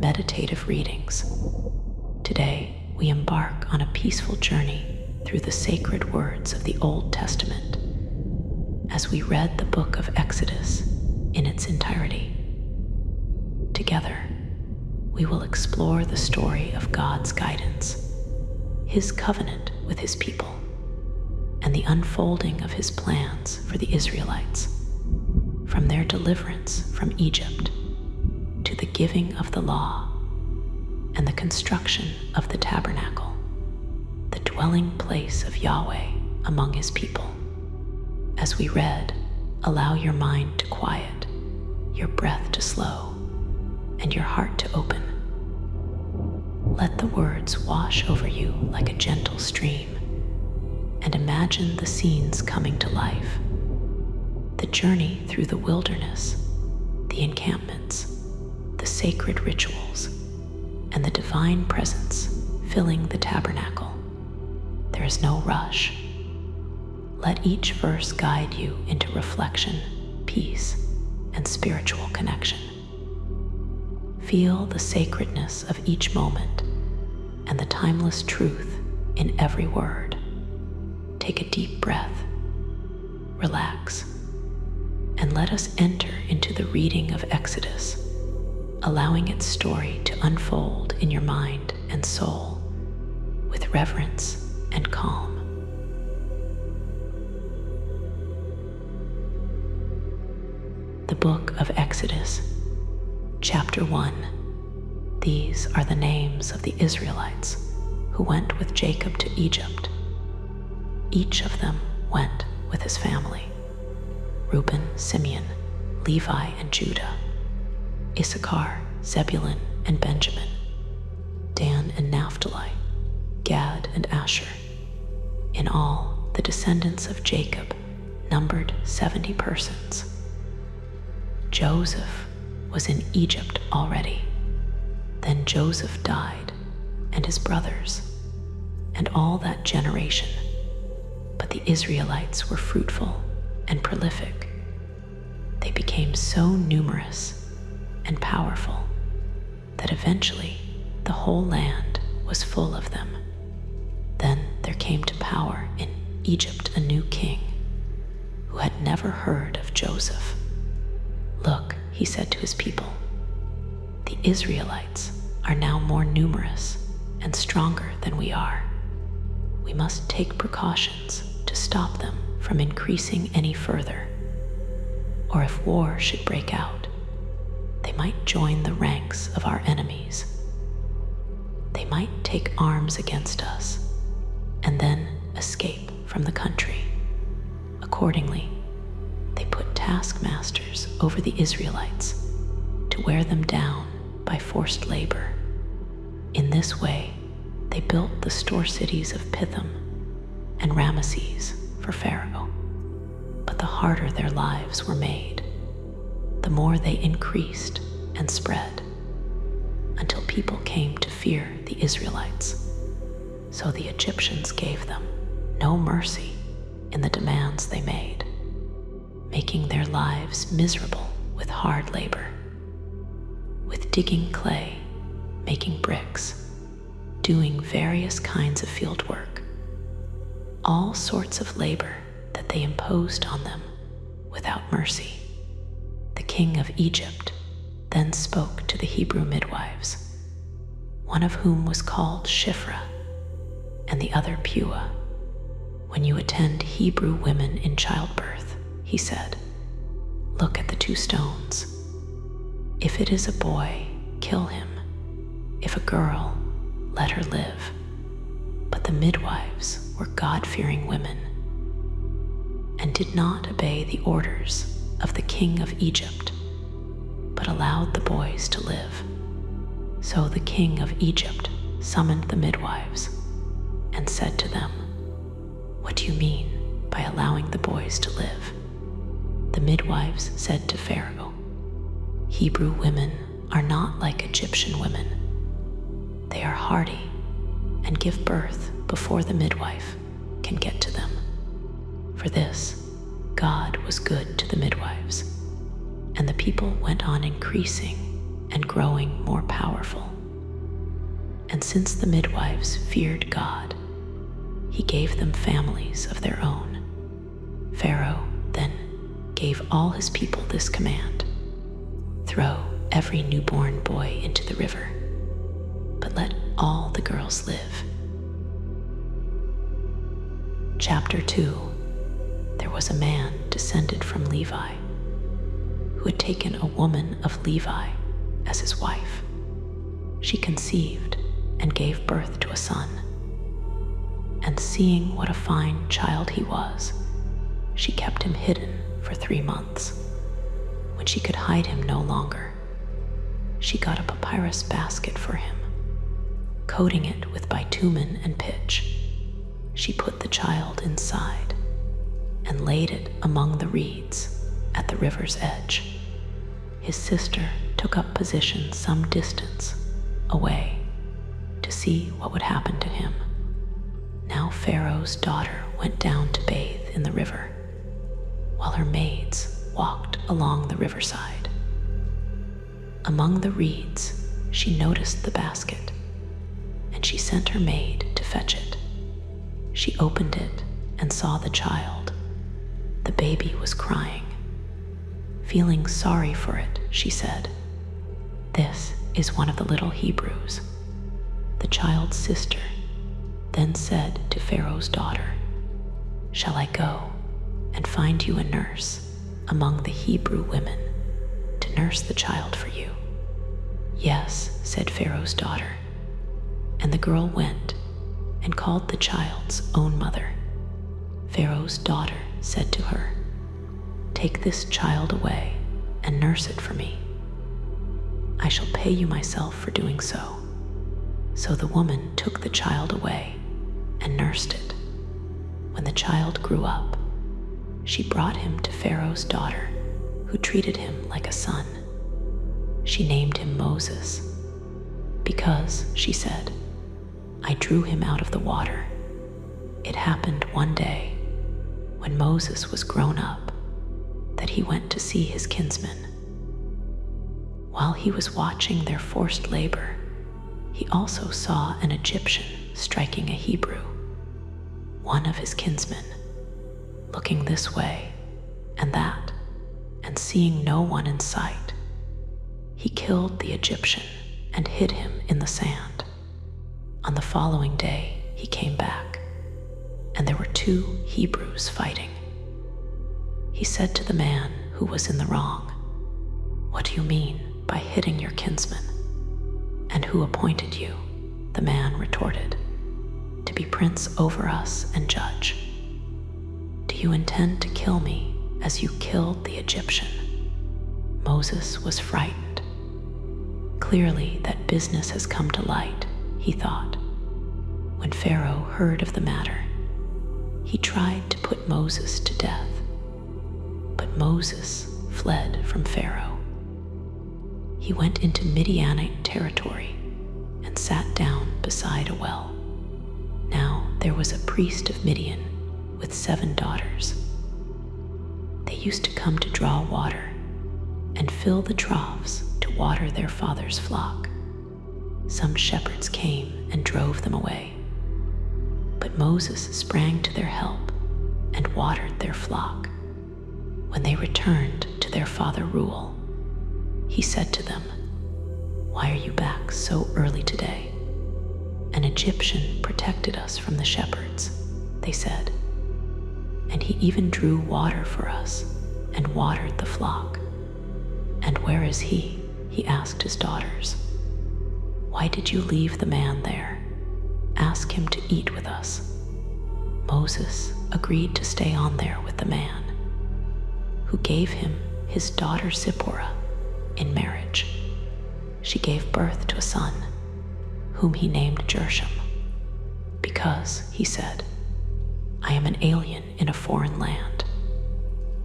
meditative readings. Today, we embark on a peaceful journey through the sacred words of the Old Testament as we read the book of Exodus in its entirety. Together, we will explore the story of God's guidance, His covenant with His people, and the unfolding of His plans for the Israelites, from their deliverance from Egypt to the giving of the law and the construction of the tabernacle, the dwelling place of Yahweh among His people. As we read, allow your mind to quiet, your breath to slow, and your heart to open. Let the words wash over you like a gentle stream, and imagine the scenes coming to life. The journey through the wilderness, the encampments, the sacred rituals, and the divine presence filling the tabernacle. There is no rush. Let each verse guide you into reflection, peace, and spiritual connection. Feel the sacredness of each moment and the timeless truth in every word. Take a deep breath, relax, and let us enter into the reading of Exodus, allowing its story to unfold in your mind and soul with reverence and calm. The Book of Exodus, Chapter 1. These are the names of the Israelites who went with Jacob to Egypt. Each of them went with his family: Reuben, Simeon, Levi, and Judah; Issachar, Zebulun, and Benjamin; Dan and Naphtali; Gad and Asher. In all, the descendants of Jacob numbered 70 persons. Joseph was in Egypt already. Then Joseph died, and his brothers, and all that generation. But the Israelites were fruitful and prolific. They became so numerous and powerful that eventually the whole land was full of them. Then there came to power in Egypt a new king who had never heard of Joseph. "Look," he said to his people, "the Israelites are now more numerous and stronger than we are. We must take precautions to stop them from increasing any further. Or if war should break out, they might join the ranks of our enemies. They might take arms against us and then escape from the country." Accordingly, they put taskmasters over the Israelites to wear them down by forced labor. In this way, they built the store cities of Pithom and Ramesses for Pharaoh. But the harder their lives were made, the more they increased and spread, until people came to fear the Israelites. So the Egyptians gave them no mercy in the demands they made, making their lives miserable with hard labor, with digging clay, making bricks, doing various kinds of field work, all sorts of labor that they imposed on them without mercy. The king of Egypt then spoke to the Hebrew midwives, one of whom was called Shiphrah and the other Puah. "When you attend Hebrew women in childbirth," he said, "look at the 2 stones. If it is a boy, kill him. If a girl, let her live." But the midwives were God-fearing women and did not obey the orders of the king of Egypt, but allowed the boys to live. So the king of Egypt summoned the midwives and said to them, "What do you mean by allowing the boys to live?" The midwives said to Pharaoh, "Hebrew women are not like Egyptian women. They are hardy and give birth before the midwife can get to them." For this, God was good to the midwives, and the people went on increasing and growing more powerful. And since the midwives feared God, he gave them families of their own. Pharaoh then gave all his people this command: throw every newborn boy into the river, but let all the girls live. Chapter 2. There was a man descended from Levi who had taken a woman of Levi as his wife. She conceived and gave birth to a son. And seeing what a fine child he was, she kept him hidden for 3 months. When she could hide him no longer, she got a papyrus basket for him. Coating it with bitumen and pitch, she put the child inside and laid it among the reeds at the river's edge. His sister took up position some distance away to see what would happen to him. Now Pharaoh's daughter went down to bathe in the river, while her maids walked along the riverside. Among the reeds, she noticed the basket, and she sent her maid to fetch it. She opened it and saw the child. The baby was crying. Feeling sorry for it, she said, "This is one of the little Hebrews." The child's sister then said to Pharaoh's daughter, "Shall I go and find you a nurse among the Hebrew women to nurse the child for you?" "Yes," said Pharaoh's daughter. And the girl went and called the child's own mother. Pharaoh's daughter said to her, "Take this child away and nurse it for me. I shall pay you myself for doing so." So the woman took the child away and nursed it. When the child grew up, she brought him to Pharaoh's daughter, who treated him like a son. She named him Moses, because, she said, "I drew him out of the water." It happened one day, when Moses was grown up, that he went to see his kinsmen. While he was watching their forced labor, he also saw an Egyptian striking a Hebrew, one of his kinsmen. Looking this way and that, and seeing no one in sight, he killed the Egyptian and hid him in the sand. On the following day, he came back, and there were 2 Hebrews fighting. He said to the man who was in the wrong, "What do you mean by hitting your kinsman? And who appointed you?" The man retorted, "To be prince over us and judge." "Do you intend to kill me as you killed the Egyptian?" Moses was frightened. Clearly that business has come to light, he thought. When Pharaoh heard of the matter, he tried to put Moses to death. But Moses fled from Pharaoh. He went into Midianite territory and sat down beside a well. Now there was a priest of Midian with 7 daughters. They used to come to draw water and fill the troughs to water their father's flock. Some shepherds came and drove them away. But Moses sprang to their help and watered their flock. When they returned to their father Reuel, he said to them, "Why are you back so early today?" "An Egyptian protected us from the shepherds," they said, "and he even drew water for us and watered the flock." "And where is he?" he asked his daughters. "Why did you leave the man there? Ask him to eat with us." Moses agreed to stay on there with the man, who gave him his daughter Zipporah in marriage. She gave birth to a son, whom he named Gershom, because, he said, "I am an alien in a foreign land."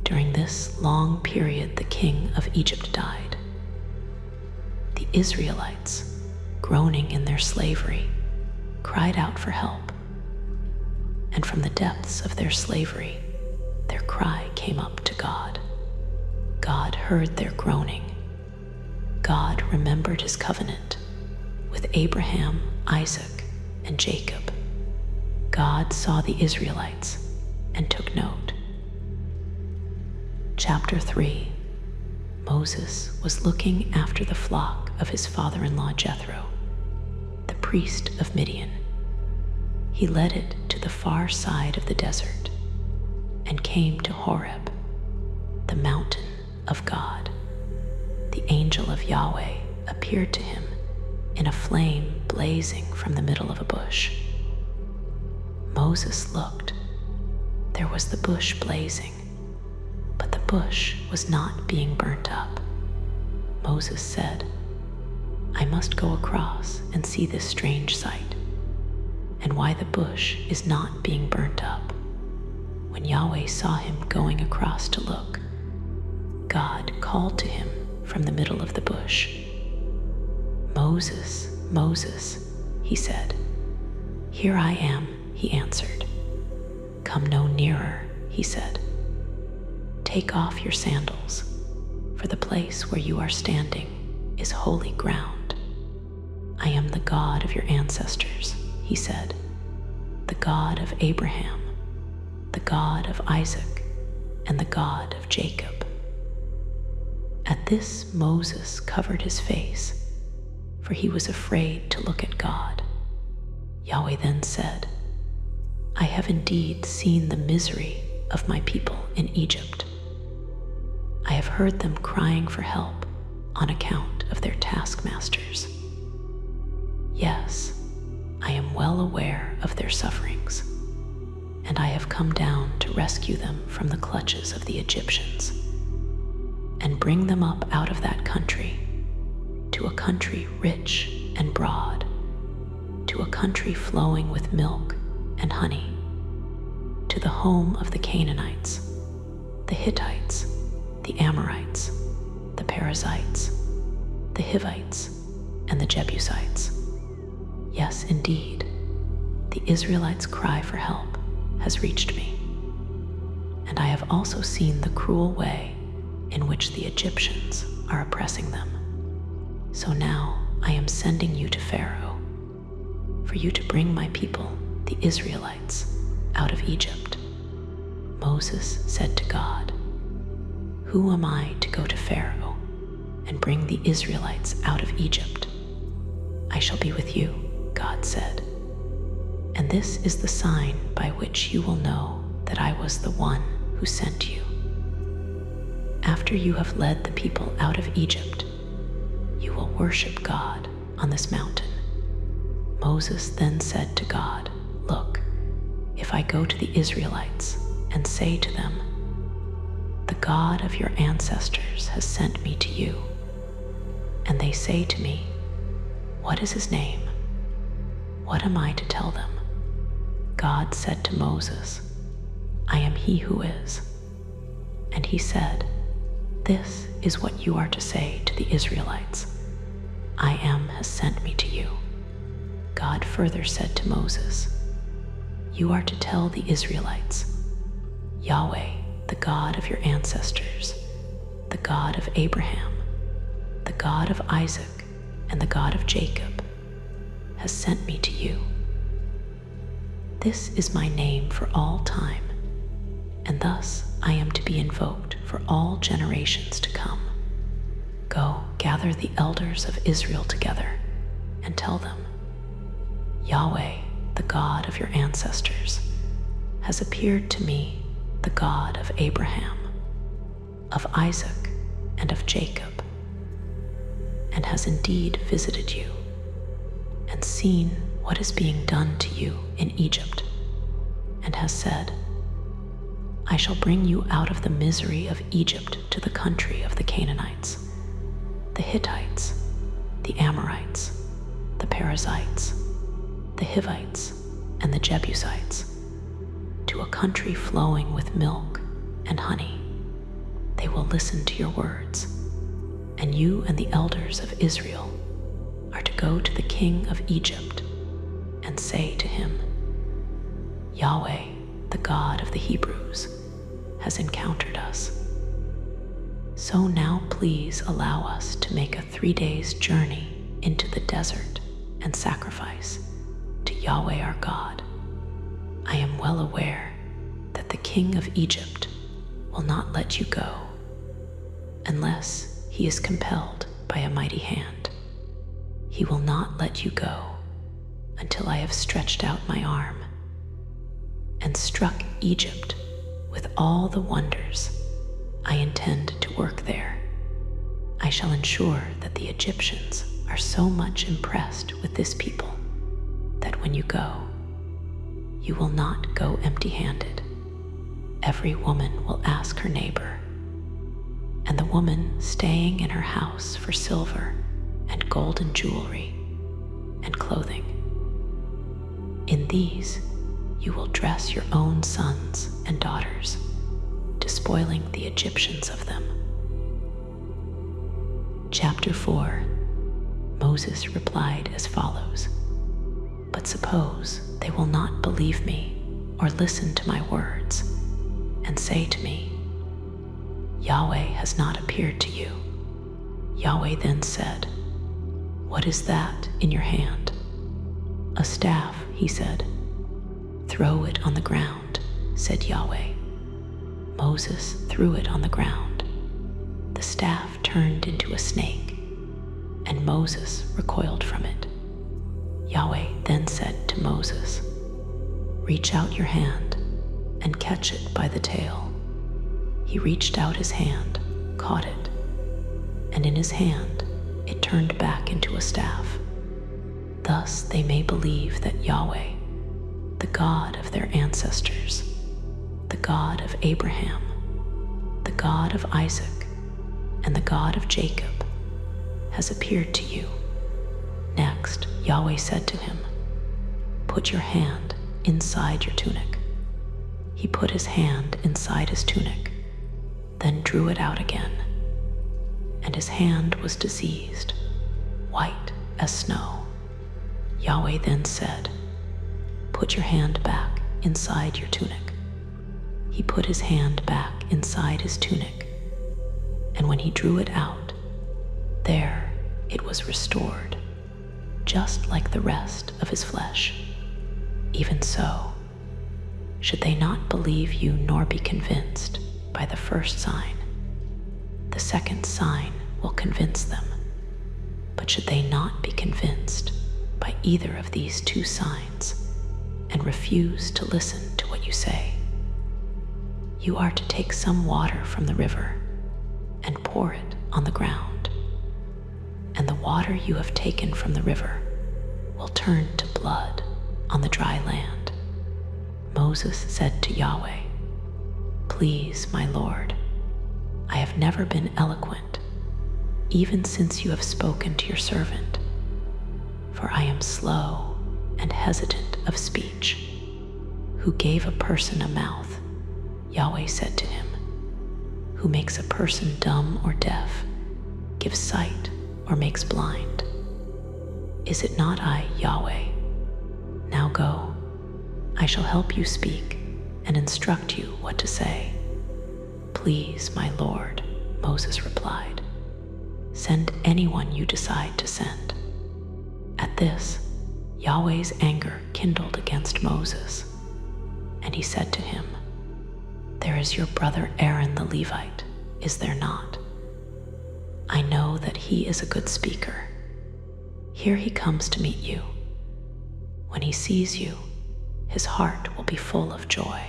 During this long period the king of Egypt died. The Israelites, groaning in their slavery, cried out for help. And from the depths of their slavery, their cry came up to God. God heard their groaning. God remembered his covenant with Abraham, Isaac, and Jacob. God saw the Israelites and took note. Chapter 3. Moses was looking after the flock of his father-in-law Jethro, the priest of Midian. He led it to the far side of the desert and came to Horeb, the mountain of God. The angel of Yahweh appeared to him in a flame blazing from the middle of a bush. Moses looked. There was the bush blazing, but the bush was not being burnt up. Moses said, "I must go across and see this strange sight, and why the bush is not being burnt up." When Yahweh saw him going across to look, God called to him from the middle of the bush. "Moses, Moses," he said. "Here I am," he answered. "Come no nearer," he said. "Take off your sandals, for the place where you are standing is holy ground. I am the God of your ancestors," he said, "the God of Abraham, the God of Isaac, and the God of Jacob." At this, Moses covered his face, for he was afraid to look at God. Yahweh then said, "I have indeed seen the misery of my people in Egypt. I have heard them crying for help on account of their taskmasters. Yes, I am well aware of their sufferings, and I have come down to rescue them from the clutches of the Egyptians and bring them up out of that country to a country rich and broad, to a country flowing with milk and honey, to the home of the Canaanites, the Hittites, the Amorites, the Perizzites, the Hivites, and the Jebusites. Yes, indeed, the Israelites' cry for help has reached me, and I have also seen the cruel way in which the Egyptians are oppressing them. So now I am sending you to Pharaoh, for you to bring my people, the Israelites, out of Egypt." Moses said to God, "Who am I to go to Pharaoh and bring the Israelites out of Egypt?" "I shall be with you," God said, "and this is the sign by which you will know that I was the one who sent you. After you have led the people out of Egypt, you will worship God on this mountain." Moses then said to God, "Look, if I go to the Israelites and say to them, 'The God of your ancestors has sent me to you,' and they say to me, 'What is his name?' what am I to tell them?" God said to Moses, "I am he who is." And he said, "This is what you are to say to the Israelites, 'I am has sent me to you.'" God further said to Moses, "You are to tell the Israelites, 'Yahweh, the God of your ancestors, the God of Abraham, the God of Isaac, and the God of Jacob, has sent me to you. This is my name for all time, and thus I am to be invoked for all generations to come. Go, gather the elders of Israel together and tell them, 'Yahweh, the God of your ancestors, has appeared to me, the God of Abraham, of Isaac, and of Jacob, and has indeed visited you and seen what is being done to you in Egypt, and has said, I shall bring you out of the misery of Egypt to the country of the Canaanites, the Hittites, the Amorites, the Perizzites, the Hivites, and the Jebusites, to a country flowing with milk and honey. They will listen to your words, and you and the elders of Israel are to go to the king of Egypt and say to him, Yahweh, the God of the Hebrews, has encountered us. So now please allow us to make a 3 days journey into the desert and sacrifice to Yahweh our God. I am well aware that the king of Egypt will not let you go unless he is compelled by a mighty hand. He will not let you go until I have stretched out my arm and struck Egypt with all the wonders I intend to work there. I shall ensure that the Egyptians are so much impressed with this people that when you go, you will not go empty-handed. Every woman will ask her neighbor, and the woman staying in her house for silver and golden jewelry and clothing. In these, you will dress your own sons and daughters, despoiling the Egyptians of them. Chapter 4. Moses replied as follows: But suppose they will not believe me or listen to my words and say to me, Yahweh has not appeared to you. Yahweh then said, What is that in your hand? A staff, he said. Throw it on the ground, said Yahweh. Moses threw it on the ground. The staff turned into a snake, and Moses recoiled from it. Yahweh then said to Moses, Reach out your hand and catch it by the tail. He reached out his hand, caught it, and in his hand it turned back into a staff. Thus they may believe that Yahweh, the God of their ancestors, the God of Abraham, the God of Isaac, and the God of Jacob, has appeared to you. Next, Yahweh said to him, Put your hand inside your tunic. He put his hand inside his tunic, then drew it out again, and his hand was diseased, white as snow. Yahweh then said, Put your hand back inside your tunic. He put his hand back inside his tunic, and when he drew it out, there it was restored, just like the rest of his flesh. Even so, should they not believe you nor be convinced by the first sign, the second sign will convince them. But should they not be convinced by either of these two signs and refuse to listen to what you say, you are to take some water from the river and pour it on the ground, and the water you have taken from the river will turn to blood on the dry land. Moses said to Yahweh, Please, my Lord, I have never been eloquent, even since you have spoken to your servant, for I am slow and hesitant of speech. Who gave a person a mouth? Yahweh said to him. Who makes a person dumb or deaf, gives sight or makes blind? Is it not I, Yahweh? Now go, I shall help you speak and instruct you what to say. Please, my Lord, Moses replied. Send anyone you decide to send. At this, Yahweh's anger kindled against Moses, and he said to him, There is your brother Aaron the Levite, is there not? I know that he is a good speaker. Here he comes to meet you. When he sees you, his heart will be full of joy.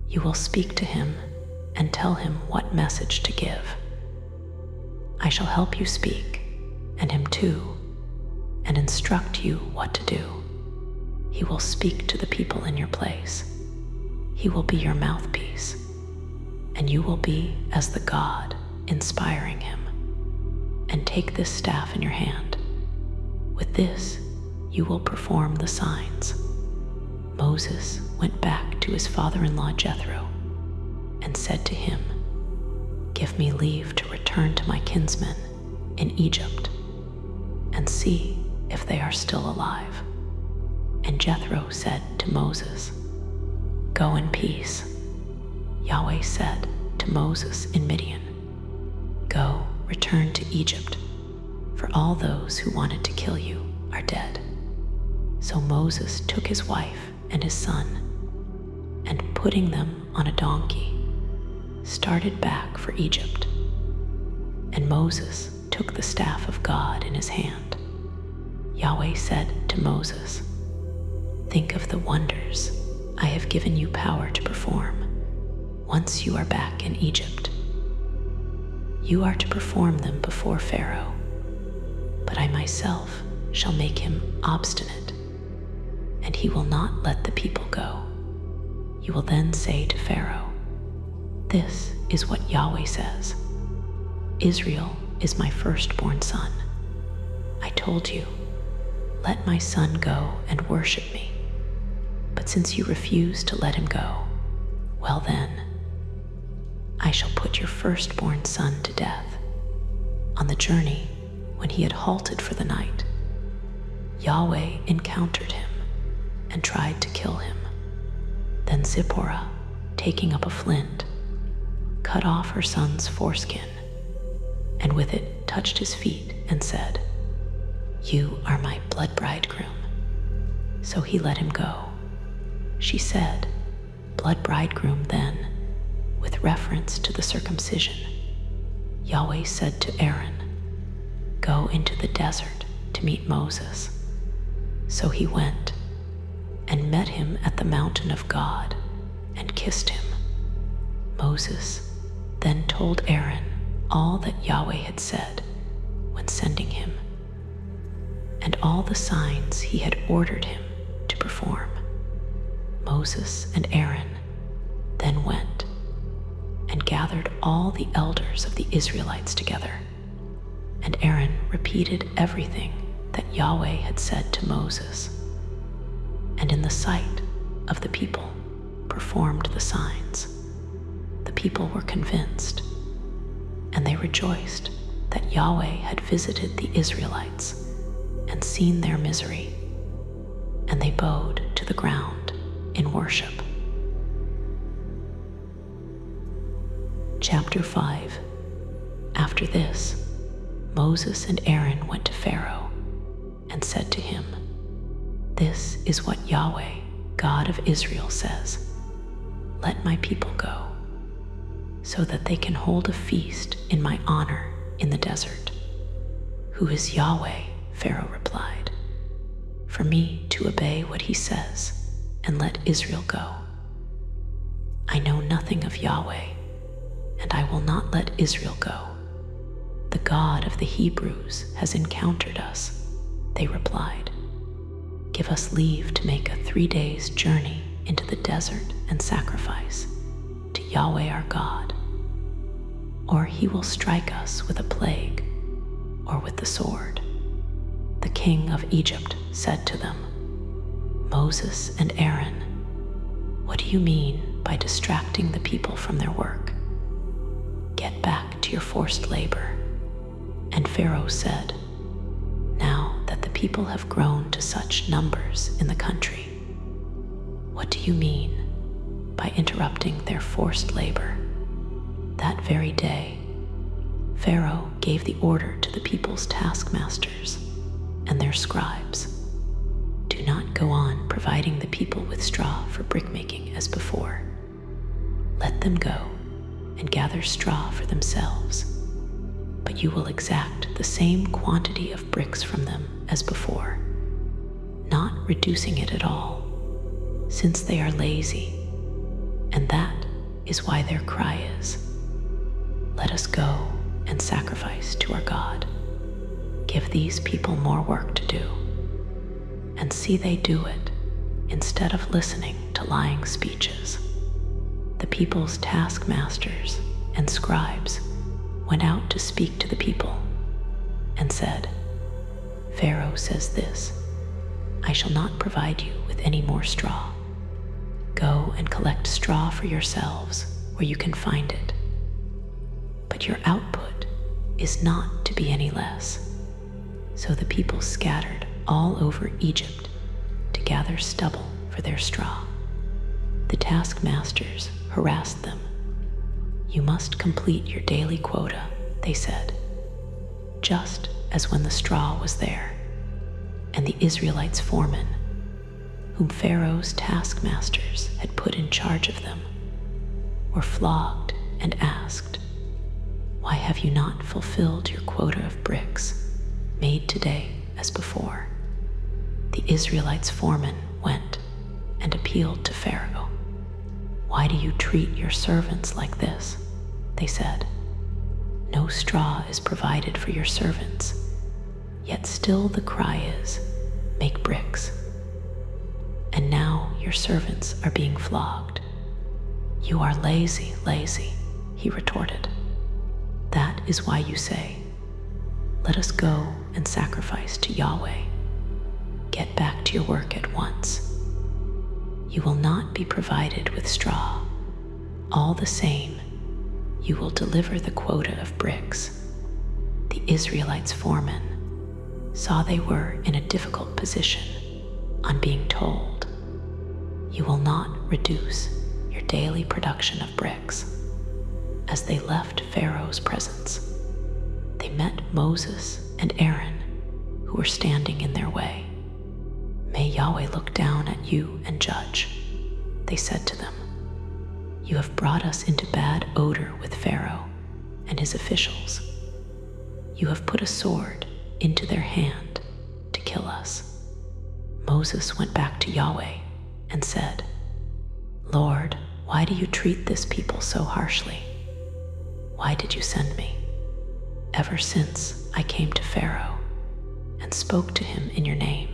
You will speak to him and tell him what message to give. I shall help you speak, and him too, and instruct you what to do. He will speak to the people in your place. He will be your mouthpiece, and you will be as the God inspiring him. And take this staff in your hand. With this, you will perform the signs. Moses went back to his father-in-law Jethro and said to him, Give me leave to return to my kinsmen in Egypt and see if they are still alive. And Jethro said to Moses, Go in peace. Yahweh said to Moses in Midian, return to Egypt, for all those who wanted to kill you are dead." So Moses took his wife and his son, and putting them on a donkey, started back for Egypt. And Moses took the staff of God in his hand. Yahweh said to Moses, "Think of the wonders I have given you power to perform once you are back in Egypt. You are to perform them before Pharaoh, but I myself shall make him obstinate, and he will not let the people go. You will then say to Pharaoh, 'This is what Yahweh says. Israel is my firstborn son. I told you, let my son go and worship me. But since you refuse to let him go, well then, I shall put your firstborn son to death.' On the journey, when he had halted for the night, Yahweh encountered him and tried to kill him. Then Zipporah, taking up a flint, cut off her son's foreskin, and with it touched his feet and said, 'You are my blood bridegroom.' So he let him go. She said, 'Blood bridegroom,' then, with reference to the circumcision. Yahweh said to Aaron, 'Go into the desert to meet Moses.' So he went and met him at the mountain of God and kissed him. Moses then told Aaron all that Yahweh had said when sending him, and all the signs he had ordered him to perform. Moses and Aaron then went and gathered all the elders of the Israelites together, and Aaron repeated everything that Yahweh had said to Moses, and in the sight of the people performed the signs. The people were convinced, and they rejoiced that Yahweh had visited the Israelites and seen their misery, and they bowed to the ground in worship. Chapter 5. After this, Moses and Aaron went to Pharaoh and said to him, "This is what Yahweh, God of Israel, says. Let my people go, so that they can hold a feast in my honor in the desert." "Who is Yahweh?" Pharaoh replied, "for me to obey what he says and let Israel go? I know nothing of Yahweh, and I will not let Israel go. The God of the Hebrews has encountered us," they replied. "Give us leave to make a 3 days' journey into the desert and sacrifice to Yahweh our God, or he will strike us with a plague or with the sword." The king of Egypt said to them, "Moses and Aaron, what do you mean by distracting the people from their work? Get back to your forced labor." And Pharaoh said, "Now that the people have grown to such numbers in the country, what do you mean by interrupting their forced labor?" That very day, Pharaoh gave the order to the people's taskmasters and their scribes, "Do not go on providing the people with straw for brickmaking as before. Let them go and gather straw for themselves, but you will exact the same quantity of bricks from them as before, not reducing it at all, since they are lazy, and that is why their cry is, 'Let us go and sacrifice to our God.' Give these people more work to do, and see they do it instead of listening to lying speeches." The people's taskmasters and scribes went out to speak to the people and said, "Pharaoh says this, I shall not provide you with any more straw. Go and collect straw for yourselves where you can find it. But your output is not to be any less." So the people scattered all over Egypt to gather stubble for their straw. The taskmasters harassed them. "You must complete your daily quota," they said, just as when the straw was there, and the Israelites' foremen, whom Pharaoh's taskmasters had put in charge of them, were flogged and asked, "Why have you not fulfilled your quota of bricks, made today as before?" The Israelites' foremen went and appealed to Pharaoh. "Why do you treat your servants like this?" they said. "No straw is provided for your servants, yet still the cry is, 'Make bricks.' And now your servants are being flogged." "You are lazy, lazy," he retorted. "That is why you say, 'Let us go and sacrifice to Yahweh.' Get back to your work at once. You will not be provided with straw. All the same, you will deliver the quota of bricks." The Israelites' foremen saw they were in a difficult position on being told, "You will not reduce your daily production of bricks." As they left Pharaoh's presence, they met Moses and Aaron, who were standing in their way. "May Yahweh look down at you and judge," they said to them. "You have brought us into bad odor with Pharaoh and his officials. You have put a sword into their hand to kill us." Moses went back to Yahweh and said, "Lord, why do you treat this people so harshly? Why did you send me? Ever since I came to Pharaoh and spoke to him in your name,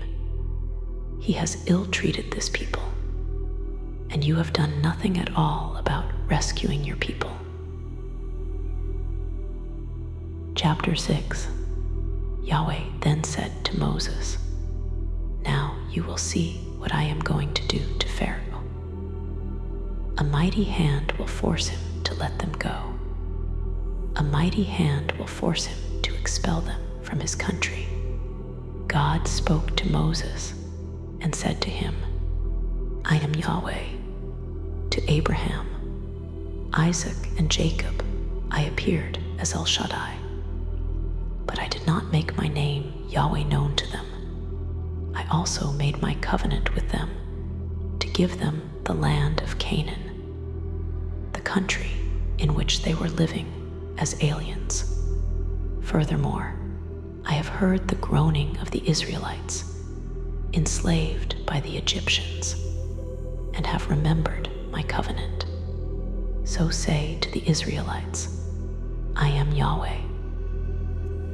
he has ill-treated this people, and you have done nothing at all about rescuing your people." Chapter 6. Yahweh then said to Moses, "Now you will see what I am going to do to Pharaoh. A mighty hand will force him to let them go. A mighty hand will force him to expel them from his country." God spoke to Moses and said to him, "I am Yahweh. To Abraham, Isaac, and Jacob I appeared as El Shaddai, but I did not make my name Yahweh known to them. I also made my covenant with them to give them the land of Canaan, the country in which they were living as aliens. Furthermore, I have heard the groaning of the Israelites, enslaved by the Egyptians, and have remembered my covenant. So say to the Israelites, I am Yahweh.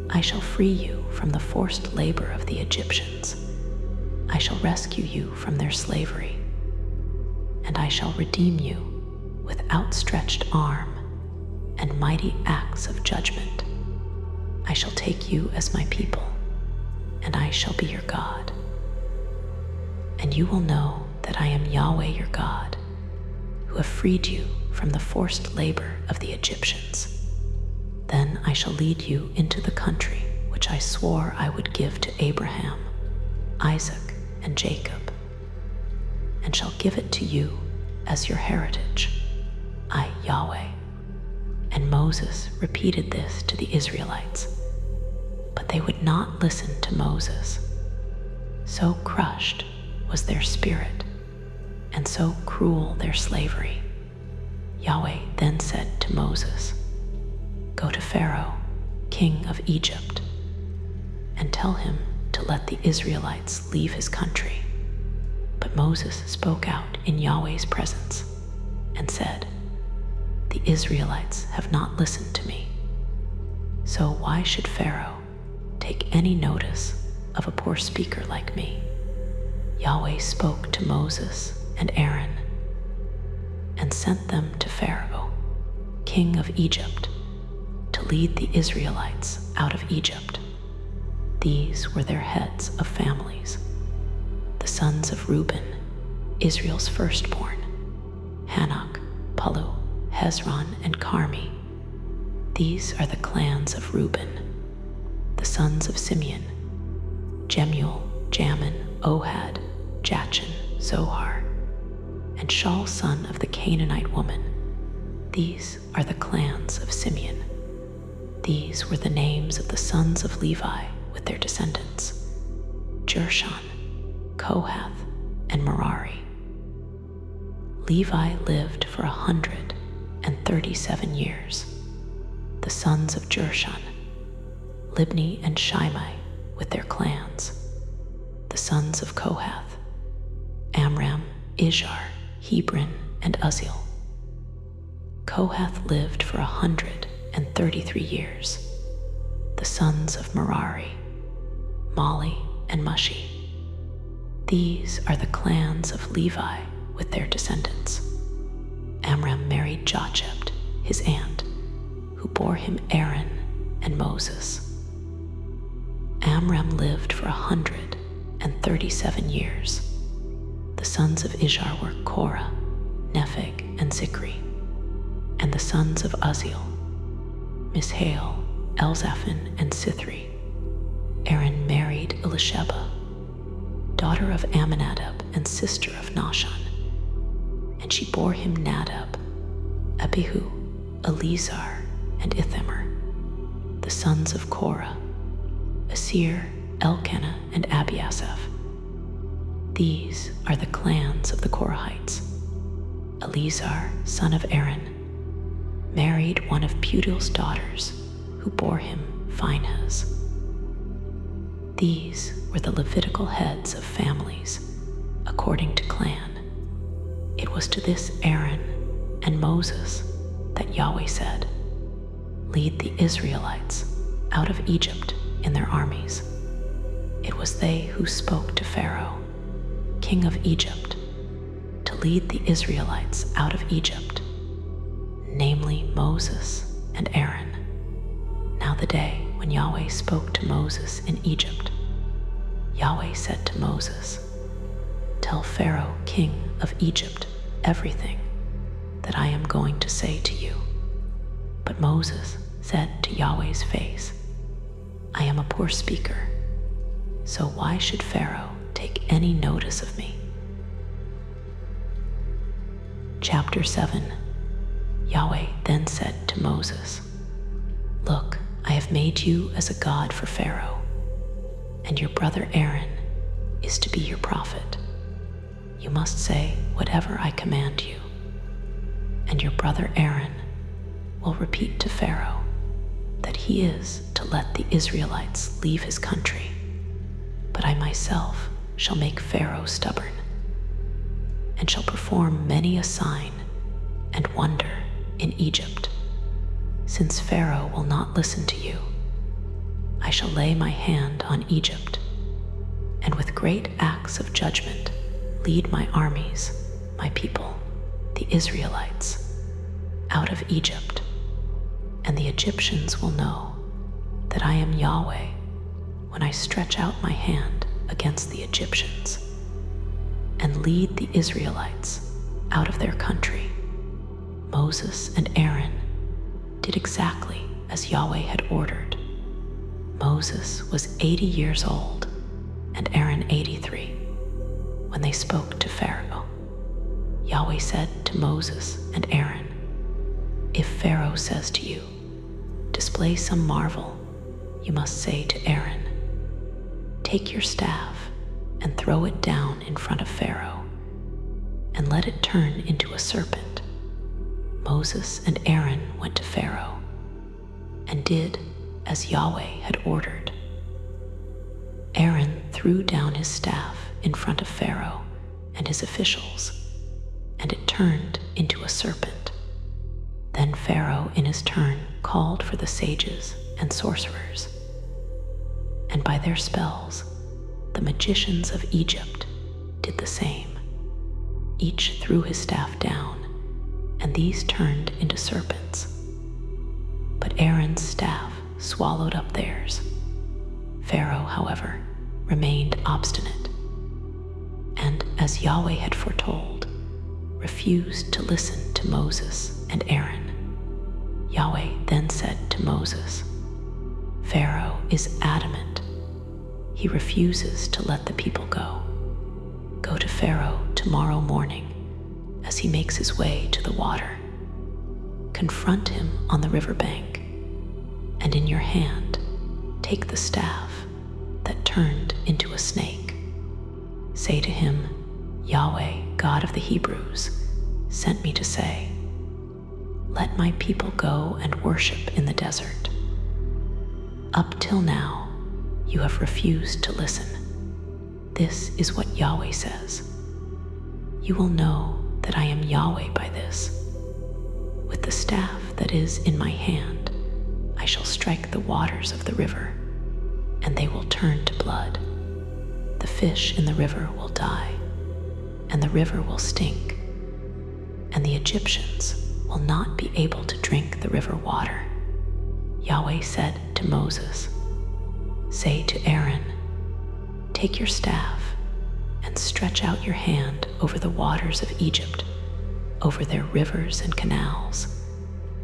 I shall free you from the forced labor of the Egyptians. I shall rescue you from their slavery, and I shall redeem you with outstretched arm and mighty acts of judgment. I shall take you as my people, and I shall be your God. And you will know that I am Yahweh your God, who have freed you from the forced labor of the Egyptians. Then I shall lead you into the country which I swore I would give to Abraham, Isaac, and Jacob, and shall give it to you as your heritage. I, Yahweh." And Moses repeated this to the Israelites, but they would not listen to Moses. So crushed was their spirit, and so cruel their slavery. Yahweh then said to Moses, "Go to Pharaoh, king of Egypt, and tell him to let the Israelites leave his country." But Moses spoke out in Yahweh's presence and said, "The Israelites have not listened to me. So why should Pharaoh take any notice of a poor speaker like me?" Yahweh spoke to Moses and Aaron and sent them to Pharaoh, king of Egypt, to lead the Israelites out of Egypt. These were their heads of families: the sons of Reuben, Israel's firstborn, Hanok, Palu, Hezron, and Carmi. These are the clans of Reuben. The sons of Simeon: Jemuel, Jamin, Ohad, Jachin, Zohar, and Shaul, son of the Canaanite woman. These are the clans of Simeon. These were the names of the sons of Levi with their descendants: Gershon, Kohath, and Merari. Levi lived for 137 years. The sons of Gershon: Libni and Shimei with their clans. The sons of Kohath: Amram, Izhar, Hebron, and Uzziel. Kohath lived for 133 years. The sons of Merari: Mali and Mushi. These are the clans of Levi with their descendants. Amram married Jochebed, his aunt, who bore him Aaron and Moses. Amram lived for 137 years. The sons of Izhar were Korah, Nepheg, and Zikri. And the sons of Uzziel: Mishael, Elzaphan, and Sithri. Aaron married Elisheba, daughter of Amminadab and sister of Nahshon, and she bore him Nadab, Abihu, Eleazar, and Ithamar. The sons of Korah: Asir, Elkanah, and Abiasaph. These are the clans of the Korahites. Eleazar, son of Aaron, married one of Putiel's daughters, who bore him Phinehas. These were the Levitical heads of families, according to clan. It was to this Aaron and Moses that Yahweh said, "Lead the Israelites out of Egypt in their armies." It was they who spoke to Pharaoh, king of Egypt, to lead the Israelites out of Egypt, namely Moses and Aaron. Now the day when Yahweh spoke to Moses in Egypt, Yahweh said to Moses, "Tell Pharaoh, king of Egypt, everything that I am going to say to you." But Moses said to Yahweh's face, "I am a poor speaker, so why should Pharaoh take any notice of me?" Chapter 7. Yahweh then said to Moses, "Look, I have made you as a god for Pharaoh, and your brother Aaron is to be your prophet. You must say whatever I command you, and your brother Aaron will repeat to Pharaoh that he is to let the Israelites leave his country, but I myself shall make Pharaoh stubborn, and shall perform many a sign and wonder in Egypt. Since Pharaoh will not listen to you, I shall lay my hand on Egypt, and with great acts of judgment lead my armies, my people, the Israelites, out of Egypt, and the Egyptians will know that I am Yahweh when I stretch out my hand against the Egyptians and lead the Israelites out of their country." Moses and Aaron did exactly as Yahweh had ordered. Moses was 80 years old and Aaron 83 when they spoke to Pharaoh. Yahweh said to Moses and Aaron, "If Pharaoh says to you, 'Display some marvel,' you must say to Aaron, 'Take your staff and throw it down in front of Pharaoh, and let it turn into a serpent.'" Moses and Aaron went to Pharaoh and did as Yahweh had ordered. Aaron threw down his staff in front of Pharaoh and his officials, and it turned into a serpent. Then Pharaoh in his turn called for the sages and sorcerers, and by their spells the magicians of Egypt did the same. Each threw his staff down, and these turned into serpents. But Aaron's staff swallowed up theirs. Pharaoh, however, remained obstinate, and as Yahweh had foretold, refused to listen to Moses and Aaron. Yahweh then said to Moses, "Pharaoh is adamant. He refuses to let the people go. Go to Pharaoh tomorrow morning as he makes his way to the water. Confront him on the riverbank. and in your hand take the staff that turned into a snake. Say to him, Yahweh, God of the Hebrews, sent me to say, let my people go and worship in the desert. Up till now, you have refused to listen. This is what Yahweh says. You will know that I am Yahweh by this. With the staff that is in my hand, I shall strike the waters of the river, and they will turn to blood. The fish in the river will die, and the river will stink, and the Egyptians will not be able to drink the river water. Yahweh said to Moses, say to Aaron, take your staff and stretch out your hand over the waters of Egypt, over their rivers and canals,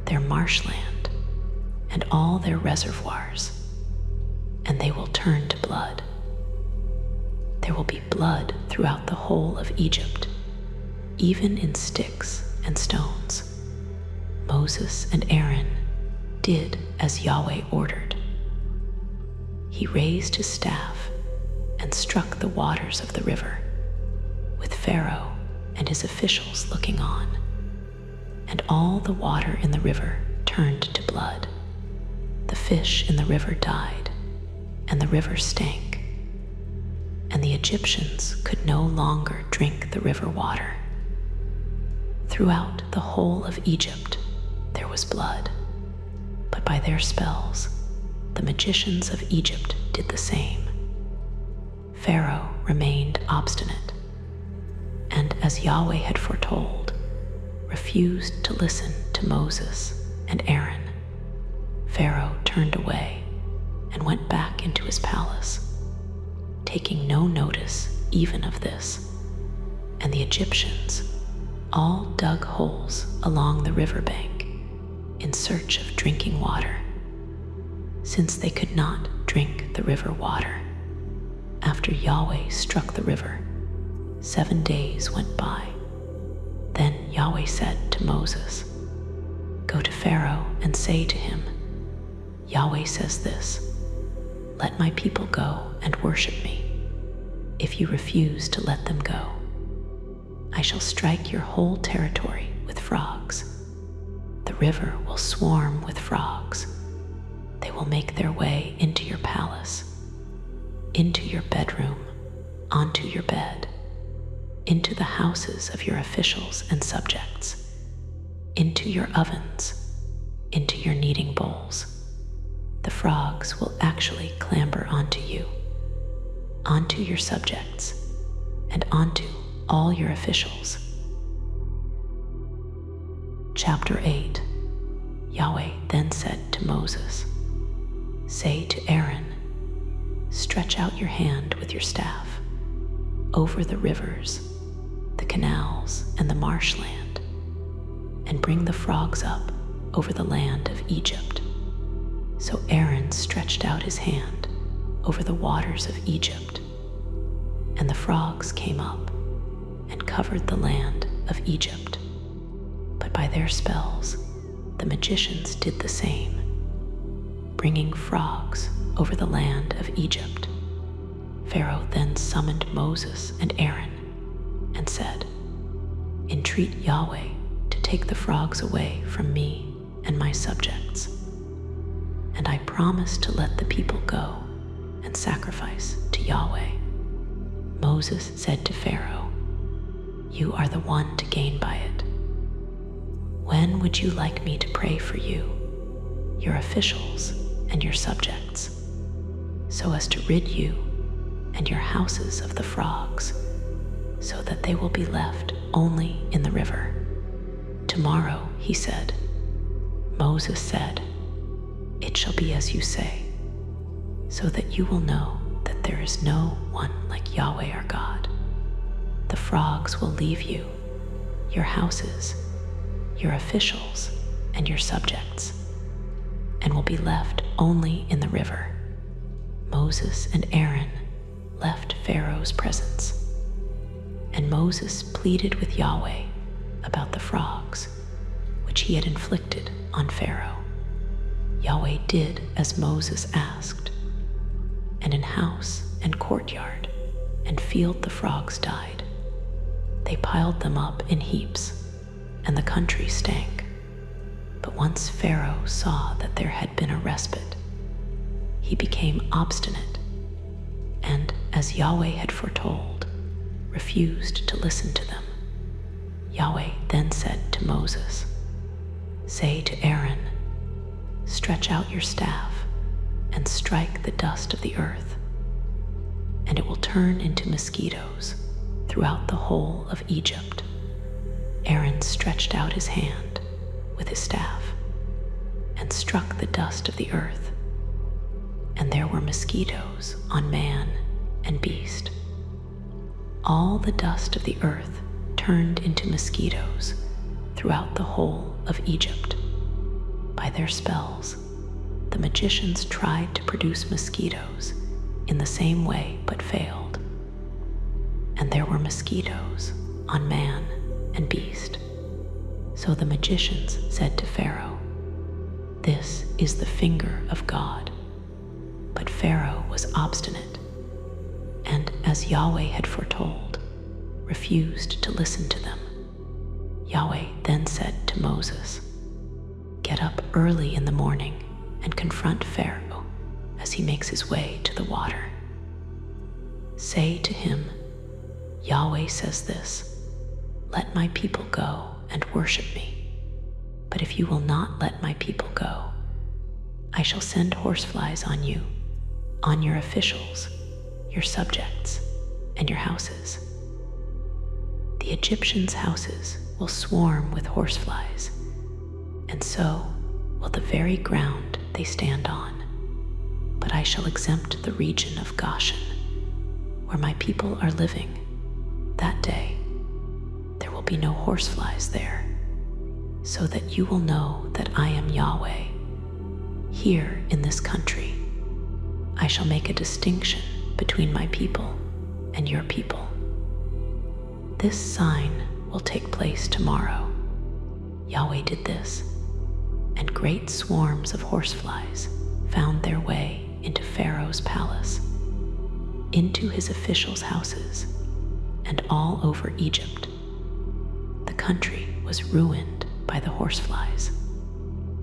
their marshland, and all their reservoirs, and they will turn to blood. There will be blood throughout the whole of Egypt, even in sticks and stones. Moses and Aaron did as Yahweh ordered. He raised his staff and struck the waters of the river, with Pharaoh and his officials looking on, and all the water in the river turned to blood. The fish in the river died, and the river stank, and the Egyptians could no longer drink the river water. Throughout the whole of Egypt there was blood, but by their spells the magicians of Egypt did the same. Pharaoh remained obstinate, and as Yahweh had foretold, refused to listen to Moses and Aaron. Pharaoh turned away and went back into his palace, taking no notice even of this, and the Egyptians all dug holes along the riverbank in search of drinking water, since they could not drink the river water. After Yahweh struck the river, 7 days went by. Then Yahweh said to Moses, go to Pharaoh and say to him, Yahweh says this, let my people go and worship me. If you refuse to let them go, I shall strike your whole territory with frogs. The river will swarm with frogs. They will make their way into your palace, into your bedroom, onto your bed, into the houses of your officials and subjects, into your ovens, into your kneading bowls. The frogs will actually clamber onto you, onto your subjects, and onto all your officials. Chapter 8. Yahweh then said to Moses, say to Aaron, stretch out your hand with your staff over the rivers, the canals, and the marshland, and bring the frogs up over the land of Egypt. So Aaron stretched out his hand over the waters of Egypt, and the frogs came up and covered the land of Egypt. But by their spells, the magicians did the same, bringing frogs over the land of Egypt. Pharaoh then summoned Moses and Aaron and said, entreat Yahweh to take the frogs away from me and my subjects. And I promise to let the people go and sacrifice to Yahweh. Moses said to Pharaoh, you are the one to gain by it. When would you like me to pray for you, your officials, and your subjects, so as to rid you and your houses of the frogs, so that they will be left only in the river? Tomorrow, he said. Moses said, it shall be as you say, so that you will know that there is no one like Yahweh our God. The frogs will leave you, your houses, your officials, and your subjects, and will be left only in the river. Moses and Aaron left Pharaoh's presence, and Moses pleaded with Yahweh about the frogs, which he had inflicted on Pharaoh. Yahweh did as Moses asked, and in house and courtyard and field the frogs died. They piled them up in heaps, and the country stank. But once Pharaoh saw that there had been a respite, he became obstinate, and, as Yahweh had foretold, refused to listen to them. Yahweh then said to Moses, "Say to Aaron, stretch out your staff and strike the dust of the earth, and it will turn into mosquitoes throughout the whole of Egypt." Aaron stretched out his hand with his staff and struck the dust of the earth, and there were mosquitoes on man and beast. All the dust of the earth turned into mosquitoes throughout the whole of Egypt. By their spells, the magicians tried to produce mosquitoes in the same way but failed. And there were mosquitoes on man and beast. So the magicians said to Pharaoh, "This is the finger of God." But Pharaoh was obstinate, and as Yahweh had foretold, refused to listen to them. Yahweh then said to Moses, "Get up early in the morning and confront Pharaoh as he makes his way to the water. Say to him, 'Yahweh says this, let my people go and worship me. But if you will not let my people go, I shall send horseflies on you, on your officials, your subjects, and your houses. The Egyptians' houses will swarm with horseflies, and so will the very ground they stand on. But I shall exempt the region of Goshen, where my people are living. That day there will be no horseflies there, so that you will know that I am Yahweh. Here in this country I shall make a distinction between my people and your people. This sign will take place tomorrow." Yahweh did this, and great swarms of horseflies found their way into Pharaoh's palace, into his officials' houses, and all over Egypt. The country was ruined by the horseflies.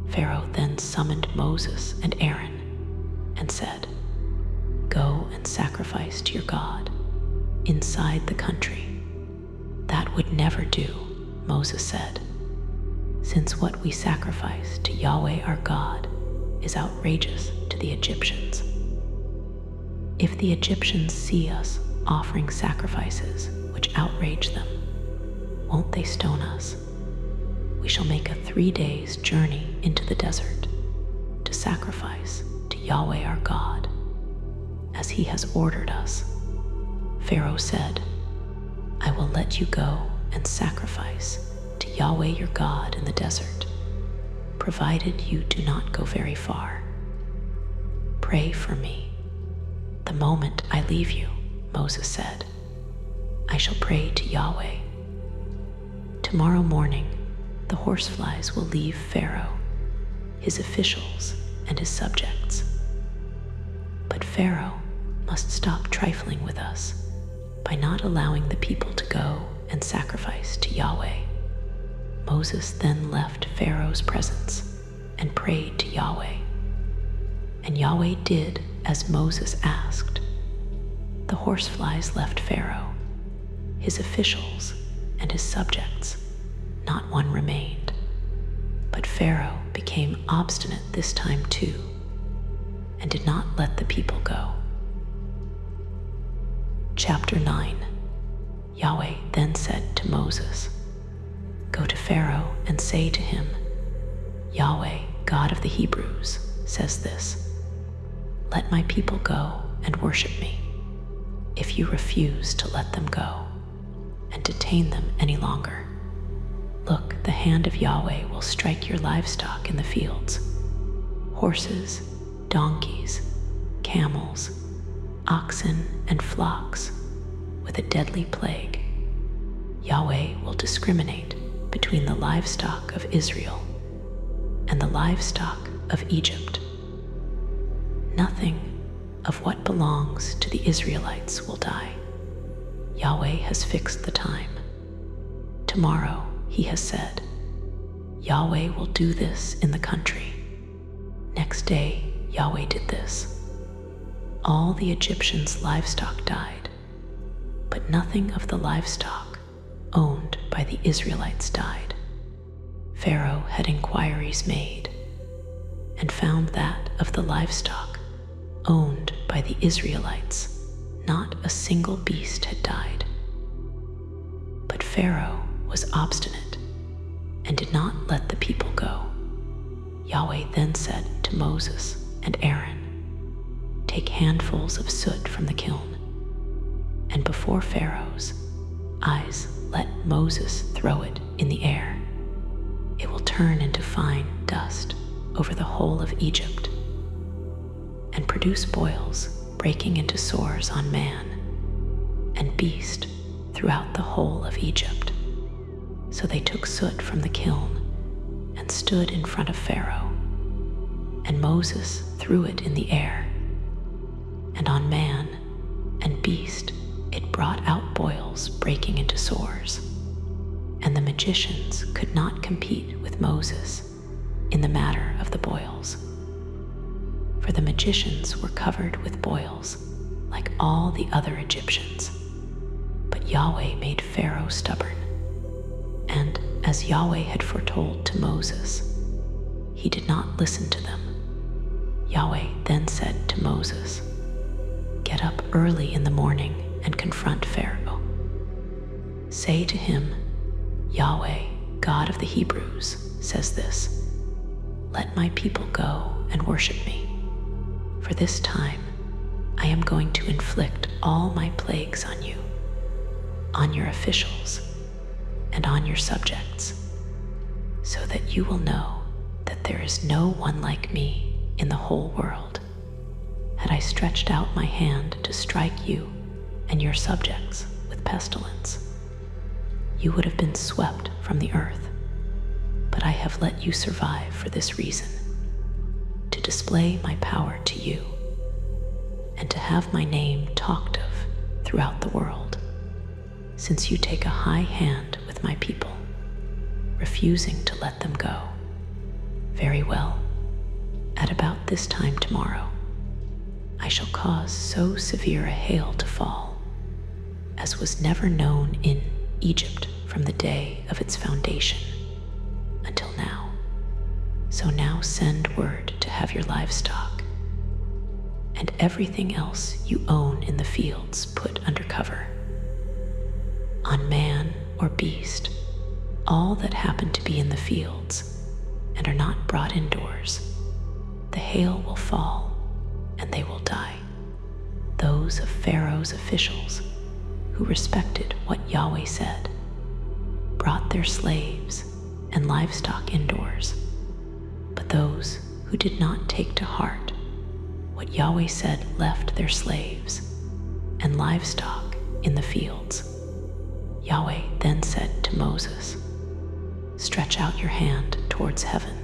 Pharaoh then summoned Moses and Aaron and said, "Go and sacrifice to your God inside the country." "That would never do," Moses said, "since what we sacrifice to Yahweh our God is outrageous to the Egyptians. If the Egyptians see us offering sacrifices which outrage them, won't they stone us? We shall make a 3 days' journey into the desert to sacrifice to Yahweh our God, as he has ordered us." Pharaoh said, "I will let you go and sacrifice to Yahweh your God in the desert, provided you do not go very far. Pray for me the moment I leave you," Moses said. "I shall pray to Yahweh. Tomorrow morning the horseflies will leave Pharaoh, his officials, and his subjects. But Pharaoh must stop trifling with us by not allowing the people to go and sacrifice to Yahweh." Moses then left Pharaoh's presence and prayed to Yahweh. And Yahweh did as Moses asked. The horseflies left Pharaoh, his officials, and his subjects. Not one remained. But Pharaoh became obstinate this time too, and did not let the people go. Chapter 9. Yahweh then said to Moses, "Go to Pharaoh and say to him, 'Yahweh, God of the Hebrews, says this: Let my people go and worship me. If you refuse to let them go and detain them any longer, look, the hand of Yahweh will strike your livestock in the fields, horses, donkeys, camels, oxen, and flocks, with a deadly plague. Yahweh will discriminate between the livestock of Israel and the livestock of Egypt. Nothing of what belongs to the Israelites will die. Yahweh has fixed the time. Tomorrow, he has said, Yahweh will do this in the country. Next day, Yahweh did this. All the Egyptians' livestock died, but nothing of the livestock owned by the Israelites died. Pharaoh had inquiries made and found that of the livestock owned by the Israelites, not a single beast had died. But Pharaoh was obstinate and did not let the people go. Yahweh then said to Moses and Aaron, "Take handfuls of soot from the kiln, and before Pharaoh's eyes let Moses throw it in the air. It will turn into fine dust over the whole of Egypt, and produce boils breaking into sores on man and beast throughout the whole of Egypt." So they took soot from the kiln and stood in front of Pharaoh, and Moses threw it in the air, and on man and beast it brought out boils breaking into sores. And the magicians could not compete with Moses in the matter of the boils, for the magicians were covered with boils like all the other Egyptians. But Yahweh made Pharaoh stubborn, and as Yahweh had foretold to Moses, he did not listen to them. Yahweh then said to Moses, "Get up early in the morning and confront Pharaoh. Say to him, Yahweh, God of the Hebrews, says this: Let my people go and worship me. For this time I am going to inflict all my plagues on you, on your officials, and on your subjects, so that you will know that there is no one like me in the whole world. Had I stretched out my hand to strike you and your subjects with pestilence, you would have been swept from the earth. But I have let you survive for this reason, to display my power to you, and to have my name talked of throughout the world, since you take a high hand with my people, refusing to let them go. Very well, at about this time tomorrow, I shall cause so severe a hail to fall, as was never known in Egypt from the day of its foundation until now. So now send word to have your livestock and everything else you own in the fields put under cover. On man or beast, all that happen to be in the fields and are not brought indoors, the hail will fall and they will die. Those of Pharaoh's officials who respected what Yahweh said brought their slaves and livestock indoors, but those who did not take to heart what Yahweh said left their slaves and livestock in the fields. Yahweh then said to Moses, "Stretch out your hand towards heaven,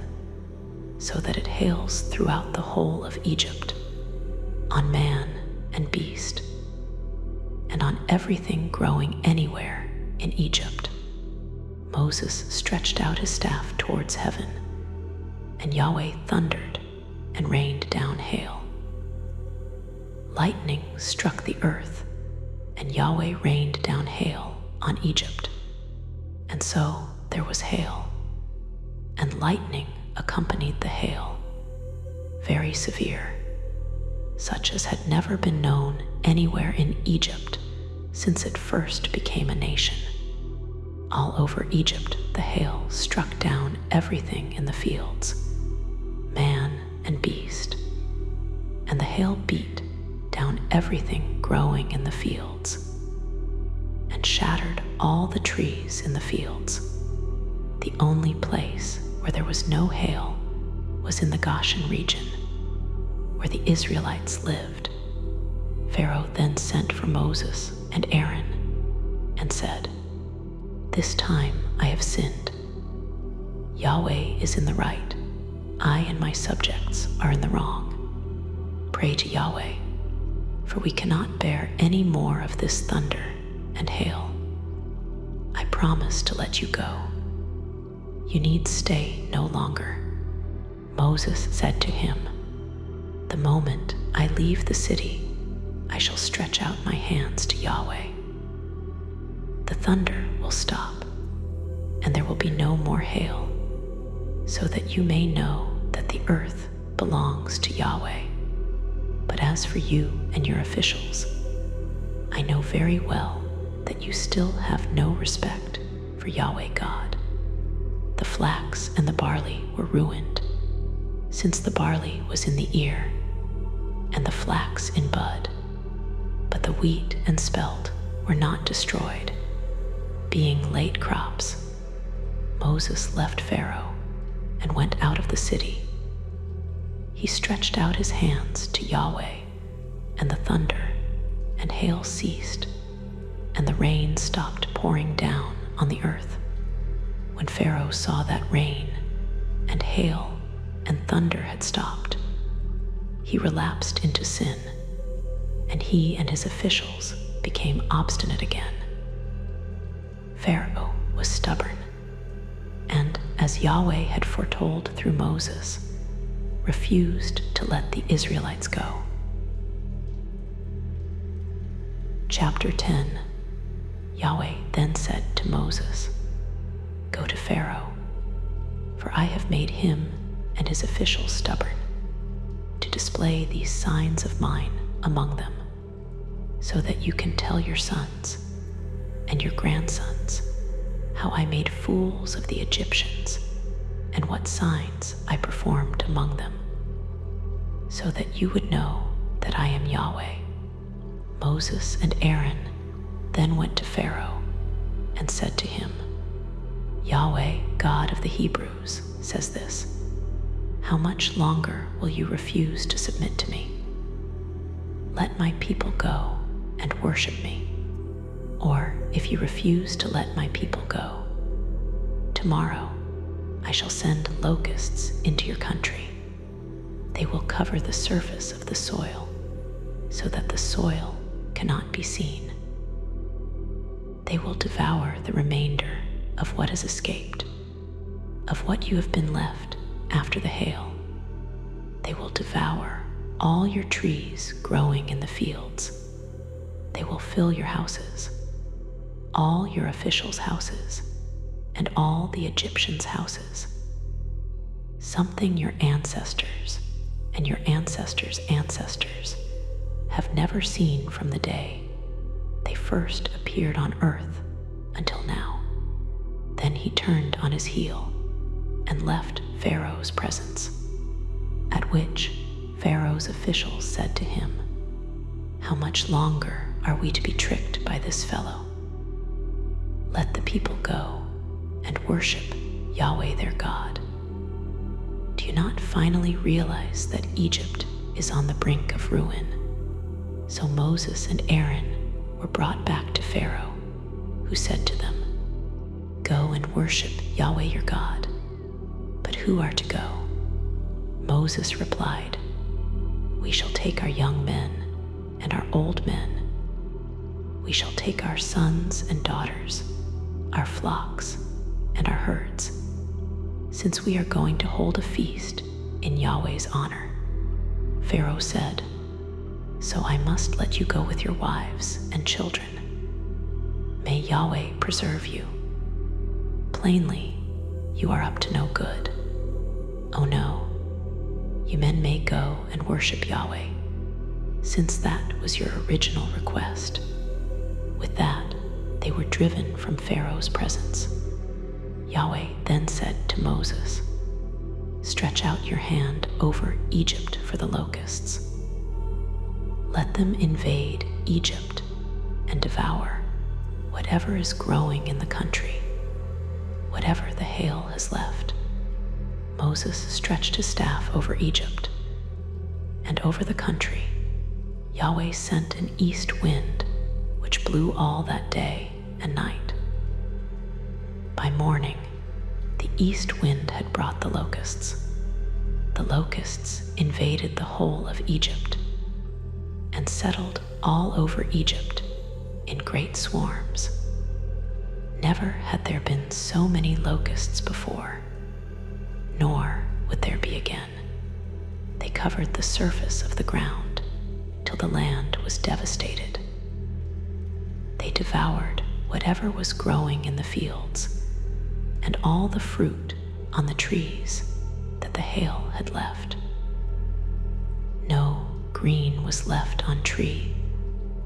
so that it hails throughout the whole of Egypt, on man and beast, and on everything growing anywhere in Egypt." Moses stretched out his staff towards heaven, and Yahweh thundered and rained down hail. Lightning struck the earth, and Yahweh rained down hail on Egypt. And so there was hail, and lightning accompanied the hail, very severe, such as had never been known anywhere in Egypt since it first became a nation. All over Egypt the hail struck down everything in the fields, man and beast, and the hail beat down everything growing in the fields, and shattered all the trees in the fields. The only place where there was no hail was in the Goshen region, where the Israelites lived. Pharaoh then sent for Moses and Aaron and said, "This time I have sinned. Yahweh is in the right, I and my subjects are in the wrong. Pray to Yahweh, for we cannot bear any more of this thunder and hail. I promise to let you go. You need stay no longer." Moses said to him, "The moment I leave the city, I shall stretch out my hands to Yahweh. The thunder will stop, and there will be no more hail, so that you may know that the earth belongs to Yahweh. But as for you and your officials, I know very well that you still have no respect for Yahweh God. The flax and the barley were ruined, since the barley was in the ear, and the flax in bud, but the wheat and spelt were not destroyed, being late crops. Moses left Pharaoh and went out of the city. He stretched out his hands to Yahweh, and the thunder and hail ceased, and the rain stopped pouring down on the earth. When Pharaoh saw that rain and hail and thunder had stopped, he relapsed into sin, and he and his officials became obstinate again. Pharaoh was stubborn, and as Yahweh had foretold through Moses, refused to let the Israelites go. Chapter 10. Yahweh then said to Moses, "Go to Pharaoh, for I have made him and his officials stubborn, to display these signs of mine among them, so that you can tell your sons and your grandsons how I made fools of the Egyptians and what signs I performed among them, so that you would know that I am Yahweh." Moses and Aaron then went to Pharaoh and said to him, "Yahweh, God of the Hebrews, says this: How much longer will you refuse to submit to me? Let my people go and worship me. Or if you refuse to let my people go, tomorrow I shall send locusts into your country. They will cover the surface of the soil, so that the soil cannot be seen. They will devour the remainder of what has escaped, of what you have been left after the hail. They will devour all your trees growing in the fields. They will fill your houses, all your officials' houses, and all the Egyptians' houses. Something your ancestors and your ancestors' ancestors have never seen from the day they first appeared on earth until now." Then he turned on his heel and left Pharaoh's presence, at which Pharaoh's officials said to him, "How much longer are we to be tricked by this fellow? Let the people go and worship Yahweh their God. Do you not finally realize that Egypt is on the brink of ruin?" So Moses and Aaron were brought back to Pharaoh, who said to them, "Go and worship Yahweh your God. But who are to go?" Moses replied, "We shall take our young men and our old men. We shall take our sons and daughters, our flocks and our herds, since we are going to hold a feast in Yahweh's honor." Pharaoh said, "So I must let you go with your wives and children. May Yahweh preserve you. Plainly, you are up to no good. Oh no, you men may go and worship Yahweh, since that was your original request." With that, they were driven from Pharaoh's presence. Yahweh then said to Moses, "Stretch out your hand over Egypt for the locusts. Let them invade Egypt and devour whatever is growing in the country, whatever the hail has left." Moses stretched his staff over Egypt, and over the country Yahweh sent an east wind, which blew all that day and night. By morning, the east wind had brought the locusts. the locusts invaded the whole of Egypt and settled all over Egypt in great swarms. Never had there been so many locusts before, nor would there be again. They covered the surface of the ground till the land was devastated. They devoured whatever was growing in the fields and all the fruit on the trees that the hail had left. No green was left on tree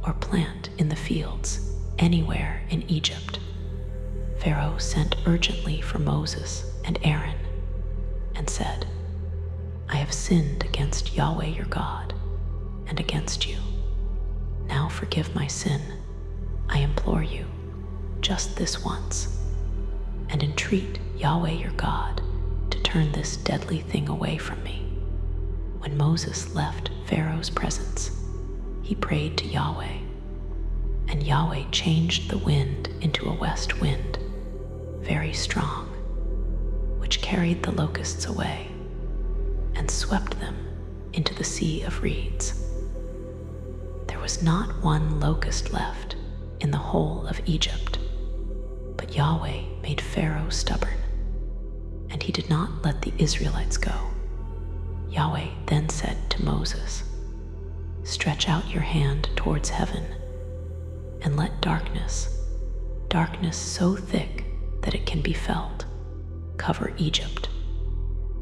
or plant in the fields anywhere in Egypt. Pharaoh sent urgently for Moses and Aaron and said, "I have sinned against Yahweh your God and against you. Now forgive my sin, I implore you, just this once, and entreat Yahweh your God to turn this deadly thing away from me." When Moses left Pharaoh's presence, he prayed to Yahweh, and Yahweh changed the wind into a west wind, very strong, which carried the locusts away and swept them into the sea of reeds. There was not one locust left in the whole of Egypt, but Yahweh made Pharaoh stubborn, and he did not let the Israelites go. Yahweh then said to Moses, "Stretch out your hand towards heaven, and let darkness so thick that it can be felt, cover Egypt."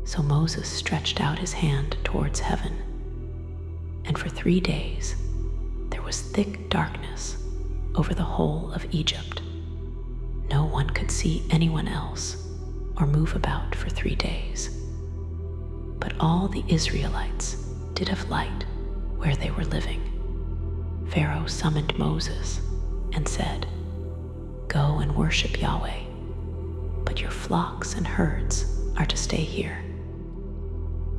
So Moses stretched out his hand towards heaven, and for 3 days there was thick darkness over the whole of Egypt. No one could see anyone else or move about for 3 days. But all the Israelites did have light where they were living. Pharaoh summoned Moses and said, "Go and worship Yahweh, but your flocks and herds are to stay here.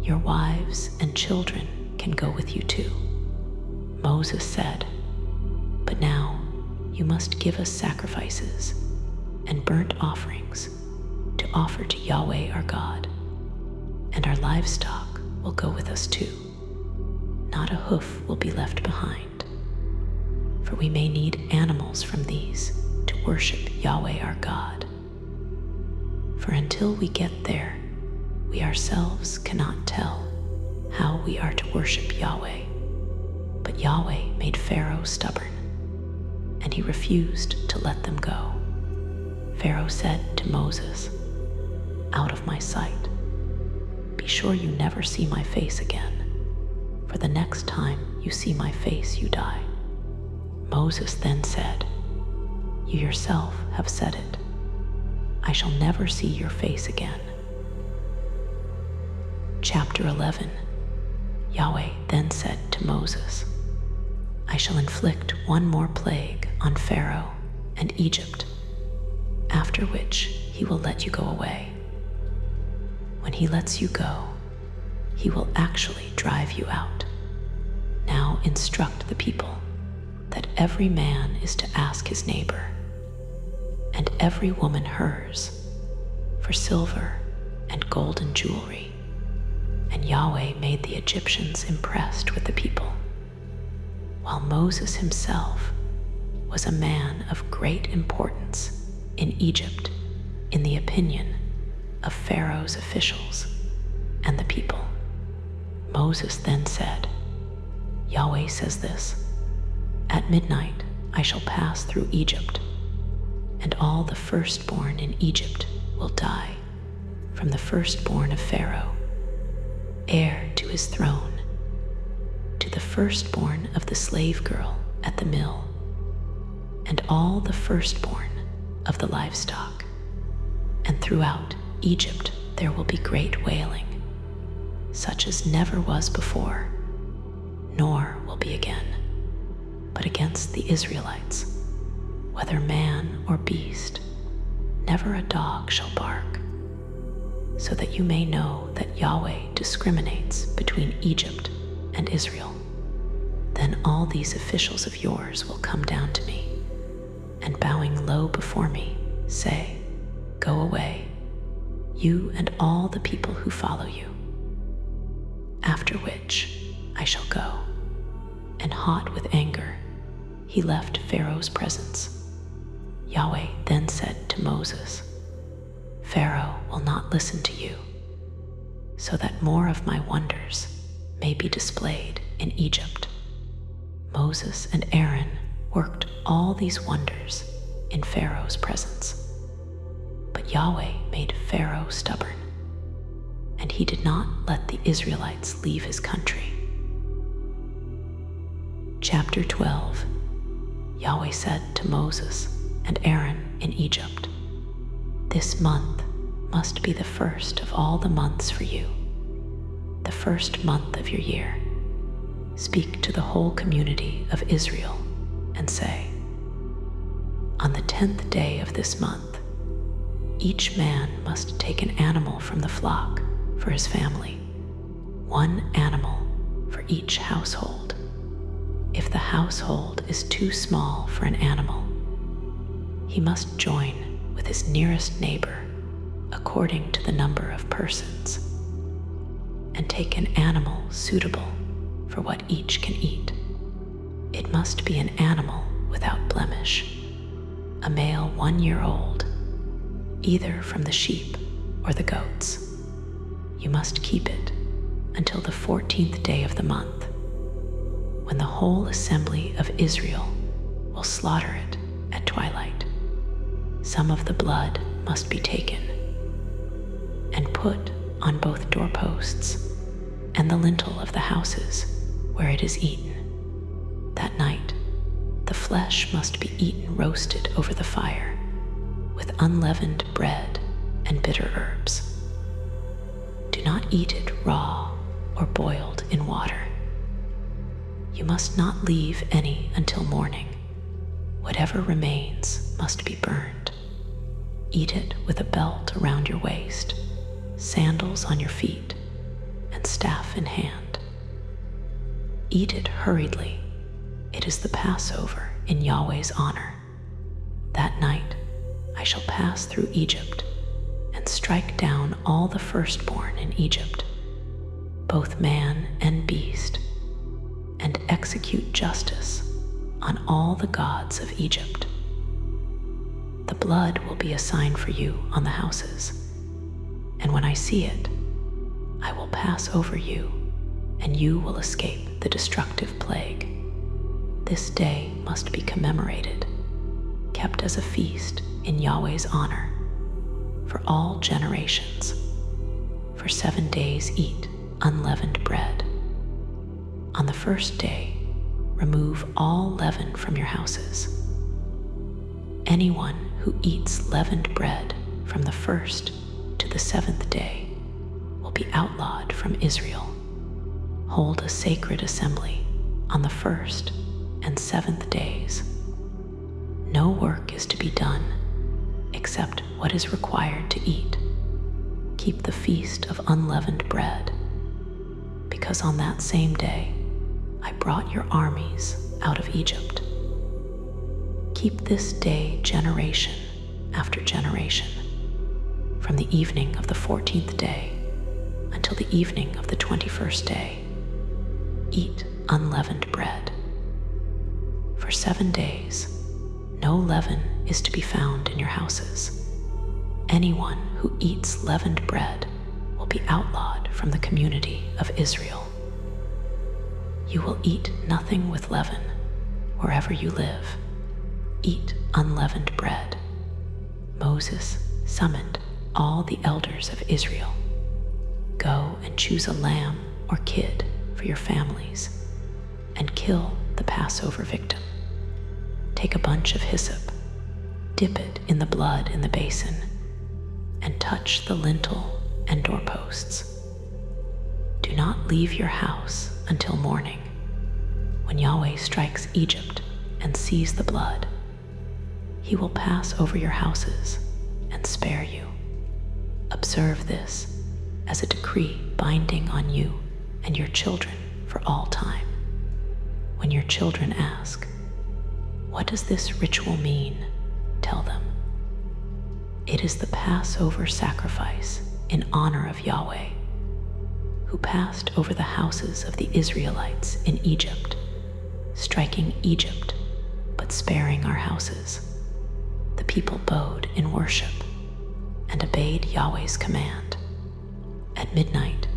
Your wives and children can go with you too." Moses said, "But now you must give us sacrifices and burnt offerings to offer to Yahweh our God, and our livestock will go with us too. Not a hoof will be left behind, for we may need animals from these to worship Yahweh our God. For until we get there, we ourselves cannot tell how we are to worship Yahweh." But Yahweh made Pharaoh stubborn, and he refused to let them go. Pharaoh said to Moses, "Out of my sight. Be sure you never see my face again, for the next time you see my face you die." Moses then said, "You yourself have said it. I shall never see your face again." Chapter 11. Yahweh then said to Moses, "I shall inflict one more plague on Pharaoh and Egypt, after which he will let you go away. When he lets you go, he will actually drive you out. Now instruct the people that every man is to ask his neighbor, and every woman hers, for silver and golden jewelry." And Yahweh made the Egyptians impressed with the people, while Moses himself was a man of great importance in Egypt in the opinion of Pharaoh's officials and the people. Moses then said, "Yahweh says this, at midnight I shall pass through Egypt, and all the firstborn in Egypt will die, from the firstborn of Pharaoh, heir to his throne, to the firstborn of the slave girl at the mill, and all the firstborn of the livestock. And throughout Egypt there will be great wailing, such as never was before, nor will be again, but against the Israelites, whether man or beast, never a dog shall bark, so that you may know that Yahweh discriminates between Egypt and Israel. Then all these officials of yours will come down to me, and bowing low before me, say, 'Go away, you and all the people who follow you.' after which I shall go." And hot with anger, he left Pharaoh's presence. Yahweh then said to Moses, "Pharaoh will not listen to you, so that more of my wonders may be displayed in Egypt." Moses and Aaron worked all these wonders in Pharaoh's presence. But Yahweh made Pharaoh stubborn, and he did not let the Israelites leave his country. Chapter 12. Yahweh said to Moses and Aaron in Egypt, "This month must be the first of all the months for you, the first month of your year. Speak to the whole community of Israel and say, on the 10th day of this month, each man must take an animal from the flock for his family, one animal for each household. If the household is too small for an animal, he must join with his nearest neighbor according to the number of persons, and take an animal suitable for what each can eat. It must be an animal without blemish, a male 1 year old, either from the sheep or the goats. You must keep it until the 14th day of the month, when the whole assembly of Israel will slaughter it at twilight. Some of the blood must be taken and put on both doorposts and the lintel of the houses where it is eaten. That night, the flesh must be eaten roasted over the fire with unleavened bread and bitter herbs. Do not eat it raw or boiled in water. You must not leave any until morning. Whatever remains must be burned. Eat it with a belt around your waist, sandals on your feet, and staff in hand. Eat it hurriedly. It is the Passover in Yahweh's honor. That night I shall pass through Egypt and strike down all the firstborn in Egypt, both man and beast, and execute justice on all the gods of Egypt. The blood will be a sign for you on the houses, and when I see it, I will pass over you, and you will escape the destructive plague. This day must be commemorated, kept as a feast in Yahweh's honor, for all generations. For 7 days eat unleavened bread. On the first day, remove all leaven from your houses. Anyone who eats leavened bread from the 1st to the 7th day will be outlawed from Israel. Hold a sacred assembly on the 1st and 7th days. No work is to be done except what is required to eat. Keep the feast of unleavened bread, because on that same day I brought your armies out of Egypt. Keep this day generation after generation, from the evening of the 14th day until the evening of the 21st day. Eat unleavened bread. For 7 days, no leaven is to be found in your houses. Anyone who eats leavened bread will be outlawed from the community of Israel. You will eat nothing with leaven wherever you live. Eat unleavened bread. Moses summoned all the elders of Israel. Go and choose a lamb or kid for your families, and kill the Passover victim. Take a bunch of hyssop, dip it in the blood in the basin, and touch the lintel and doorposts. Do not leave your house until morning, when Yahweh strikes Egypt and sees the blood. He will pass over your houses and spare you. Observe this as a decree binding on you and your children for all time. When your children ask, "What does this ritual mean?" tell them, "It is the Passover sacrifice in honor of Yahweh, who passed over the houses of the Israelites in Egypt, striking Egypt, but sparing our houses. The people bowed in worship and obeyed Yahweh's command. At midnight,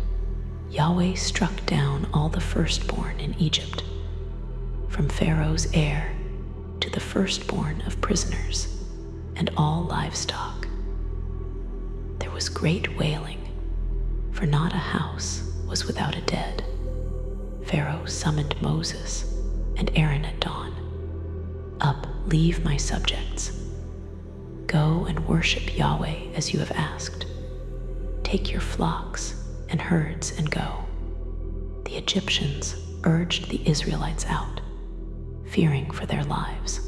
Yahweh struck down all the firstborn in Egypt, from Pharaoh's heir to the firstborn of prisoners and all livestock. There was great wailing, for not a house was without a dead. Pharaoh summoned Moses and Aaron at dawn. "Up, leave my subjects. Go and worship Yahweh as you have asked. Take your flocks and herds and go." The Egyptians urged the Israelites out, fearing for their lives.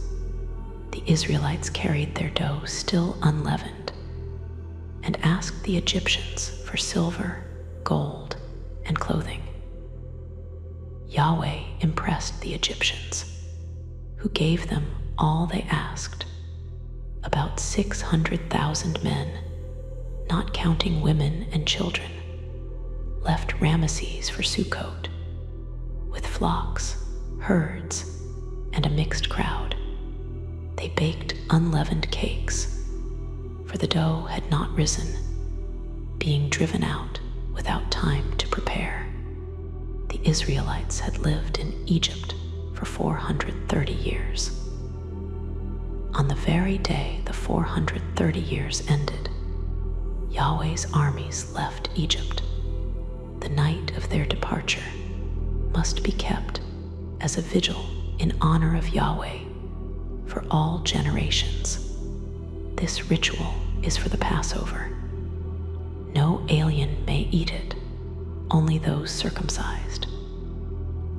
The Israelites carried their dough still unleavened and asked the Egyptians for silver, gold, and clothing. Yahweh impressed the Egyptians, who gave them all they asked, about 600,000 men, not counting women and children, left Ramesses for Sukkot, with flocks, herds, and a mixed crowd. They baked unleavened cakes, for the dough had not risen, being driven out without time to prepare. The Israelites had lived in Egypt for 430 years. On the very day the 430 years ended, Yahweh's armies left Egypt. The night of their departure must be kept as a vigil in honor of Yahweh for all generations. This ritual is for the Passover. No alien may eat it, only those circumcised.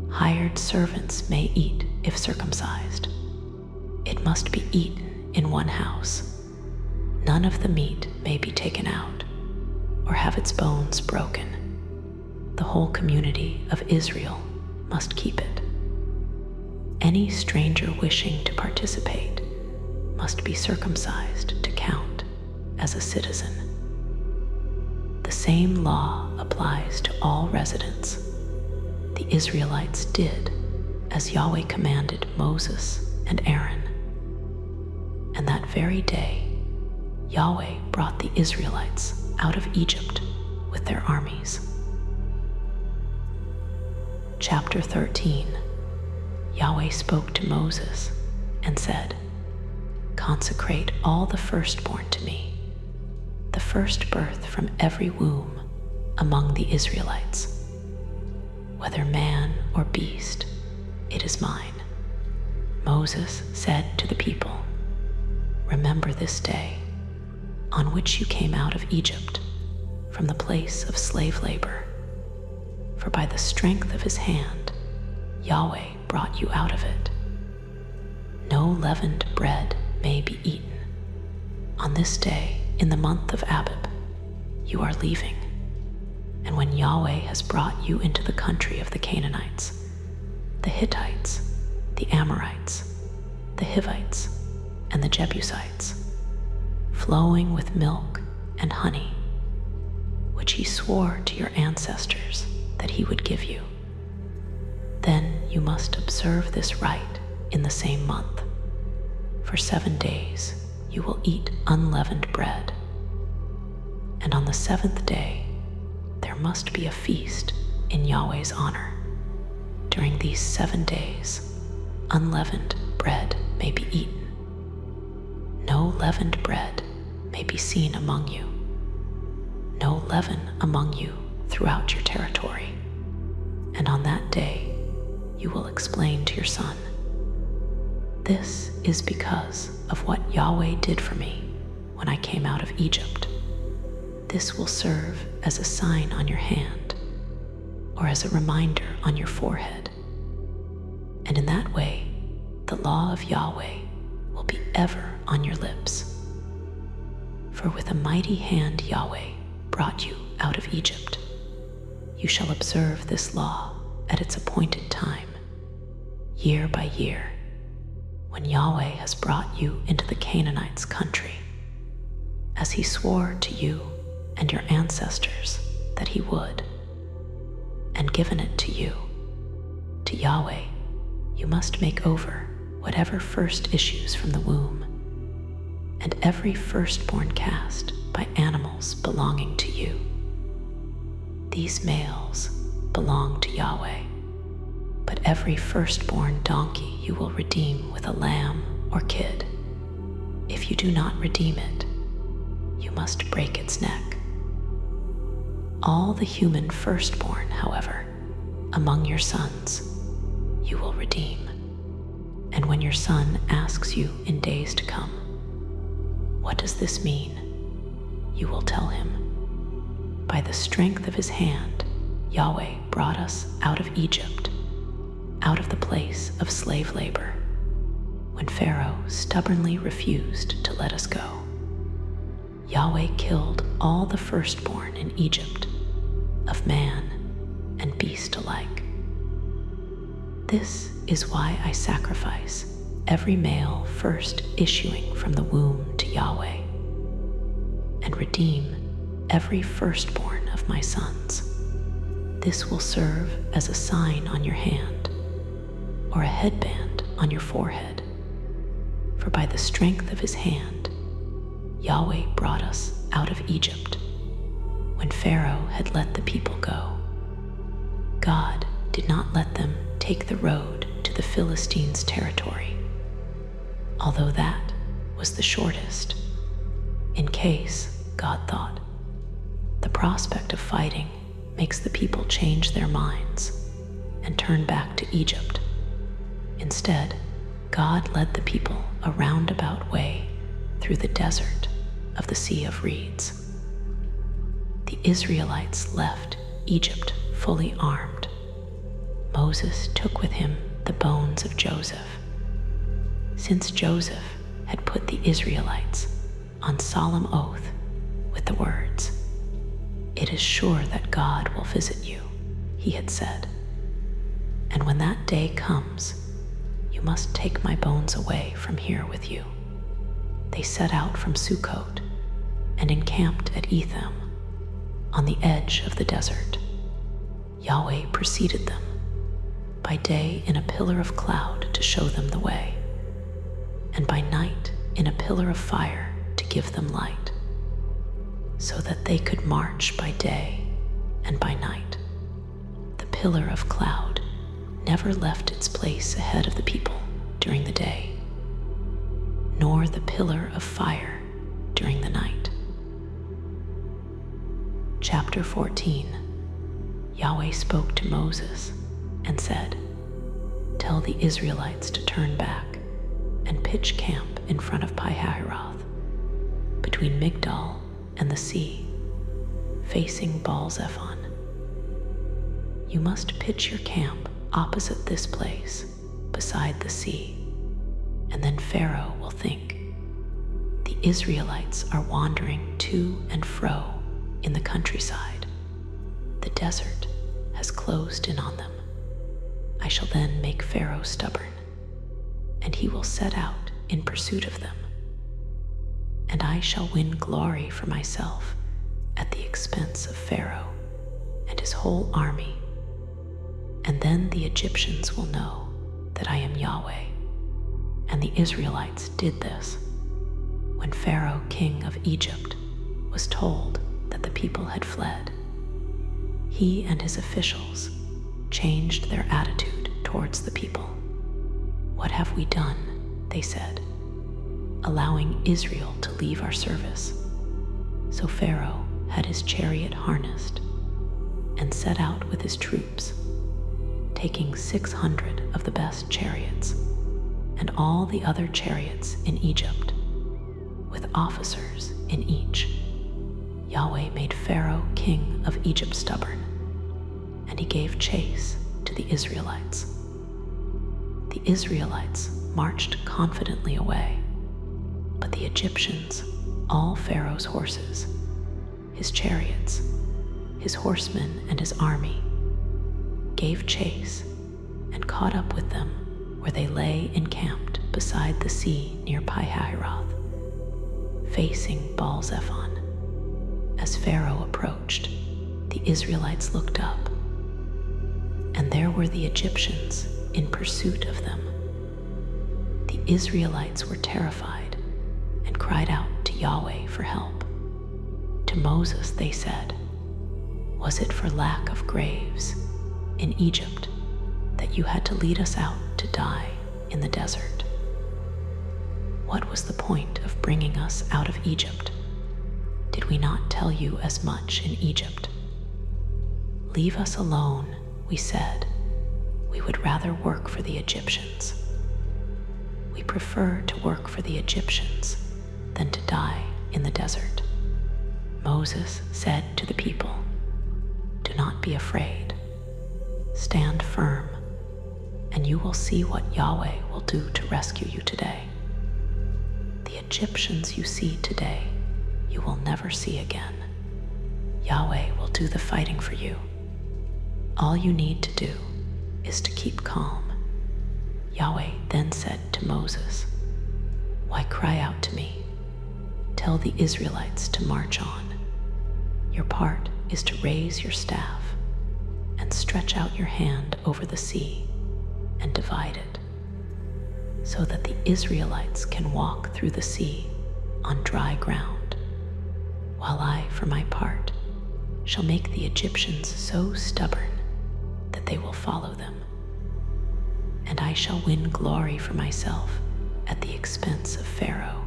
Hired servants may eat if circumcised. It must be eaten in one house. None of the meat may be taken out or have its bones broken. The whole community of Israel must keep it. Any stranger wishing to participate must be circumcised to count as a citizen. The same law applies to all residents. The Israelites did as Yahweh commanded Moses and Aaron. And that very day, Yahweh brought the Israelites out of Egypt with their armies. Chapter 13. Yahweh spoke to Moses and said, "Consecrate all the firstborn to me, the first birth from every womb among the Israelites. Whether man or beast, it is mine." Moses said to the people, "Remember this day on which you came out of Egypt from the place of slave labor. For by the strength of his hand, Yahweh brought you out of it. No leavened bread may be eaten. On this day, in the month of Abib, you are leaving. And when Yahweh has brought you into the country of the Canaanites, the Hittites, the Amorites, the Hivites, and the Jebusites, flowing with milk and honey, which he swore to your ancestors that he would give you, then you must observe this rite in the same month. For 7 days you will eat unleavened bread. And on the 7th day there must be a feast in Yahweh's honor. During these 7 days, unleavened bread may be eaten. No leavened bread may be seen among you. No leaven among you throughout your territory. And on that day you will explain to your son, 'This is because of what Yahweh did for me when I came out of Egypt. This will serve as a sign on your hand or as a reminder on your forehead. And in that way, the law of Yahweh will be ever on your lips. For with a mighty hand Yahweh brought you out of Egypt. You shall observe this law at its appointed time, year by year, when Yahweh has brought you into the Canaanites' country, as he swore to you and your ancestors that he would, and given it to you. To Yahweh, you must make over whatever first issues from the womb, and every firstborn cast by animals belonging to you. These males belong to Yahweh, but every firstborn donkey you will redeem with a lamb or kid. If you do not redeem it, you must break its neck. All the human firstborn, however, among your sons, you will redeem. And when your son asks you in days to come, "What does this mean?" you will tell him, "By the strength of his hand, Yahweh brought us out of Egypt, out of the place of slave labor, when Pharaoh stubbornly refused to let us go. Yahweh killed all the firstborn in Egypt, of man and beast alike. This is why I sacrifice every male first issuing from the womb to Yahweh, and redeem every firstborn of my sons. This will serve as a sign on your hand, or a headband on your forehead. For by the strength of his hand, Yahweh brought us out of Egypt, when Pharaoh had let the people go. God did not let them take the road to the Philistines' territory, although that was the shortest, in case, God thought, the prospect of fighting makes the people change their minds and turn back to Egypt. Instead, God led the people a roundabout way through the desert of the Sea of Reeds. The Israelites left Egypt fully armed. Moses took with him the bones of Joseph. Since Joseph had put the Israelites on solemn oath with the words, "It is sure that God will visit you," he had said, "And when that day comes, you must take my bones away from here with you." They set out from Sukkot and encamped at Etham, on the edge of the desert. Yahweh preceded them, by day in a pillar of cloud to show them the way, and by night in a pillar of fire to give them light, so that they could march by day and by night. The pillar of cloud never left its place ahead of the people during the day, nor the pillar of fire during the night. Chapter 14. Yahweh spoke to Moses and said, "Tell the Israelites to turn back and pitch camp in front of Pi-hahiroth, between Migdal and the sea, facing Baal-zephon. You must pitch your camp opposite this place, beside the sea, and then Pharaoh will think, 'The Israelites are wandering to and fro in the countryside. The desert has closed in on them. I shall then make Pharaoh stubborn, and he will set out in pursuit of them. And I shall win glory for myself at the expense of Pharaoh and his whole army. And then the Egyptians will know that I am Yahweh.' And the Israelites did this when Pharaoh, king of Egypt, was told that the people had fled. He and his officials changed their attitude towards the people. 'What have we done?' they said, 'allowing Israel to leave our service?' So Pharaoh had his chariot harnessed and set out with his troops, taking 600 of the best chariots and all the other chariots in Egypt, with officers in each. Yahweh made Pharaoh, king of Egypt, stubborn, and he gave chase to the Israelites. The Israelites marched confidently away, but the Egyptians, all Pharaoh's horses, his chariots, his horsemen, and his army, gave chase and caught up with them where they lay encamped beside the sea near Pi-hahiroth, facing Baal-zephon. As Pharaoh approached, the Israelites looked up, and there were the Egyptians in pursuit of them. The Israelites were terrified and cried out to Yahweh for help. To Moses they said, "Was it for lack of graves in Egypt that you had to lead us out to die in the desert? What was the point of bringing us out of Egypt? Did we not tell you as much in Egypt? Leave us alone," we said. "We would rather work for the Egyptians. We prefer to work for the Egyptians than to die in the desert." Moses said to the people, "Do not be afraid. Stand firm, and you will see what Yahweh will do to rescue you today. The Egyptians you see today, you will never see again. Yahweh will do the fighting for you. All you need to do is to keep calm." Yahweh then said to Moses, "Why cry out to me? Tell the Israelites to march on. Your part is to raise your staff and stretch out your hand over the sea and divide it, so that the Israelites can walk through the sea on dry ground, while I, for my part, shall make the Egyptians so stubborn that they will follow them. And I shall win glory for myself at the expense of Pharaoh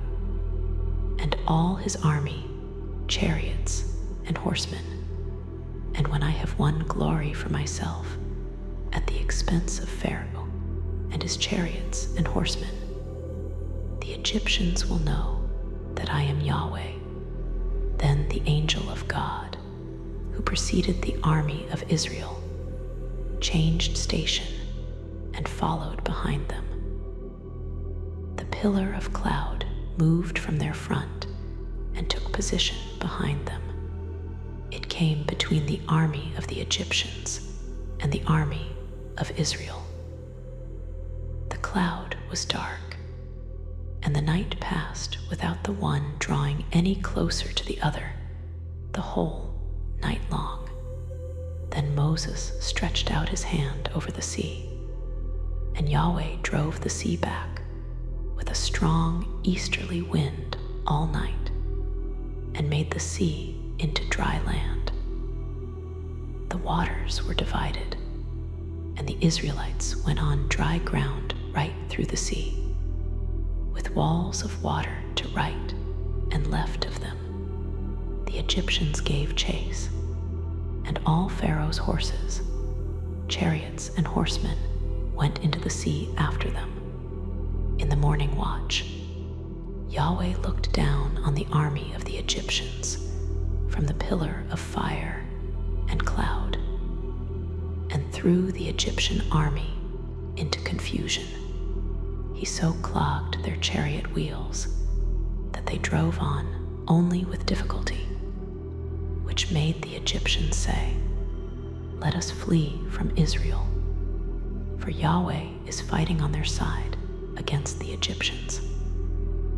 and all his army, chariots, and horsemen. And when I have won glory for myself at the expense of Pharaoh and his chariots and horsemen, the Egyptians will know that I am Yahweh." Then the angel of God, who preceded the army of Israel, changed station and followed behind them. The pillar of cloud moved from their front and took position behind them. It came between the army of the Egyptians and the army of Israel. The cloud was dark, and the night passed without the one drawing any closer to the other, the whole night long. Then Moses stretched out his hand over the sea, and Yahweh drove the sea back with a strong easterly wind all night, and made the sea into dry land. The waters were divided, and the Israelites went on dry ground right through the sea, with walls of water to right and left of them. The Egyptians gave chase, and all Pharaoh's horses, chariots, and horsemen went into the sea after them. In the morning watch, Yahweh looked down on the army of the Egyptians from the pillar of fire and cloud, and threw the Egyptian army into confusion. He so clogged their chariot wheels that they drove on only with difficulty, which made the Egyptians say, "Let us flee from Israel, for Yahweh is fighting on their side against the Egyptians."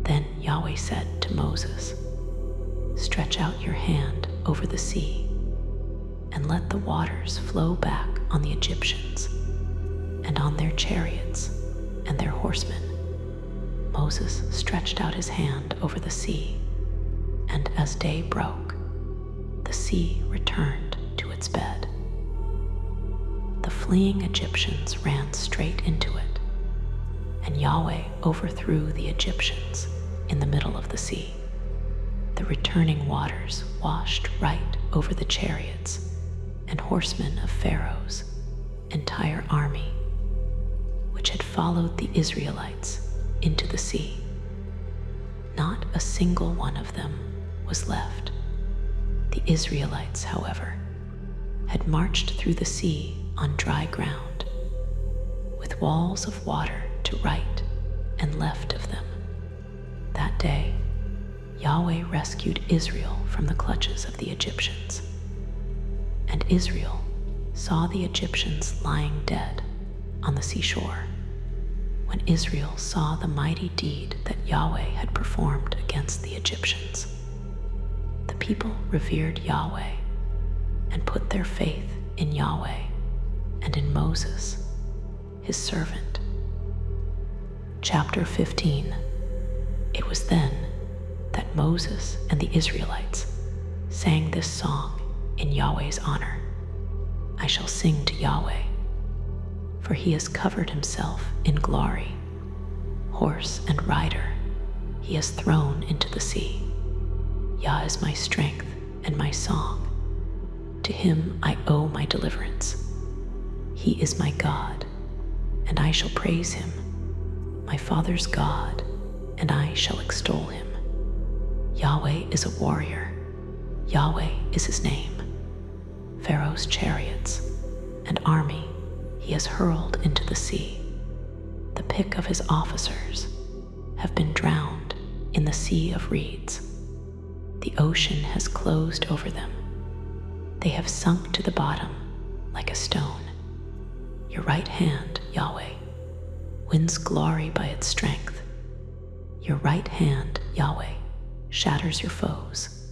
Then Yahweh said to Moses, "Stretch out your hand over the sea, and let the waters flow back on the Egyptians, and on their chariots and their horsemen." Moses stretched out his hand over the sea, and as day broke, the sea returned to its bed. The fleeing Egyptians ran straight into it, and Yahweh overthrew the Egyptians in the middle of the sea. The returning waters washed right over the chariots and horsemen of Pharaoh's entire army, which had followed the Israelites into the sea. Not a single one of them was left. The Israelites, however, had marched through the sea on dry ground, with walls of water to right and left of them. That day, Yahweh rescued Israel from the clutches of the Egyptians. And Israel saw the Egyptians lying dead on the seashore. When Israel saw the mighty deed that Yahweh had performed against the Egyptians, the people revered Yahweh and put their faith in Yahweh and in Moses, his servant. Chapter 15. It was then that Moses and the Israelites sang this song in Yahweh's honor. I shall sing to Yahweh, for he has covered himself in glory. Horse and rider he has thrown into the sea. Yah is my strength and my song. To him I owe my deliverance. He is my God, and I shall praise him, my father's God, and I shall extol him. Yahweh is a warrior. Yahweh is his name. Pharaoh's chariots and army he has hurled into the sea. The pick of his officers have been drowned in the sea of reeds. The ocean has closed over them. They have sunk to the bottom like a stone. Your right hand, Yahweh, wins glory by its strength. Your right hand, Yahweh, shatters your foes,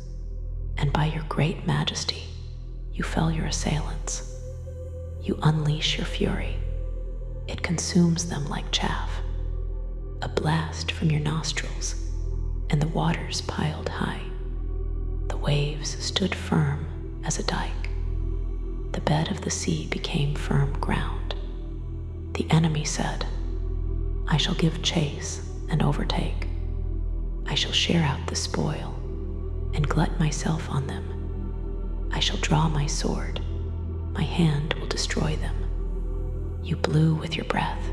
and by your great majesty you fell your assailants. You unleash your fury. It consumes them like chaff, a blast from your nostrils, and the waters piled high. The waves stood firm as a dike. The bed of the sea became firm ground. The enemy said, I shall give chase and overtake. I shall share out the spoil and glut myself on them. I shall draw my sword. My hand will destroy them. You blew with your breath.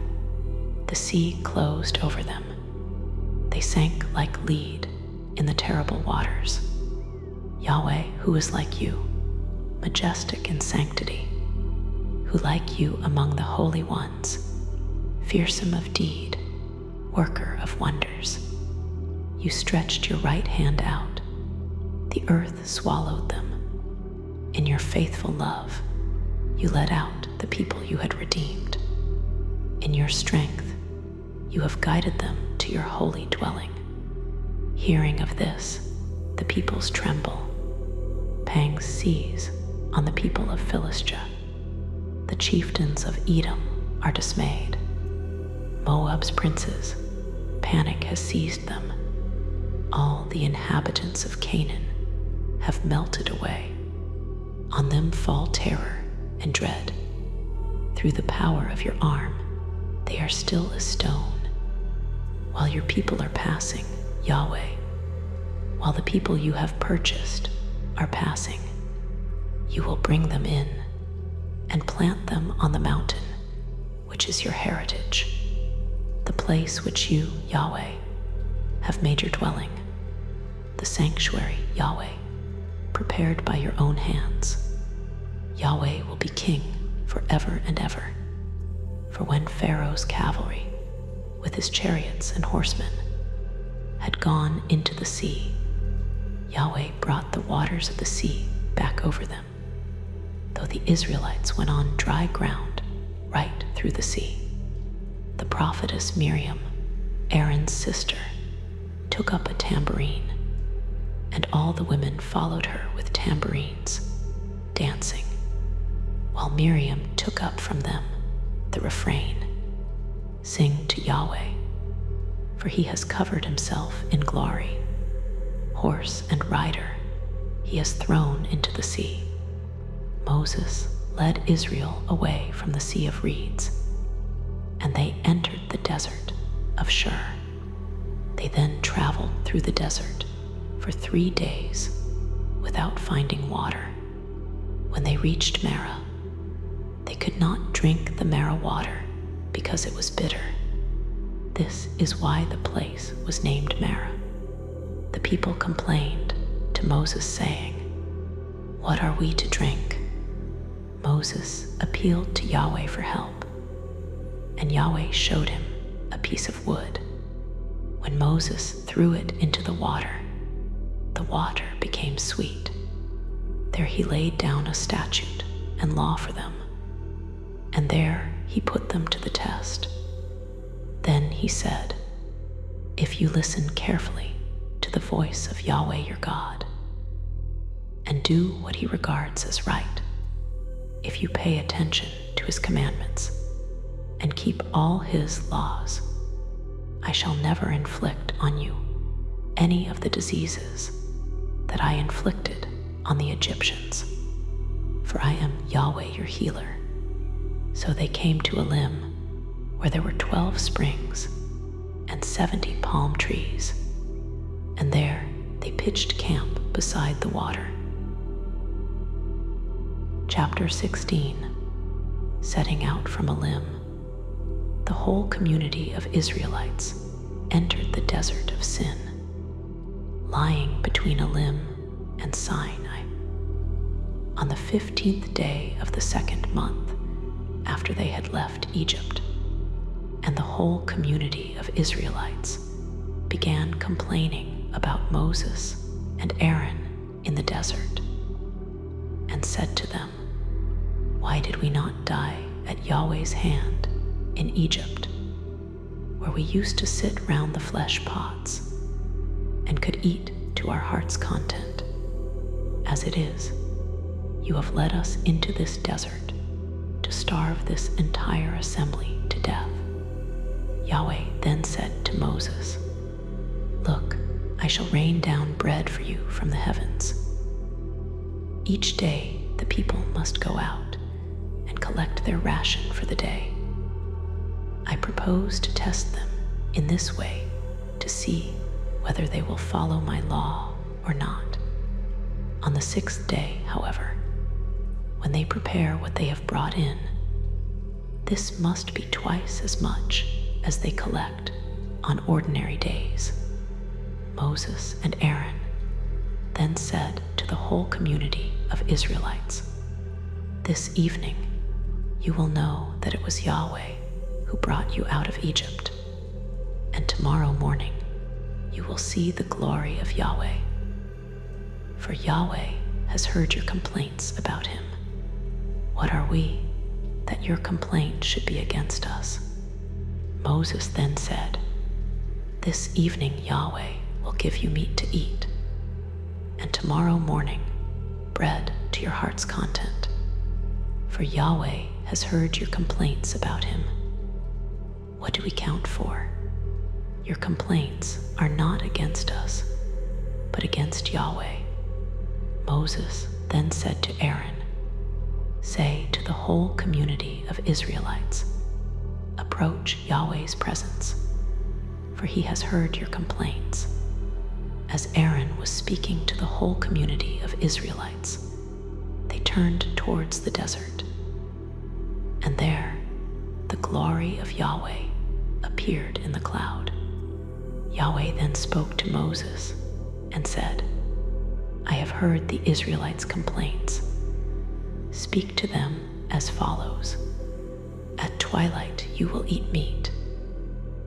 The sea closed over them. They sank like lead in the terrible waters. Yahweh, who is like you, majestic in sanctity, who like you among the holy ones, fearsome of deed, worker of wonders. You stretched your right hand out. The earth swallowed them. In your faithful love, you led out the people you had redeemed. In your strength, you have guided them to your holy dwelling. Hearing of this, the peoples tremble. Pangs seize on the people of Philistia. The chieftains of Edom are dismayed. Moab's princes, panic has seized them. All the inhabitants of Canaan have melted away. On them fall terror and dread. Through the power of your arm, they are still as stone. While your people are passing, Yahweh, while the people you have purchased are passing, you will bring them in and plant them on the mountain, which is your heritage, the place which you, Yahweh, have made your dwelling, the sanctuary, Yahweh, prepared by your own hands. Yahweh will be king forever and ever. For when Pharaoh's cavalry, with his chariots and horsemen, had gone into the sea, Yahweh brought the waters of the sea back over them, though the Israelites went on dry ground right through the sea. The prophetess Miriam, Aaron's sister, took up a tambourine, and all the women followed her with tambourines, dancing, while Miriam took up from them the refrain, Sing to Yahweh, for he has covered himself in glory. Horse and rider he has thrown into the sea. Moses led Israel away from the sea of reeds, and they entered the desert of Shur. They then traveled through the desert for 3 days without finding water. When they reached Marah, they could not drink the Marah water because it was bitter. This is why the place was named Marah. The people complained to Moses, saying, What are we to drink? Moses appealed to Yahweh for help, and Yahweh showed him a piece of wood. When Moses threw it into the water became sweet. There he laid down a statute and law for them, and there he put them to the test. Then he said, If you listen carefully to the voice of Yahweh your God, and do what he regards as right, if you pay attention to his commandments and keep all his laws, I shall never inflict on you any of the diseases that I inflicted on the Egyptians, for I am Yahweh your healer. So they came to Elim, where there were 12 springs and 70 palm trees, and there they pitched camp beside the water. Chapter 16. Setting out from Elim, the whole community of Israelites entered the desert of Sin, lying between Elim and Sinai. On the 15th day of the 2nd month after they had left Egypt, and the whole community of Israelites began complaining about Moses and Aaron in the desert, and said to them, "Why did we not die at Yahweh's hand in Egypt, where we used to sit round the flesh pots and could eat to our heart's content? As it is, you have led us into this desert to starve this entire assembly to death." Yahweh then said to Moses, "Look, I shall rain down bread for you from the heavens. Each day the people must go out and collect their ration for the day. I propose to test them in this way to see whether they will follow my law or not. On the 6th day, however, when they prepare what they have brought in, this must be twice as much as they collect on ordinary days." Moses and Aaron then said to the whole community of Israelites, "This evening you will know that it was Yahweh who brought you out of Egypt, and tomorrow morning you will see the glory of Yahweh. For Yahweh has heard your complaints about him. What are we that your complaint should be against us?" Moses then said, "This evening Yahweh will give you meat to eat, and tomorrow morning bread to your heart's content. For Yahweh has heard your complaints about him. What do we count for? Your complaints are not against us, but against Yahweh." Moses then said to Aaron, "Say to the whole community of Israelites, approach Yahweh's presence, for he has heard your complaints." As Aaron was speaking to the whole community of Israelites, they turned towards the desert, and there the glory of Yahweh appeared in the cloud. Yahweh then spoke to Moses and said, "I have heard the Israelites' complaints. Speak to them as follows. At twilight you will eat meat,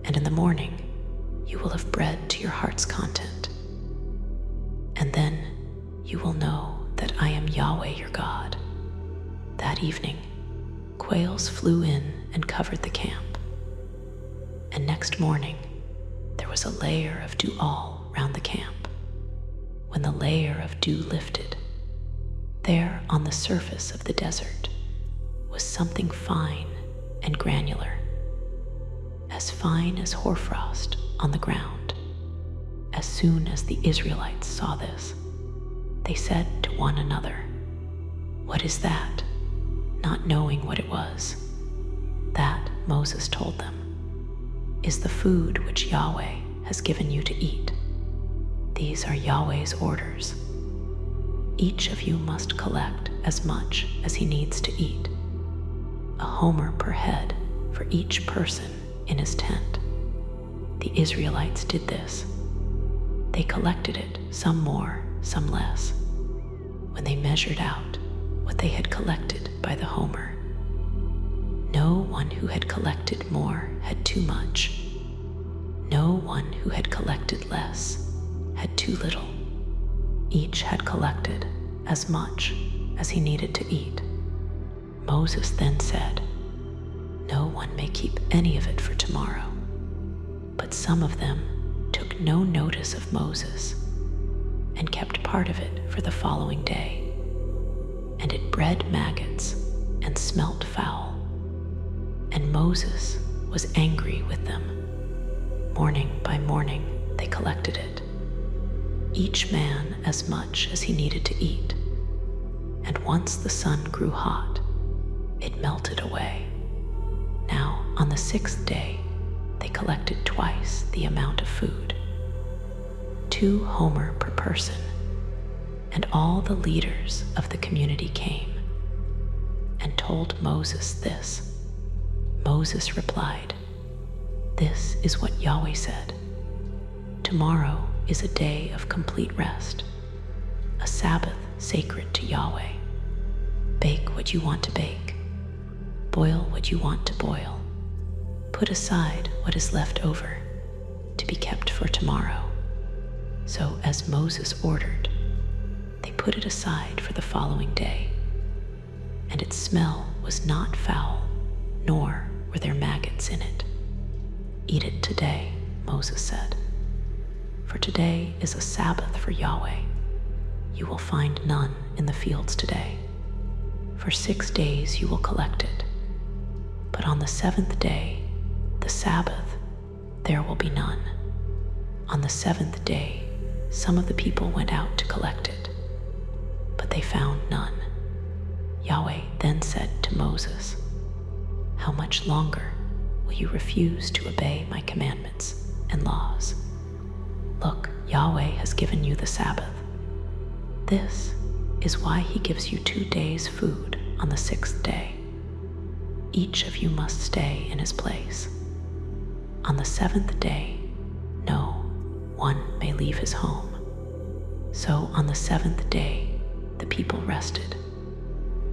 and in the morning you will have bread to your heart's content. And then you will know that I am Yahweh your God." That evening, quails flew in and covered the camp. And next morning, there was a layer of dew all round the camp. When the layer of dew lifted, there on the surface of the desert was something fine and granular, as fine as hoarfrost on the ground. As soon as the Israelites saw this, they said to one another, "What is that?" Not knowing what it was. That, Moses told them, is the food which Yahweh has given you to eat. These are Yahweh's orders. Each of you must collect as much as he needs to eat, a homer per head for each person in his tent. The Israelites did this. They collected it, some more, some less. When they measured out what they had collected by the homer, no one who had collected more had too much. No one who had collected less had too little. Each had collected as much as he needed to eat. Moses then said, "No one may keep any of it for tomorrow." But some of them took no notice of Moses and kept part of it for the following day. And it bred maggots and smelt foul Moses was angry with them. Morning by morning they collected it, each man as much as he needed to eat. And once the sun grew hot, it melted away. Now, on the 6th day, they collected twice the amount of food, 2 homer per person, and all the leaders of the community came and told Moses this. Moses replied, "This is what Yahweh said. Tomorrow is a day of complete rest, a Sabbath sacred to Yahweh. Bake what you want to bake, boil what you want to boil. Put aside what is left over to be kept for tomorrow." So as Moses ordered, they put it aside for the following day, and its smell was not foul, nor were there maggots in it. "Eat it today," Moses said, "for today is a Sabbath for Yahweh. You will find none in the fields today. For 6 days you will collect it, but on the 7th day, the Sabbath, there will be none." On the 7th day, some of the people went out to collect it, but they found none. Yahweh then said to Moses, "How much longer will you refuse to obey my commandments and laws? Look, Yahweh has given you the Sabbath. This is why he gives you 2 days' food on the 6th day. Each of you must stay in his place. On the 7th day, no one may leave his home." So on the 7th day, the people rested.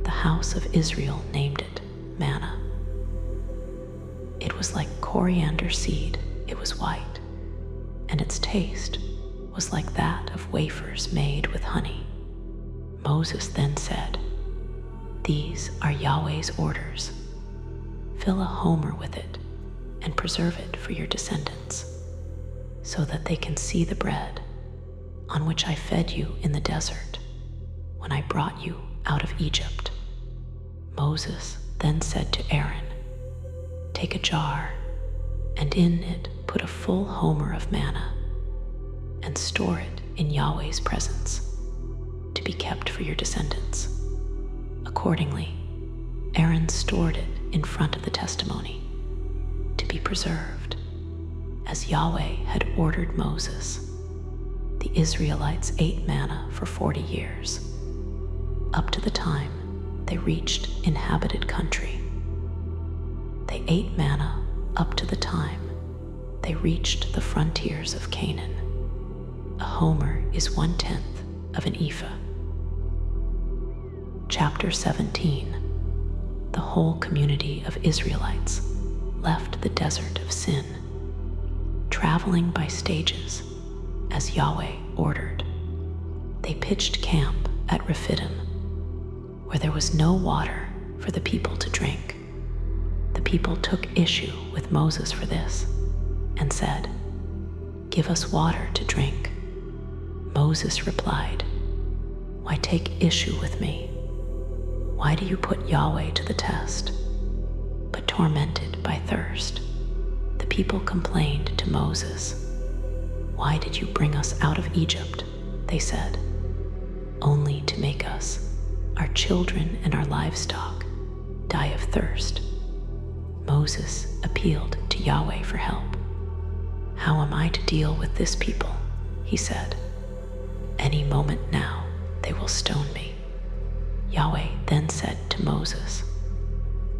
The house of Israel named it manna. It was like coriander seed. It was white, and its taste was like that of wafers made with honey. Moses then said, "These are Yahweh's orders. Fill a homer with it and preserve it for your descendants, so that they can see the bread on which I fed you in the desert when I brought you out of Egypt." Moses then said to Aaron, "Take a jar, and in it put a full homer of manna, and store it in Yahweh's presence, to be kept for your descendants." Accordingly, Aaron stored it in front of the testimony, to be preserved, as Yahweh had ordered Moses. The Israelites ate manna for 40 years, up to the time they reached inhabited country. They ate manna up to the time they reached the frontiers of Canaan. A homer is 1/10 of an ephah. Chapter 17. The whole community of Israelites left the desert of Sin, traveling by stages as Yahweh ordered. They pitched camp at Rephidim, where there was no water for the people to drink. The people took issue with Moses for this and said, "Give us water to drink." Moses replied, "Why take issue with me? Why do you put Yahweh to the test?" But tormented by thirst, the people complained to Moses. "Why did you bring us out of Egypt?" they said. "Only to make us, our children and our livestock, die of thirst." Moses appealed to Yahweh for help. "How am I to deal with this people?" he said. "Any moment now they will stone me." Yahweh then said to Moses,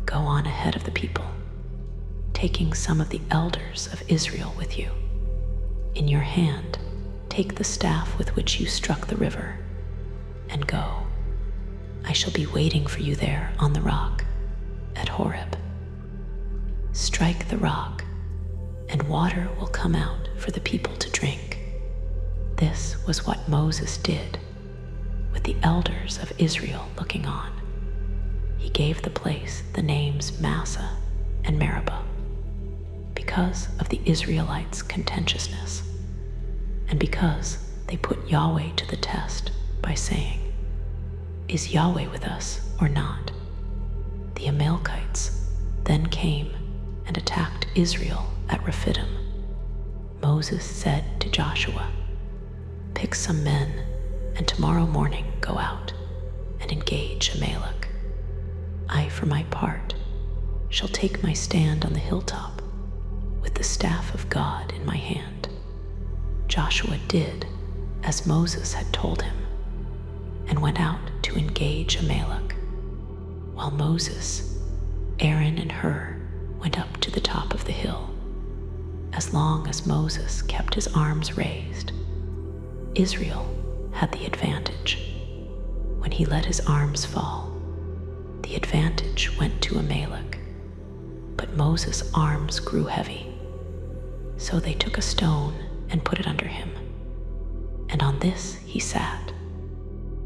"Go on ahead of the people, taking some of the elders of Israel with you. In your hand, take the staff with which you struck the river, and go. I shall be waiting for you there on the rock at Horeb. Strike the rock, and water will come out for the people to drink." This was what Moses did, with the elders of Israel looking on. He gave the place the names Massah and Meribah, because of the Israelites' contentiousness, and because they put Yahweh to the test by saying, "Is Yahweh with us or not?" The Amalekites then came and attacked Israel at Rephidim, Moses said to Joshua, "Pick some men, and tomorrow morning go out and engage Amalek. I, for my part, shall take my stand on the hilltop with the staff of God in my hand." Joshua did as Moses had told him and went out to engage Amalek, while Moses, Aaron, and Hur went up to the top of the hill. As long as Moses kept his arms raised, Israel had the advantage. When he let his arms fall, the advantage went to Amalek. But Moses' arms grew heavy, so they took a stone and put it under him, and on this he sat,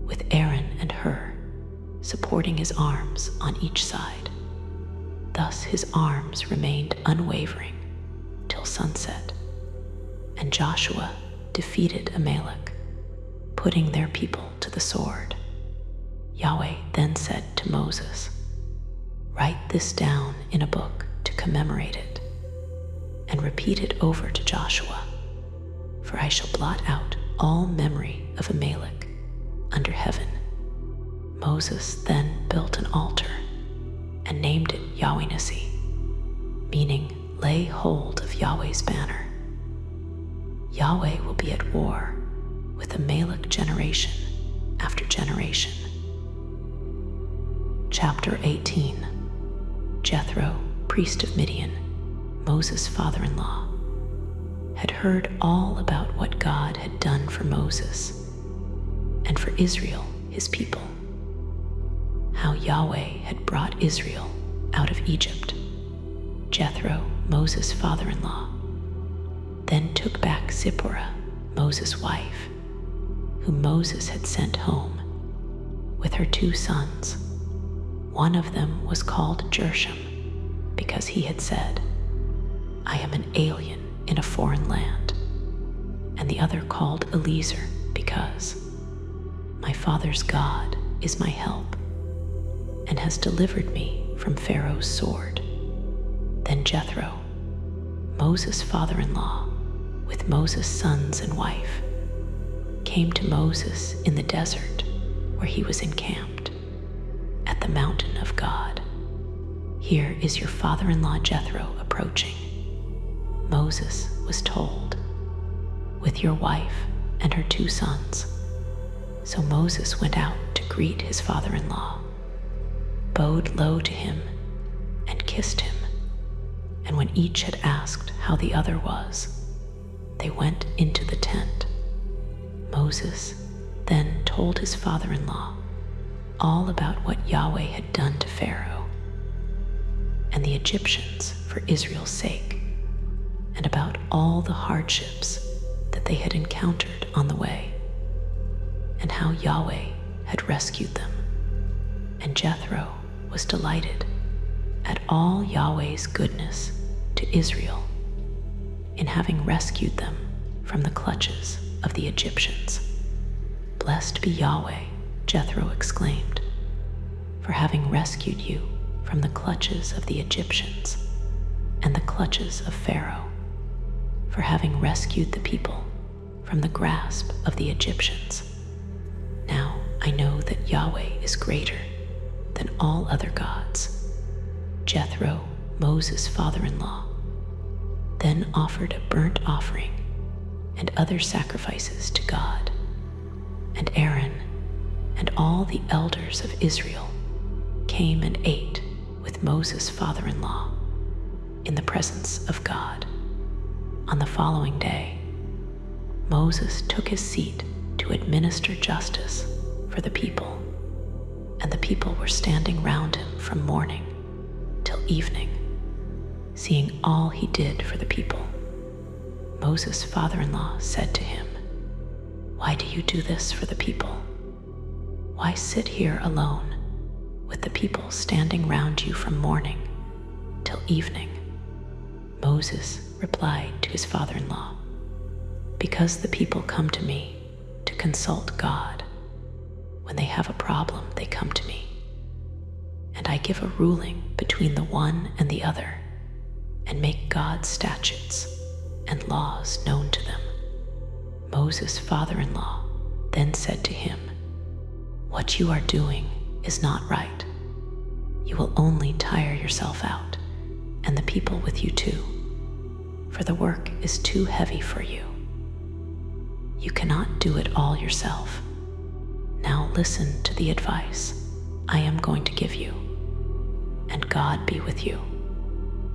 with Aaron and Hur supporting his arms on each side. Thus his arms remained unwavering till sunset, and Joshua defeated Amalek, putting their people to the sword. Yahweh then said to Moses, "Write this down in a book to commemorate it, and repeat it over to Joshua, for I shall blot out all memory of Amalek under heaven." Moses then built an altar and named it Yahweh Nissi, meaning lay hold of Yahweh's banner. Yahweh will be at war with Amalek generation after generation. Chapter 18. Jethro, priest of Midian, Moses' father-in-law, had heard all about what God had done for Moses and for Israel, his people, how Yahweh had brought Israel out of Egypt. Jethro, Moses' father-in-law, then took back Zipporah, Moses' wife, whom Moses had sent home, with her 2 sons. One of them was called Jershom, because he had said, "I am an alien in a foreign land," and the other called Eliezer, because "My father's God is my help, and has delivered me from Pharaoh's sword." Then Jethro, Moses' father-in-law, with Moses' sons and wife, came to Moses in the desert where he was encamped, at the mountain of God. "Here is your father-in-law Jethro approaching," Moses was told, "with your wife and her 2 sons." So Moses went out to greet his father-in-law, bowed low to him, and kissed him. And when each had asked how the other was, they went into the tent. Moses then told his father-in-law all about what Yahweh had done to Pharaoh and the Egyptians for Israel's sake, and about all the hardships that they had encountered on the way, and how Yahweh had rescued them. And Jethro was delighted at all Yahweh's goodness to Israel in having rescued them from the clutches of the Egyptians. "Blessed be Yahweh," Jethro exclaimed, "for having rescued you from the clutches of the Egyptians and the clutches of Pharaoh, for having rescued the people from the grasp of the Egyptians. Now I know that Yahweh is greater than all other gods." Jethro, Moses' father-in-law, then offered a burnt offering and other sacrifices to God, and Aaron and all the elders of Israel came and ate with Moses' father-in-law in the presence of God. On the following day, Moses took his seat to administer justice for the people, and the people were standing round him from morning till evening, seeing all he did for the people. Moses' father-in-law said to him, "Why do you do this for the people? Why sit here alone with the people standing round you from morning till evening?" Moses replied to his father-in-law, "Because the people come to me to consult God. When they have a problem, they come to me, and I give a ruling between the one and the other, and make God's statutes and laws known to them. Moses' father-in-law then said to him, "What you are doing is not right. You will only tire yourself out, and the people with you too, for the work is too heavy for you. You cannot do it all yourself. Now listen to the advice I am going to give you, and God be with you.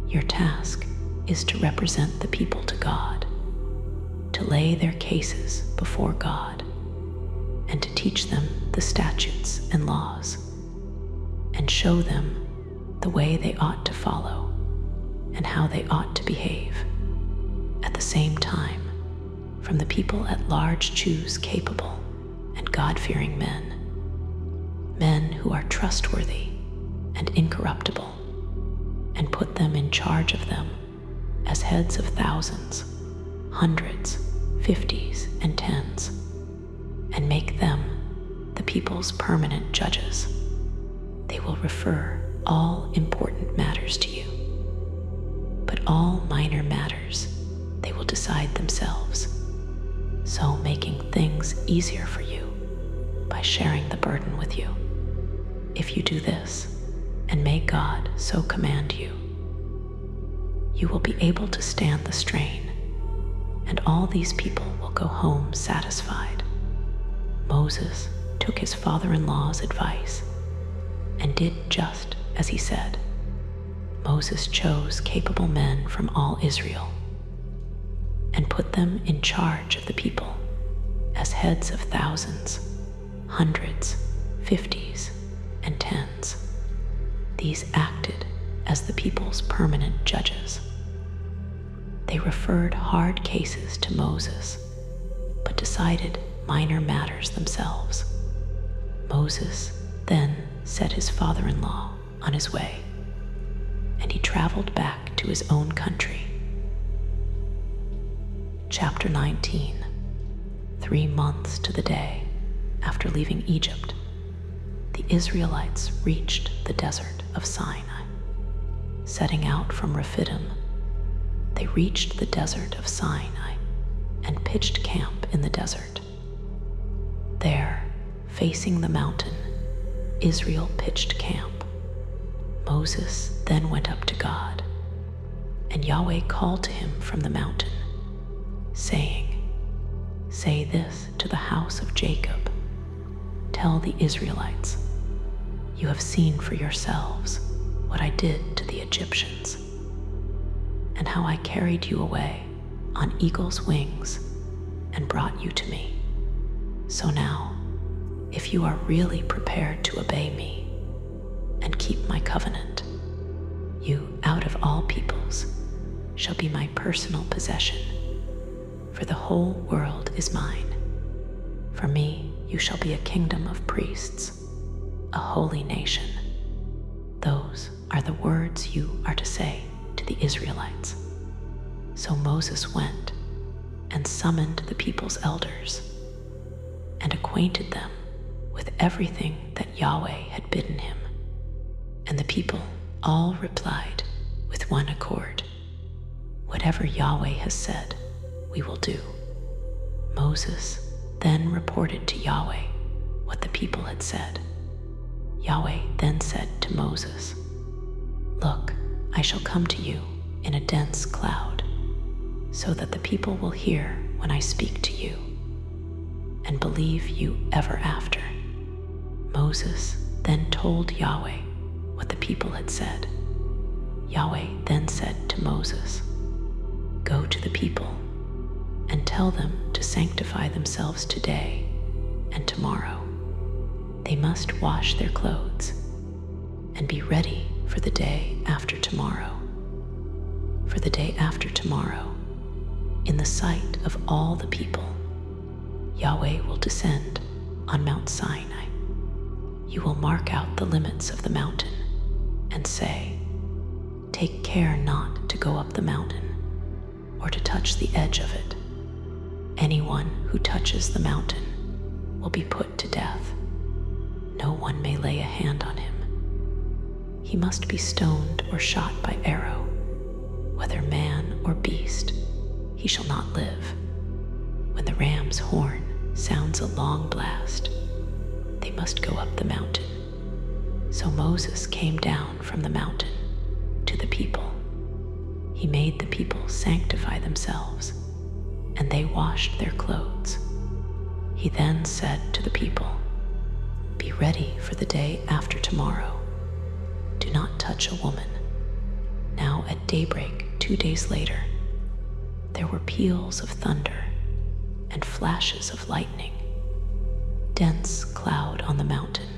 Your task is to represent the people to God, to lay their cases before God, and to teach them the statutes and laws, and show them the way they ought to follow and how they ought to behave. At the same time, from the people at large choose capable and God-fearing men who are trustworthy and incorruptible, and put them in charge of them as heads of thousands, hundreds, fifties, and tens, and make them the people's permanent judges. They will refer all important matters to you, but all minor matters they will decide themselves, so making things easier for you by sharing the burden with you. If you do this, and may God so command you, you will be able to stand the strain, and all these people will go home satisfied." Moses took his father-in-law's advice and did just as he said. Moses chose capable men from all Israel and put them in charge of the people as heads of thousands, hundreds, fifties, and tens. These acted as the people's permanent judges. They referred hard cases to Moses, but decided minor matters themselves. Moses then set his father-in-law on his way, and he traveled back to his own country. Chapter 19. 3 months to the day after leaving Egypt, the Israelites reached the desert of Sinai. Setting out from Rephidim, they reached the desert of Sinai and pitched camp in the desert. There, facing the mountain, Israel pitched camp. Moses then went up to God, and Yahweh called to him from the mountain, saying, "Say this to the house of Jacob. Tell the Israelites, you have seen for yourselves what I did to the Egyptians, and how I carried you away on eagle's wings and brought you to me. So now, if you are really prepared to obey me and keep my covenant, you, out of all peoples, shall be my personal possession, for the whole world is mine. For me, you shall be a kingdom of priests, a holy nation." Those are the words you are to say to the Israelites. So Moses went and summoned the people's elders and acquainted them with everything that Yahweh had bidden him. And the people all replied with one accord, "Whatever Yahweh has said, we will do." Moses then reported to Yahweh what the people had said. Yahweh then said to Moses, "Look, I shall come to you in a dense cloud, so that the people will hear when I speak to you, and believe you ever after." Moses then told Yahweh what the people had said. Yahweh then said to Moses, "Go to the people and tell them to sanctify themselves today and tomorrow. They must wash their clothes and be ready for the day after tomorrow. For the day after tomorrow, in the sight of all the people, Yahweh will descend on Mount Sinai. You will mark out the limits of the mountain and say, 'Take care not to go up the mountain or to touch the edge of it. Anyone who touches the mountain will be put to death. No one may lay a hand on him. He must be stoned or shot by arrow, whether he shall not live. When the ram's horn sounds a long blast, they must go up the mountain. So Moses came down from the mountain to the people. He made the people sanctify themselves, and they washed their clothes. He then said to the people, "Be ready for the day after tomorrow. Do not touch a woman." Now at daybreak 2 days later, there were peals of thunder and flashes of lightning, dense cloud on the mountain,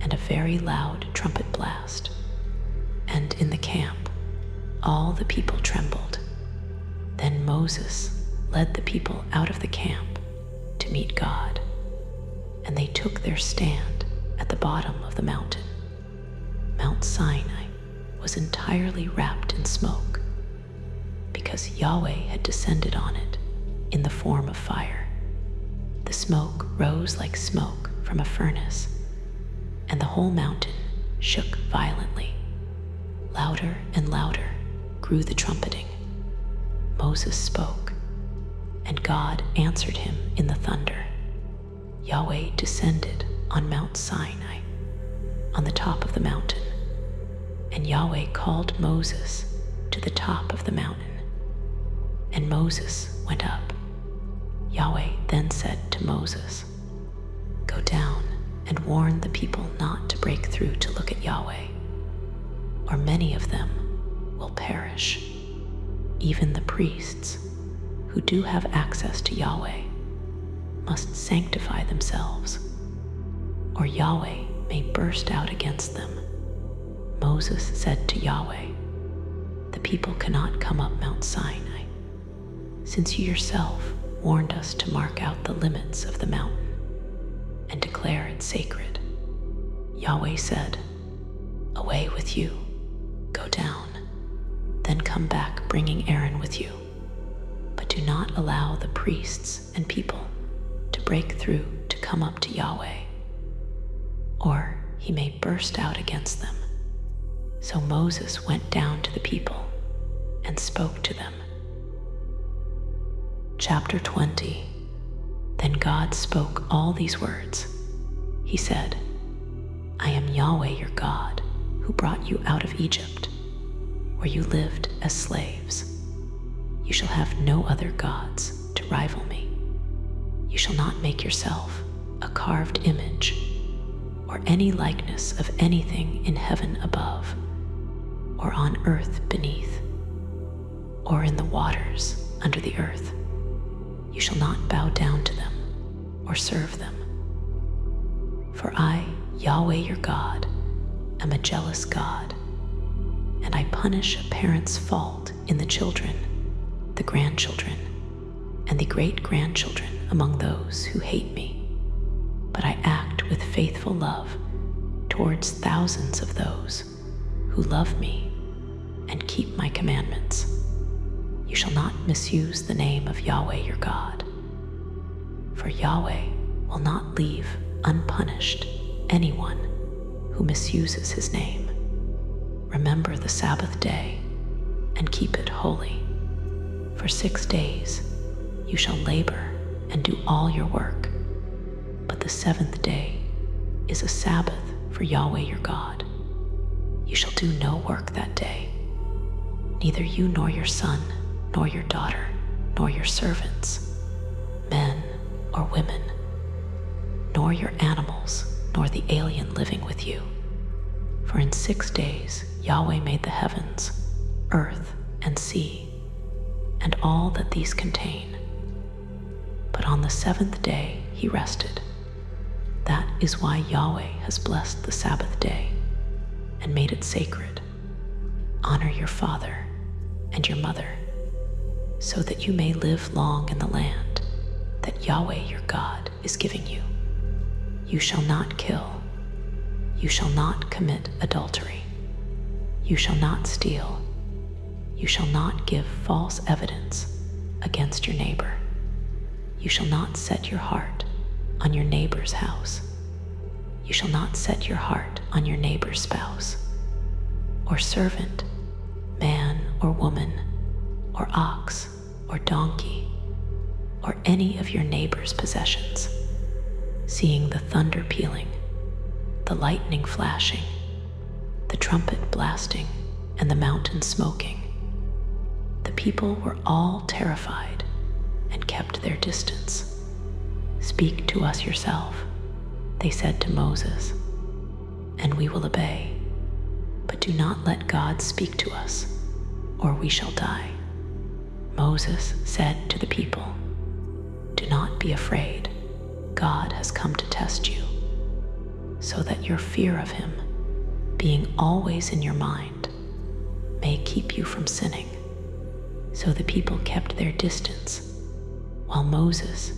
and a very loud trumpet blast. And in the camp, all the people trembled. Then Moses led the people out of the camp to meet God, and they took their stand at the bottom of the mountain. Mount Sinai was entirely wrapped in smoke, because Yahweh had descended on it in the form of fire. The smoke rose like smoke from a furnace, and the whole mountain shook violently. Louder and louder grew the trumpeting. Moses spoke, and God answered him in the thunder. Yahweh descended on Mount Sinai, on the top of the mountain, and Yahweh called Moses to the top of the mountain, and Moses went up. Yahweh then said to Moses, "Go down and warn the people not to break through to look at Yahweh, or many of them will perish. Even the priests, who do have access to Yahweh, must sanctify themselves, or Yahweh may burst out against them." Moses said to Yahweh, "The people cannot come up Mount Sinai, since you yourself warned us to mark out the limits of the mountain and declare it sacred." Yahweh said, "Away with you, go down, then come back bringing Aaron with you, but do not allow the priests and people to break through to come up to Yahweh, or he may burst out against them." So Moses went down to the people and spoke to them. Chapter 20. Then God spoke all these words. He said, "I am Yahweh your God, who brought you out of Egypt, where you lived as slaves. You shall have no other gods to rival me. You shall not make yourself a carved image or any likeness of anything in heaven above, or on earth beneath, or in the waters under the earth. You shall not bow down to them or serve them. For I, Yahweh your God, am a jealous God, and I punish a parent's fault in the children, the grandchildren, and the great-grandchildren among those who hate me. But I act with faithful love towards thousands of those who love me and keep my commandments. You shall not misuse the name of Yahweh your God. For Yahweh will not leave unpunished anyone who misuses his name. Remember the Sabbath day and keep it holy. For 6 days you shall labor and do all your work, but the 7th day is a Sabbath for Yahweh your God. You shall do no work that day, neither you nor your son, nor your daughter, nor your servants, men or women, nor your animals, nor the alien living with you. For in 6 days Yahweh made the heavens, earth, and sea, and all that these contain. But on the 7th day he rested. That is why Yahweh has blessed the Sabbath day and made it sacred. Honor your father and your mother, so that you may live long in the land that Yahweh your God is giving you. You shall not kill. You shall not commit adultery. You shall not steal. You shall not give false evidence against your neighbor. You shall not set your heart on your neighbor's house. You shall not set your heart on your neighbor's spouse, or servant, man or woman, or ox, or donkey, or any of your neighbor's possessions, seeing the thunder pealing, the lightning flashing, the trumpet blasting, and the mountain smoking, the people were all terrified and kept their distance. "Speak to us yourself," they said to Moses, "and we will obey. But do not let God speak to us, or we shall die." Moses said to the people, "Do not be afraid. God has come to test you, so that your fear of him, being always in your mind, may keep you from sinning." So the people kept their distance, while Moses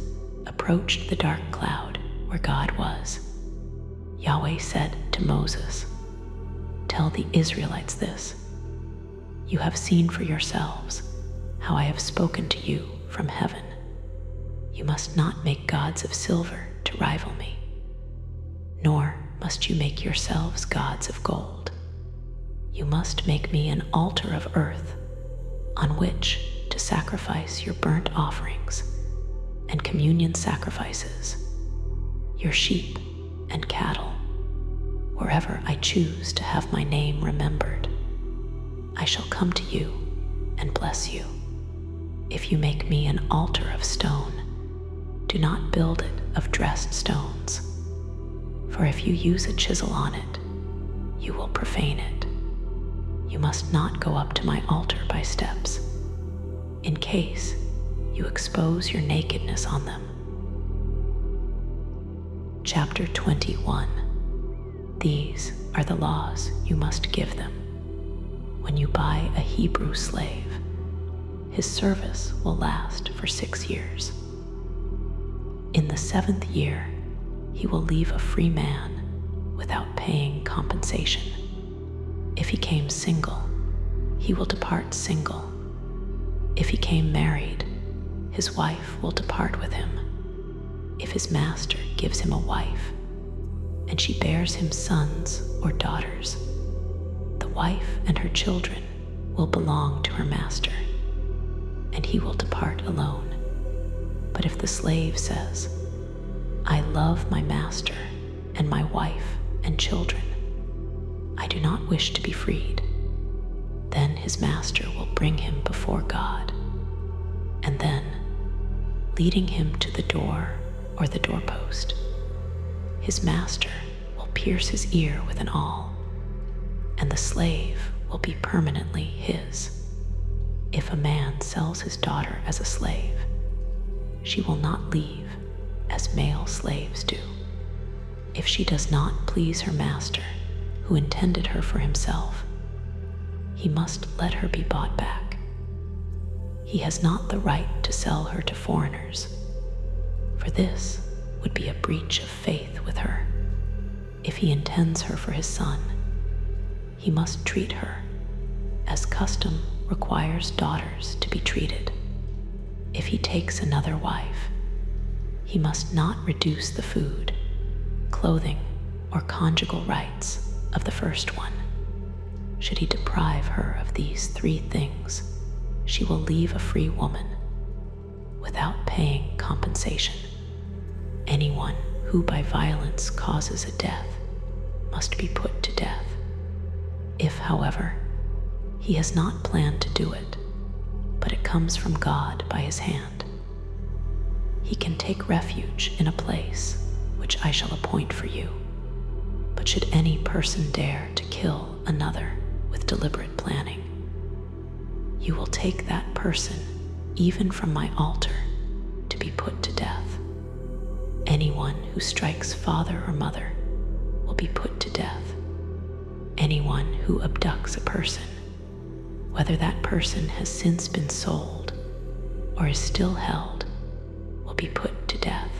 approached the dark cloud where God was. Yahweh said to Moses, "Tell the Israelites this: you have seen for yourselves how I have spoken to you from heaven. You must not make gods of silver to rival me, nor must you make yourselves gods of gold. You must make me an altar of earth on which to sacrifice your burnt offerings and communion sacrifices, your sheep and cattle, wherever I choose to have my name remembered. I shall come to you and bless you. If you make me an altar of stone, do not build it of dressed stones, for if you use a chisel on it, you will profane it. You must not go up to my altar by steps, in case you expose your nakedness on them." Chapter 21. These are the laws you must give them. When you buy a Hebrew slave, his service will last for 6 years. In the 7th year, he will leave a free man without paying compensation. If he came single, he will depart single. If he came married, his wife will depart with him. If his master gives him a wife, and she bears him sons or daughters, the wife and her children will belong to her master, and he will depart alone. But if the slave says, "I love my master and my wife and children, I do not wish to be freed," then his master will bring him before God, and then, leading him to the door or the doorpost, his master will pierce his ear with an awl, and the slave will be permanently his. If a man sells his daughter as a slave, she will not leave as male slaves do. If she does not please her master, who intended her for himself, he must let her be bought back. He has not the right to sell her to foreigners, for this would be a breach of faith with her. If he intends her for his son, he must treat her as custom requires daughters to be treated. If he takes another wife, he must not reduce the food, clothing, or conjugal rights of the first one. Should he deprive her of these 3 things, she will leave a free woman without paying compensation. Anyone who by violence causes a death must be put to death. If, however, he has not planned to do it, but it comes from God by his hand, he can take refuge in a place which I shall appoint for you. But should any person dare to kill another with deliberate planning, you will take that person even from my altar to be put to death. Anyone who strikes father or mother will be put to death. Anyone who abducts a person, whether that person has since been sold or is still held, will be put to death.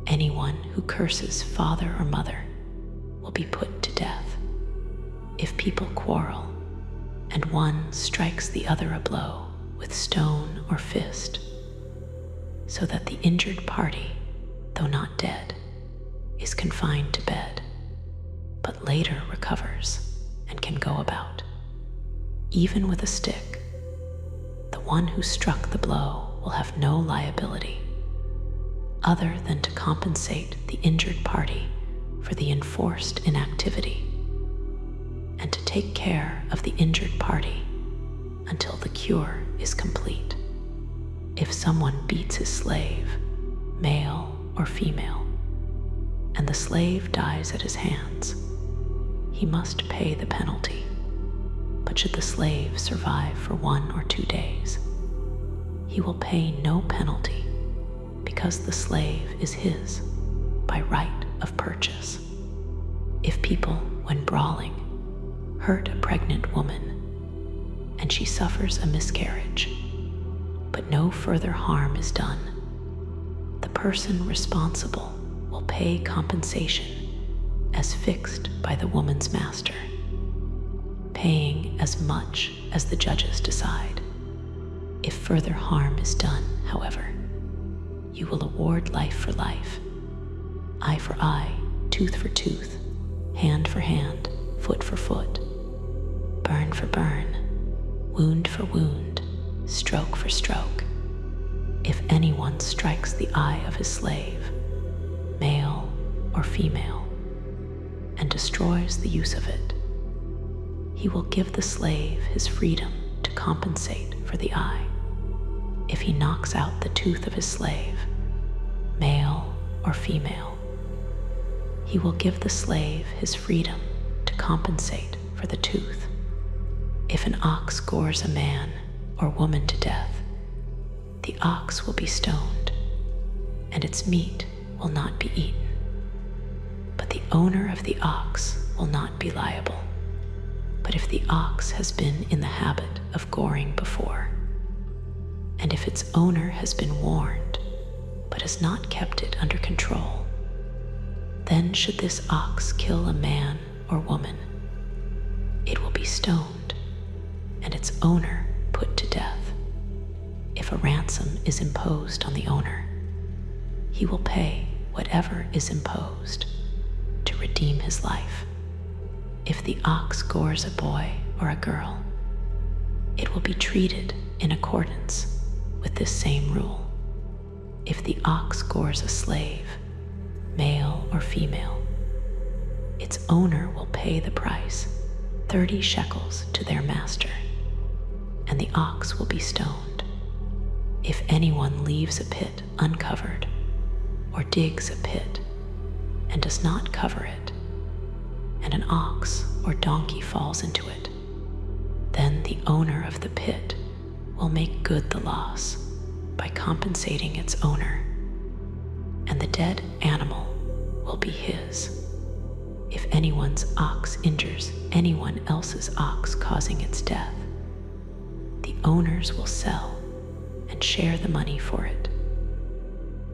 Anyone who curses father or mother will be put to death. If people quarrel, and one strikes the other a blow with stone or fist, so that the injured party, though not dead, is confined to bed, but later recovers and can go about, even with a stick, the one who struck the blow will have no liability other than to compensate the injured party for the enforced inactivity and to take care of the injured party until the cure is complete. If someone beats his slave, male or female, and the slave dies at his hands, he must pay the penalty. But should the slave survive for 1 or 2 days, he will pay no penalty because the slave is his by right of purchase. If people, when brawling, hurt a pregnant woman and she suffers a miscarriage, but no further harm is done, the person responsible will pay compensation as fixed by the woman's master, paying as much as the judges decide. If further harm is done, however, you will award life for life, eye for eye, tooth for tooth, hand for hand, foot for foot, burn for burn, wound for wound, stroke for stroke. If anyone strikes the eye of his slave, male or female, and destroys the use of it, he will give the slave his freedom to compensate for the eye. If he knocks out the tooth of his slave, male or female, he will give the slave his freedom to compensate for the tooth. If an ox gores a man or woman to death, the ox will be stoned, and its meat will not be eaten. But the owner of the ox will not be liable. But if the ox has been in the habit of goring before, and if its owner has been warned, but has not kept it under control, then should this ox kill a man or woman, it will be stoned, and its owner put to death. If a ransom is imposed on the owner, he will pay whatever is imposed to redeem his life. If the ox gores a boy or a girl, it will be treated in accordance with this same rule. If the ox gores a slave, male or female, its owner will pay the price, 30 shekels to their master, and the ox will be stoned. If anyone leaves a pit uncovered or digs a pit and does not cover it, and an ox or donkey falls into it, then the owner of the pit will make good the loss by compensating its owner, and the dead animal will be his. If anyone's ox injures anyone else's ox, causing its death, the owners will sell and share the money for it.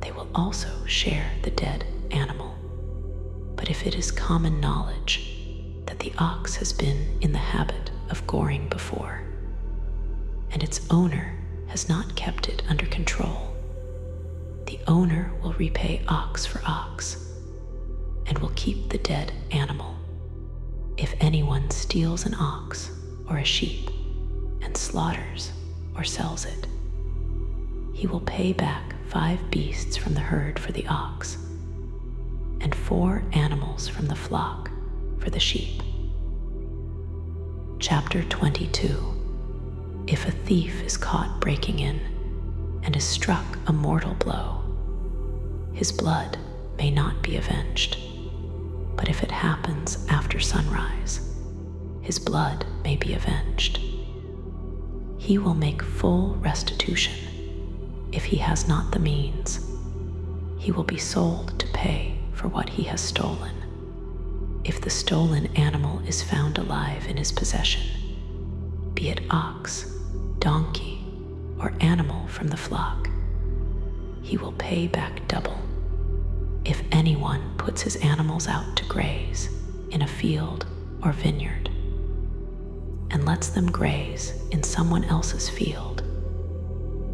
They will also share the dead animal. But if it is common knowledge that the ox has been in the habit of goring before, and its owner has not kept it under control, the owner will repay ox for ox and will keep the dead animal. If anyone steals an ox or a sheep and slaughters or sells it, he will pay back 5 beasts from the herd for the ox and 4 animals from the flock for the sheep. Chapter 22. If a thief is caught breaking in and is struck a mortal blow, his blood may not be avenged. But if it happens after sunrise, his blood may be avenged. He will make full restitution. If he has not the means, he will be sold to pay for what he has stolen. If the stolen animal is found alive in his possession, be it ox, donkey, or animal from the flock, he will pay back double. If anyone puts his animals out to graze in a field or vineyard and lets them graze in someone else's field,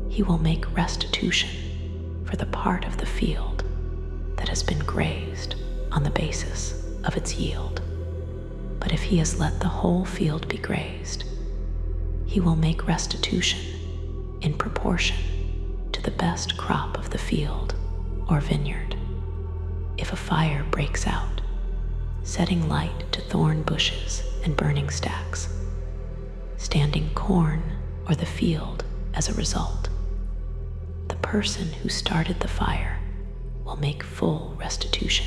he will make restitution for the part of the field that has been grazed on the basis of its yield. But if he has let the whole field be grazed, he will make restitution in proportion to the best crop of the field or vineyard. If a fire breaks out, setting light to thorn bushes and burning stacks, standing corn or the field as a result, the person who started the fire will make full restitution.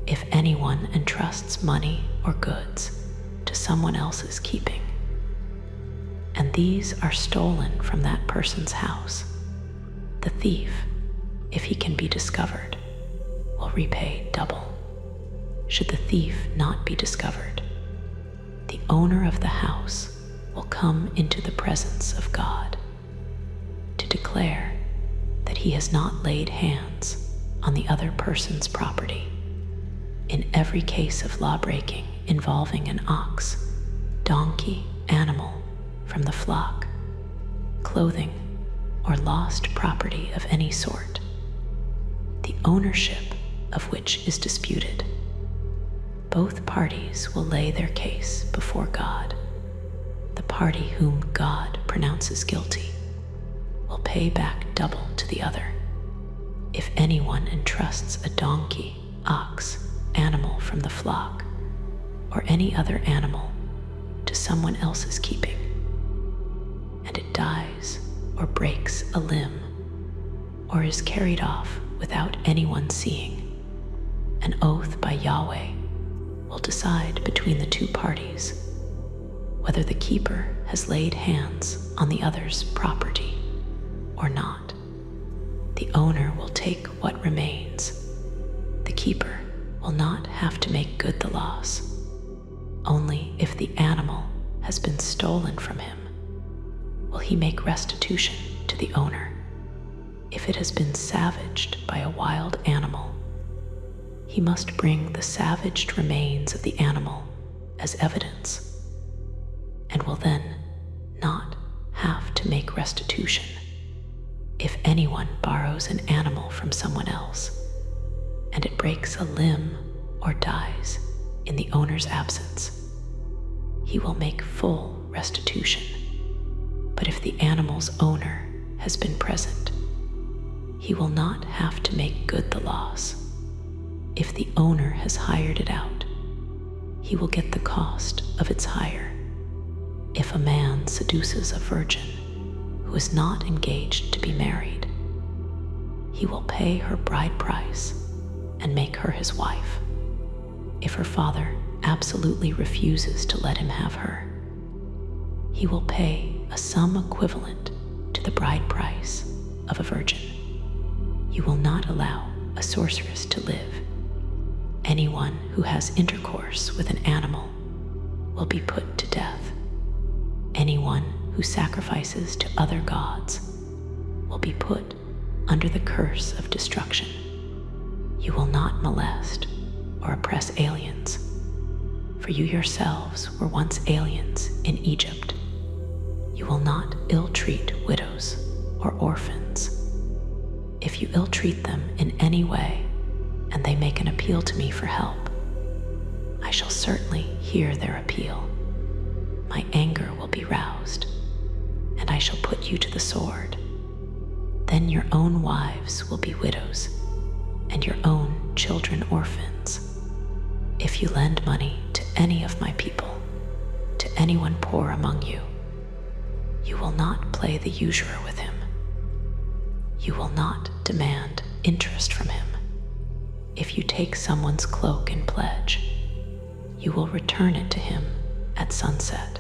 If anyone entrusts money or goods to someone else's keeping, and these are stolen from that person's house, the thief, if he can be discovered, will repay double. Should the thief not be discovered, the owner of the house will come into the presence of God to declare that he has not laid hands on the other person's property. In every case of law-breaking involving an ox, donkey, animal from the flock, clothing, or lost property of any sort, the ownership of which is disputed, both parties will lay their case before God. The party whom God pronounces guilty will pay back double to the other. If anyone entrusts a donkey, ox, animal from the flock, or any other animal to someone else's keeping, and it dies or breaks a limb, or is carried off without anyone seeing, an oath by Yahweh will decide between the two parties whether the keeper has laid hands on the other's property or not. The owner will take what remains. The keeper will not have to make good the loss. Only if the animal has been stolen from him will he make restitution to the owner. If it has been savaged by a wild animal, he must bring the savaged remains of the animal as evidence, and will then not have to make restitution. If anyone borrows an animal from someone else, and it breaks a limb or dies in the owner's absence, he will make full restitution. But if the animal's owner has been present, he will not have to make good the loss. If the owner has hired it out, he will get the cost of its hire. If a man seduces a virgin who is not engaged to be married, he will pay her bride price and make her his wife. If her father absolutely refuses to let him have her, he will pay a sum equivalent to the bride price of a virgin. You will not allow a sorceress to live. Anyone who has intercourse with an animal will be put to death. Anyone who sacrifices to other gods will be put under the curse of destruction. You will not molest or oppress aliens, for you yourselves were once aliens in Egypt. You will not ill-treat widows or orphans. If you ill-treat them in any way, and they make an appeal to me for help, I shall certainly hear their appeal. My anger will be roused, and I shall put you to the sword. Then your own wives will be widows, and your own children orphans. If you lend money to any of my people, to anyone poor among you, you will not play the usurer with him. You will not demand interest from him. If you take someone's cloak in pledge, you will return it to him at sunset.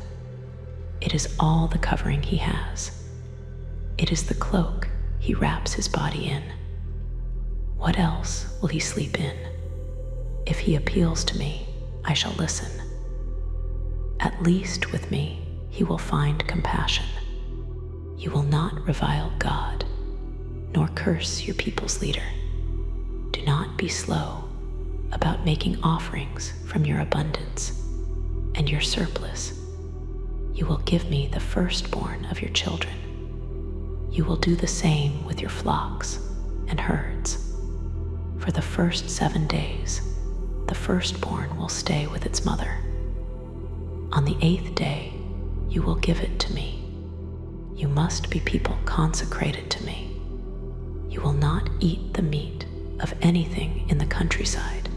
It is all the covering he has. It is the cloak he wraps his body in. What else will he sleep in? If he appeals to me, I shall listen. At least with me he will find compassion. You will not revile God, nor curse your people's leader. Do not be slow about making offerings from your abundance and your surplus. You will give me the firstborn of your children. You will do the same with your flocks and herds. For the first 7 days, the firstborn will stay with its mother. On the 8th day, you will give it to me. You must be people consecrated to me. You will not eat the meat of anything in the countryside,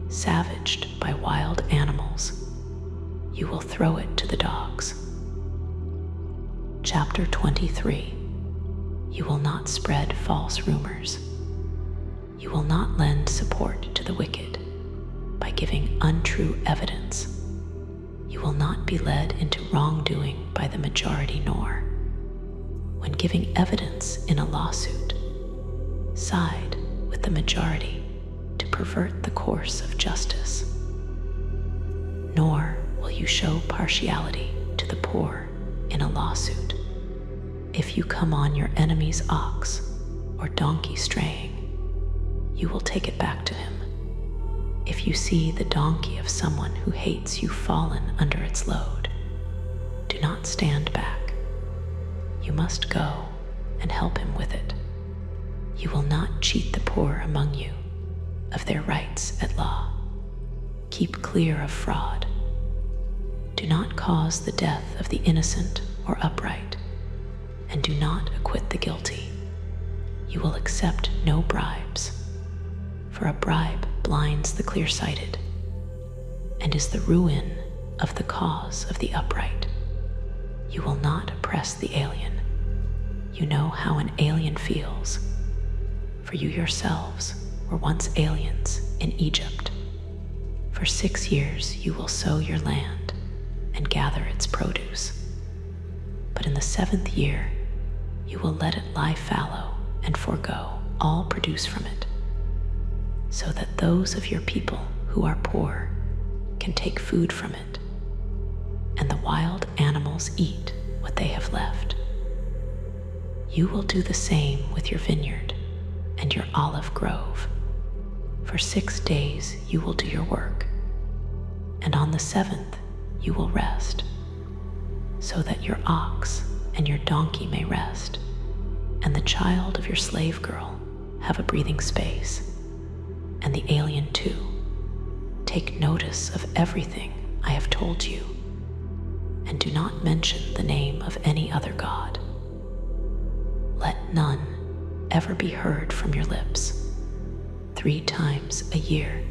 savaged by wild animals. You will throw it to the dogs. Chapter 23. You will not spread false rumors. You will not lend support to the wicked by giving untrue evidence. You will not be led into wrongdoing by the majority, nor, when giving evidence in a lawsuit, side with the majority to pervert the course of justice. Nor will you show partiality to the poor in a lawsuit. If you come on your enemy's ox or donkey straying, you will take it back to him. If you see the donkey of someone who hates you fallen under its load, do not stand back. You must go and help him with it. You will not cheat the poor among you of their rights at law. Keep clear of fraud. Do not cause the death of the innocent or upright, and do not acquit the guilty. You will accept no bribes, for a bribe blinds the clear-sighted and is the ruin of the cause of the upright. You will not oppress the alien. You know how an alien feels, for you yourselves were once aliens in Egypt. For 6 years you will sow your land and gather its produce. But in the 7th year you will let it lie fallow and forego all produce from it, so that those of your people who are poor can take food from it, and the wild animals eat what they have left. You will do the same with your vineyard and your olive grove. For 6 days you will do your work, and on the 7th you will rest, so that your ox and your donkey may rest, and the child of your slave girl have a breathing space, and the alien too. Take notice of everything I have told you, and do not mention the name of any other god. Let none ever be heard from your lips. 3 times a year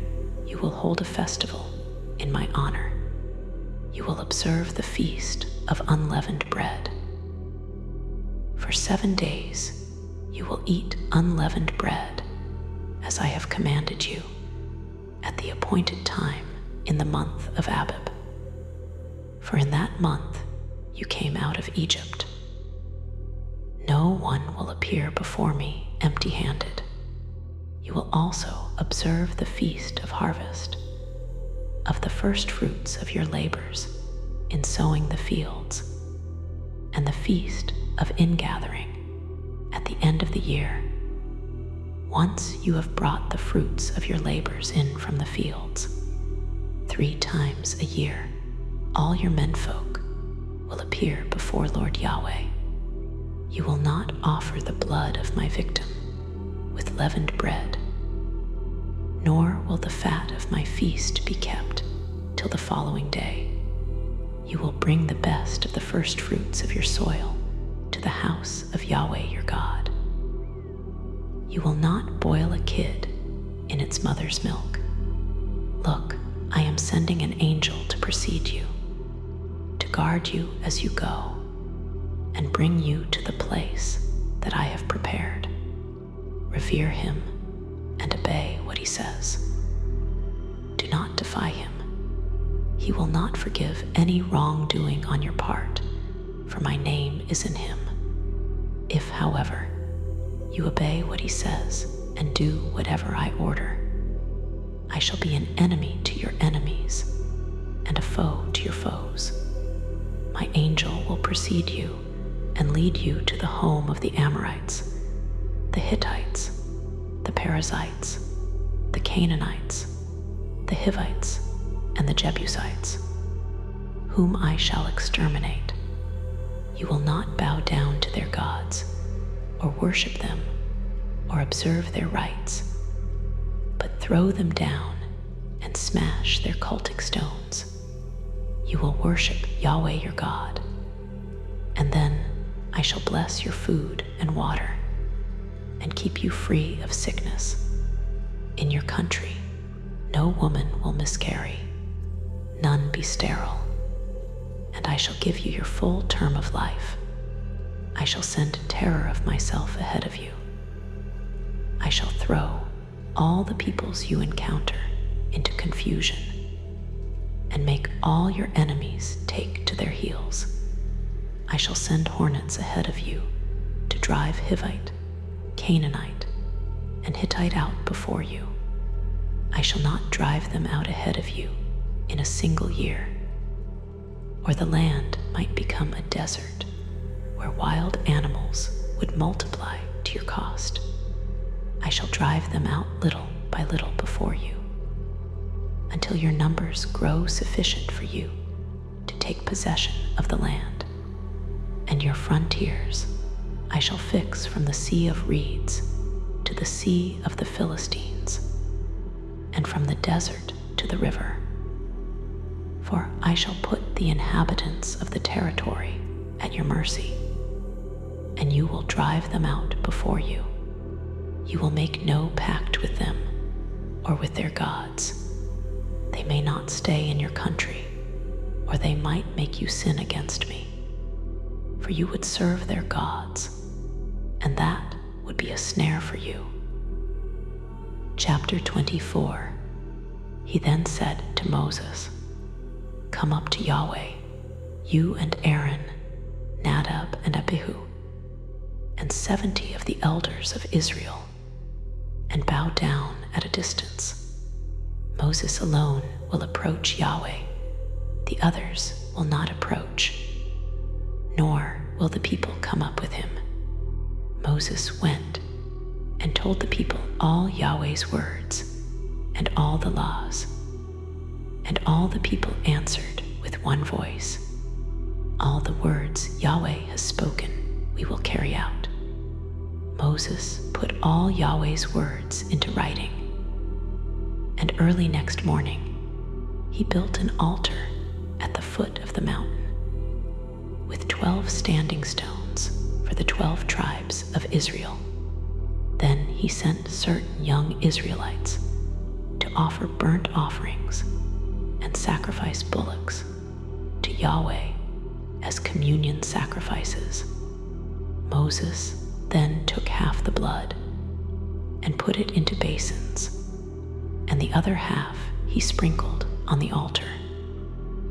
you will hold a festival in my honor. You will observe the feast of unleavened bread. For 7 days you will eat unleavened bread, as I have commanded you, at the appointed time in the month of Abib. For in that month you came out of Egypt. No one will appear before me empty-handed. You will also observe the feast of harvest, of the first fruits of your labors in sowing the fields, and the feast of ingathering at the end of the year. Once you have brought the fruits of your labors in from the fields, 3 times a year all your menfolk will appear before Lord Yahweh. You will not offer the blood of my victim with leavened bread, nor will the fat of my feast be kept till the following day. You will bring the best of the first fruits of your soil to the house of Yahweh your God. You will not boil a kid in its mother's milk. Look, I am sending an angel to precede you, to guard you as you go, and bring you to the place that I have prepared. Revere him and obey what he says. Do not defy him. He will not forgive any wrongdoing on your part, for my name is in him. If, however, you obey what he says and do whatever I order, I shall be an enemy to your enemies and a foe to your foes. My angel will precede you and lead you to the home of the Amorites, the Hittites, the Perizzites, the Canaanites, the Hivites, and the Jebusites, whom I shall exterminate. You will not bow down to their gods, or worship them, or observe their rites, but throw them down and smash their cultic stones. You will worship Yahweh your God, and then I shall bless your food and water, and keep you free of sickness. In your country, no woman will miscarry, none be sterile, and I shall give you your full term of life. I shall send terror of myself ahead of you. I shall throw all the peoples you encounter into confusion, and make all your enemies take to their heels. I shall send hornets ahead of you to drive Hivite, Canaanite, and Hittite out before you. I shall not drive them out ahead of you in a single year, or the land might become a desert where wild animals would multiply to your cost. I shall drive them out little by little before you, until your numbers grow sufficient for you to take possession of the land. And your frontiers I shall fix from the Sea of Reeds to the Sea of the Philistines, and from the desert to the river. For I shall put the inhabitants of the territory at your mercy, and you will drive them out before you. You will make no pact with them or with their gods. They may not stay in your country, or they might make you sin against me. For you would serve their gods, and that would be a snare for you. Chapter 24. He then said to Moses, "Come up to Yahweh, you and Aaron, Nadab and Abihu, and 70 of the elders of Israel, and bow down at a distance. Moses alone will approach Yahweh, the others will not approach, nor will the people come up with him." Moses went and told the people all Yahweh's words and all the laws. And all the people answered with one voice, "All the words Yahweh has spoken, we will carry out." Moses put all Yahweh's words into writing. And early next morning, he built an altar at the foot of the mountain, with 12 standing stones for the 12 tribes of Israel. Then he sent certain young Israelites to offer burnt offerings and sacrifice bullocks to Yahweh as communion sacrifices. Moses then took half the blood and put it into basins, and the other half he sprinkled on the altar.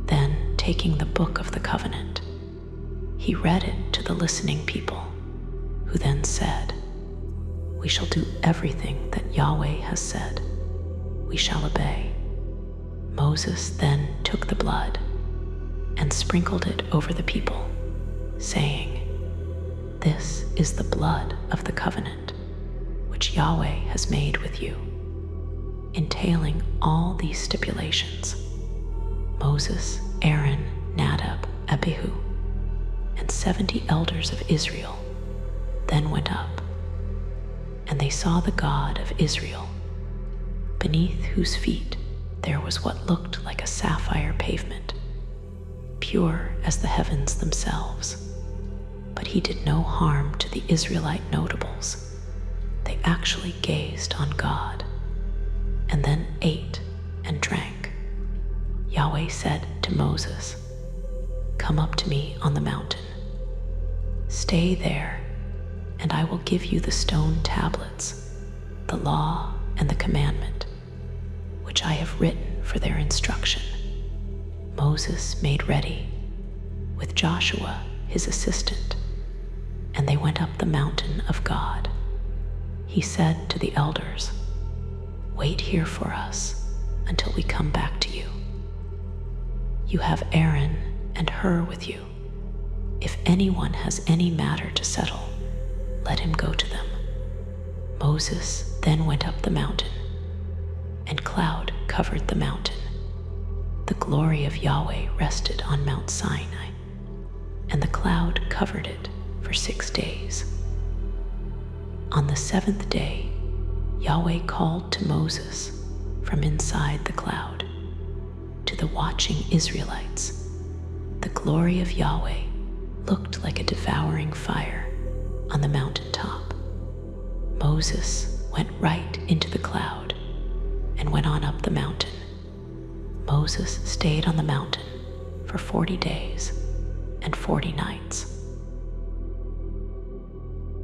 Then, taking the book of the covenant, he read it to the listening people, who then said, "We shall do everything that Yahweh has said. We shall obey." Moses then took the blood and sprinkled it over the people, saying, "This is the blood of the covenant, which Yahweh has made with you," entailing all these stipulations. Moses, Aaron, Nadab, Abihu, and 70 elders of Israel then went up, and they saw the God of Israel, beneath whose feet there was what looked like a sapphire pavement, pure as the heavens themselves. But he did no harm to the Israelite notables. They actually gazed on God, and then ate and drank. Yahweh said to Moses, "Come up to me on the mountain. Stay there, and I will give you the stone tablets, the law and the commandment, which I have written for their instruction." Moses made ready, with Joshua his assistant, and they went up the mountain of God. He said to the elders, "Wait here for us until we come back to you. You have Aaron and Hur with you. If anyone has any matter to settle, let him go to them." Moses then went up the mountain, and cloud covered the mountain. The glory of Yahweh rested on Mount Sinai, and the cloud covered it for 6 days. On the 7th day, Yahweh called to Moses from inside the cloud. To the watching Israelites, the glory of Yahweh looked like a devouring fire on the mountain top. Moses went right into the cloud and went on up the mountain. Moses stayed on the mountain for 40 days and 40 nights.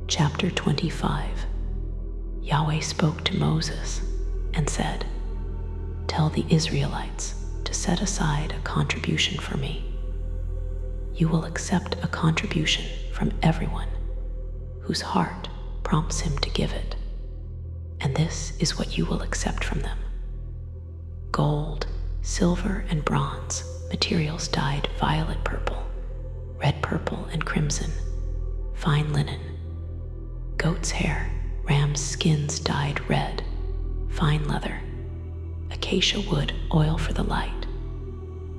Chapter 25. Yahweh spoke to Moses and said, "Tell the Israelites to set aside a contribution for me. You will accept a contribution from everyone whose heart prompts him to give it. And this is what you will accept from them: gold, silver, and bronze, materials dyed violet purple, red purple, and crimson, fine linen, goat's hair, ram's skins dyed red, fine leather, acacia wood, oil for the light,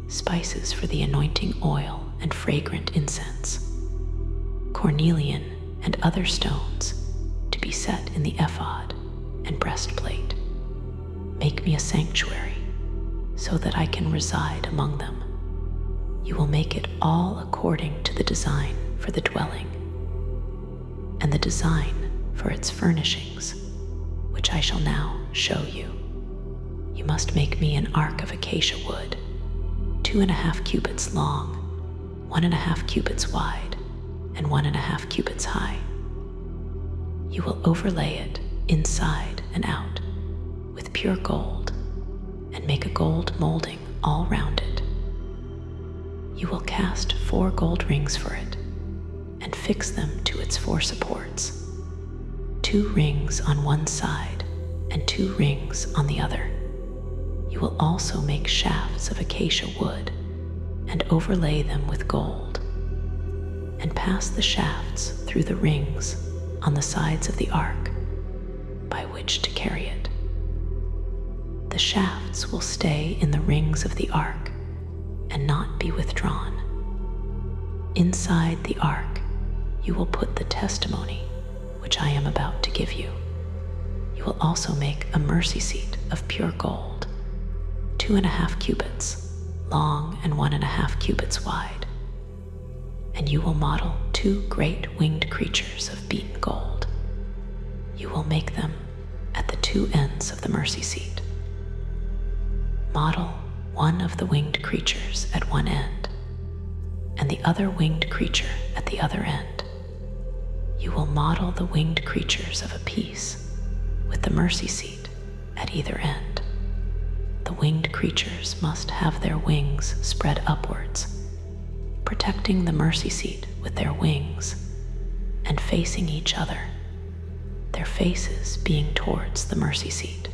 spices for the anointing oil and fragrant incense, cornelian and other stones to be set in the ephod and breastplate. Make me a sanctuary so that I can reside among them. You will make it all according to the design for the dwelling and the design for its furnishings, which I shall now show you. You must make me an ark of acacia wood, 2.5 cubits long, 1.5 cubits wide, and 1.5 cubits high. You will overlay it inside and out with pure gold and make a gold molding all round it. You will cast 4 gold rings for it and fix them to its 4 supports, 2 rings on one side and 2 rings on the other. You will also make shafts of acacia wood and overlay them with gold, and pass the shafts through the rings on the sides of the ark by which to carry it. The shafts will stay in the rings of the ark and not be withdrawn. Inside the ark you will put the testimony which I am about to give you. You will also make a mercy seat of pure gold, 2.5 cubits long and 1.5 cubits wide. And you will model 2 great winged creatures of beaten gold. You will make them at the 2 ends of the mercy seat. Model one of the winged creatures at one end, and the other winged creature at the other end. You will model the winged creatures of a piece with the mercy seat at either end. The winged creatures must have their wings spread upwards, protecting the mercy seat with their wings and facing each other, their faces being towards the mercy seat.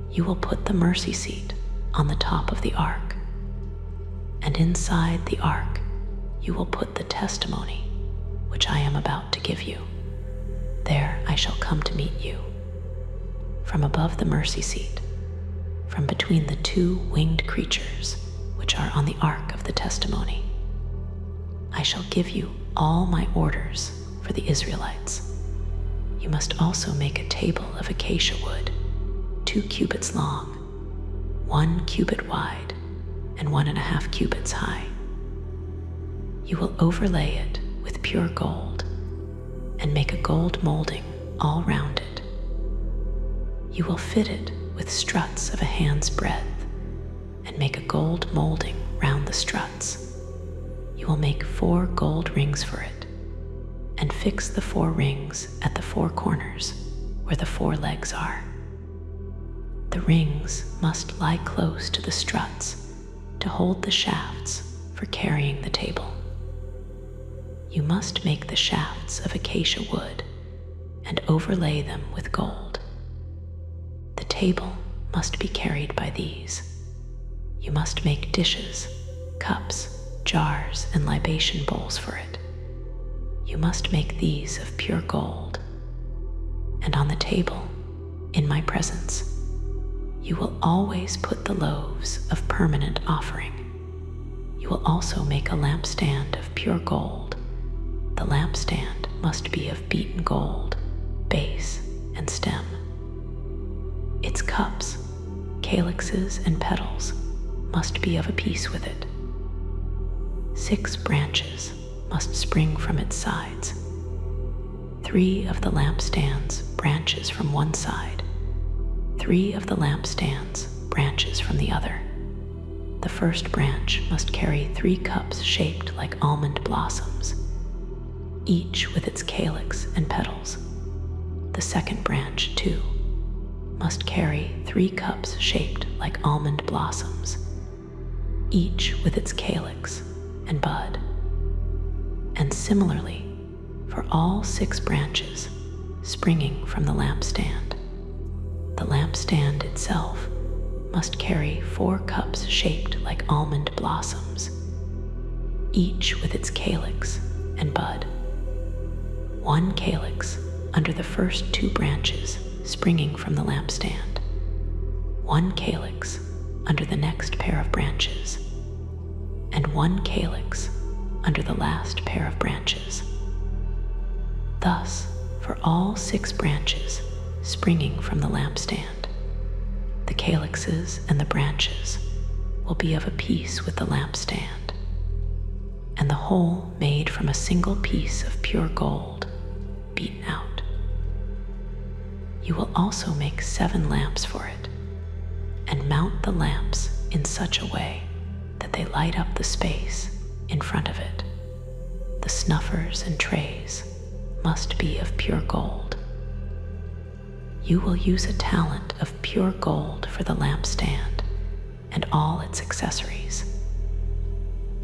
You will put the mercy seat on the top of the ark, and inside the ark you will put the testimony which I am about to give you. There I shall come to meet you. From above the mercy seat, from between the 2 winged creatures which are on the ark of the testimony, I shall give you all my orders for the Israelites. You must also make a table of acacia wood, 2 cubits long, 1 cubit wide, and 1.5 cubits high. You will overlay it with pure gold and make a gold molding all round it. You will fit it with struts of a hand's breadth and make a gold molding round the struts. You will make 4 gold rings for it and fix the 4 rings at the 4 corners where the 4 legs are. The rings must lie close to the struts to hold the shafts for carrying the table. You must make the shafts of acacia wood and overlay them with gold. The table must be carried by these. You must make dishes, cups, jars, and libation bowls for it. You must make these of pure gold. And on the table, in my presence, you will always put the loaves of permanent offering. You will also make a lampstand of pure gold. The lampstand must be of beaten gold, base and stem. Its cups, calyxes, and petals must be of a piece with it. 6 branches must spring from its sides. 3 of the lampstands branches from one side, 3 of the lampstands branches from the other. The first branch must carry 3 cups shaped like almond blossoms, each with its calyx and petals. The second branch, too, must carry 3 cups shaped like almond blossoms, each with its calyx and bud. And similarly, for all 6 branches springing from the lampstand itself must carry 4 cups shaped like almond blossoms, each with its calyx and bud. 1 calyx under the first 2 branches springing from the lampstand, 1 calyx under the next pair of branches, and 1 calyx under the last pair of branches. Thus, for all 6 branches springing from the lampstand, the calyxes and the branches will be of a piece with the lampstand, and the whole made from a single piece of pure gold, beaten out. You will also make 7 lamps for it, and mount the lamps in such a way that they light up the space in front of it. The snuffers and trays must be of pure gold. You will use a talent of pure gold for the lampstand and all its accessories,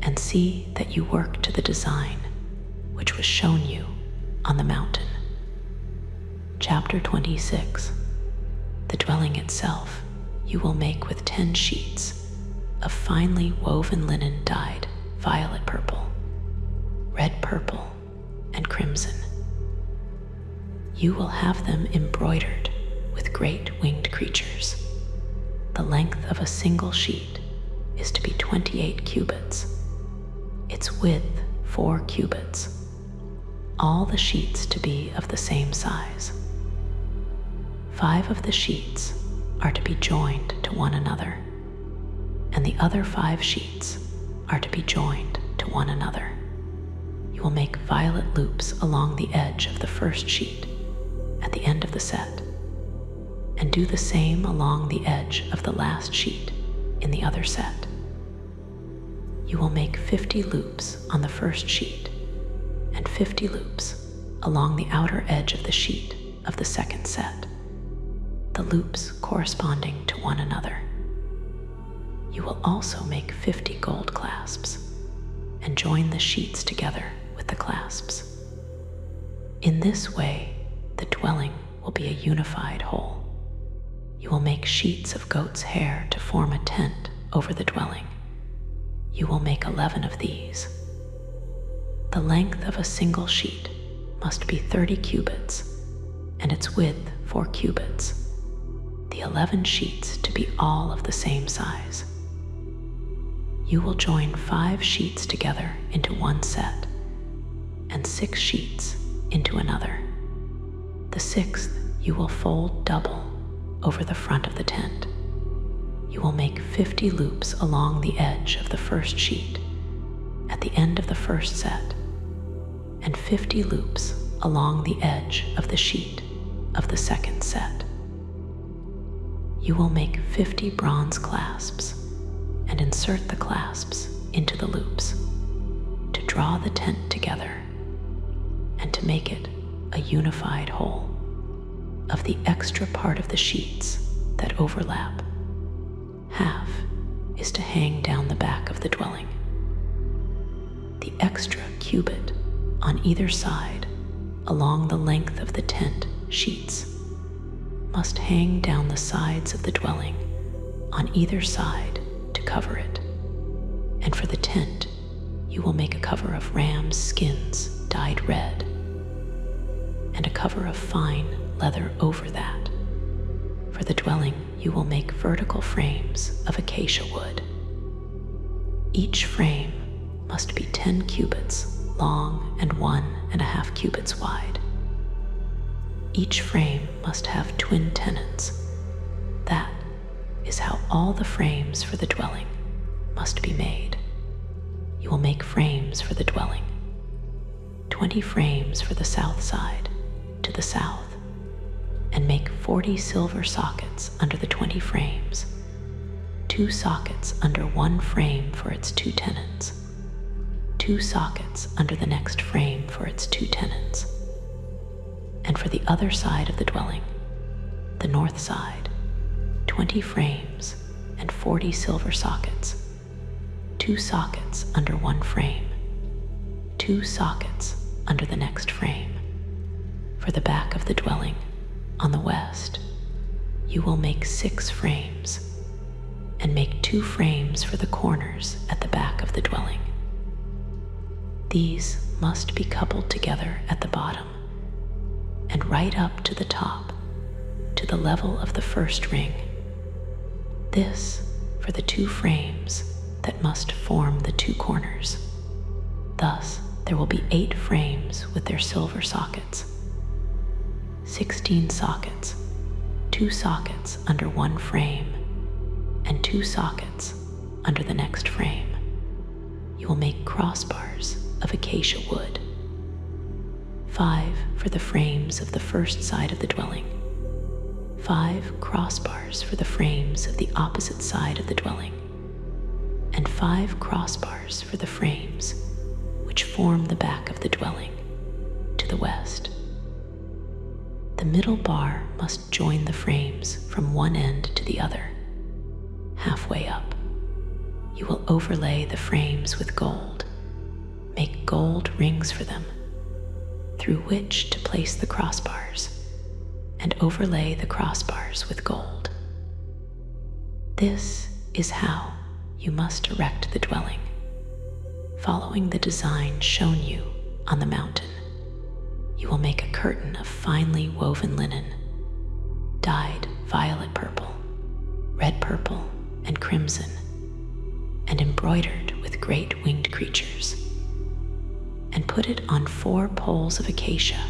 and see that you work to the design which was shown you on the mountain. Chapter 26. The dwelling itself you will make with 10 sheets of finely woven linen dyed violet purple, red purple, and crimson. You will have them embroidered with great winged creatures. The length of a single sheet is to be 28 cubits, its width 4 cubits, all the sheets to be of the same size. 5 of the sheets are to be joined to one another, and the other 5 sheets are to be joined to one another. You will make violet loops along the edge of the first sheet at the end of the set, and do the same along the edge of the last sheet in the other set. You will make 50 loops on the first sheet and 50 loops along the outer edge of the sheet of the second set, the loops corresponding to one another. You will also make 50 gold clasps and join the sheets together with the clasps. In this way, the dwelling will be a unified whole. You will make sheets of goat's hair to form a tent over the dwelling. You will make 11 of these. The length of a single sheet must be 30 cubits, and its width 4 cubits. The 11 sheets to be all of the same size. You will join 5 sheets together into one set, and 6 sheets into another. The 6th you will fold double over the front of the tent. You will make 50 loops along the edge of the first sheet at the end of the first set, and 50 loops along the edge of the sheet of the second set. You will make 50 bronze clasps and insert the clasps into the loops to draw the tent together and to make it a unified whole. Of the extra part of the sheets that overlap, half is to hang down the back of the dwelling. The extra cubit on either side along the length of the tent sheets must hang down the sides of the dwelling on either side to cover it. And for the tent, you will make a cover of ram's skins dyed red, and a cover of fine leather over that. For the dwelling, you will make vertical frames of acacia wood. Each frame must be 10 cubits long and 1.5 cubits wide. Each frame must have twin tenons. That is how all the frames for the dwelling must be made. You will make frames for the dwelling 20 frames for the south side to the south, and make 40 silver sockets under the 20 frames, 2 sockets under one frame for its 2 tenons, 2 sockets under the next frame for its 2 tenons. And for the other side of the dwelling, the north side, 20 frames and 40 silver sockets, 2 sockets under one frame, 2 sockets under the next frame. For the back of the dwelling, on the west, you will make 6 frames, and make 2 frames for the corners at the back of the dwelling. These must be coupled together at the bottom, and right up to the top, to the level of the first ring. This for the 2 frames that must form the 2 corners. Thus, there will be 8 frames with their silver sockets, 16 sockets, 2 sockets under one frame, and 2 sockets under the next frame. You will make crossbars of acacia wood, 5 for the frames of the first side of the dwelling, 5 crossbars for the frames of the opposite side of the dwelling, and 5 crossbars for the frames which form the back of the dwelling to the west. The middle bar must join the frames from one end to the other, halfway up. You will overlay the frames with gold, make gold rings for them, through which to place the crossbars, and overlay the crossbars with gold. This is how you must erect the dwelling, following the design shown you on the mountain. You will make a curtain of finely woven linen, dyed violet purple, red purple, and crimson, and embroidered with great winged creatures, and put it on 4 poles of acacia,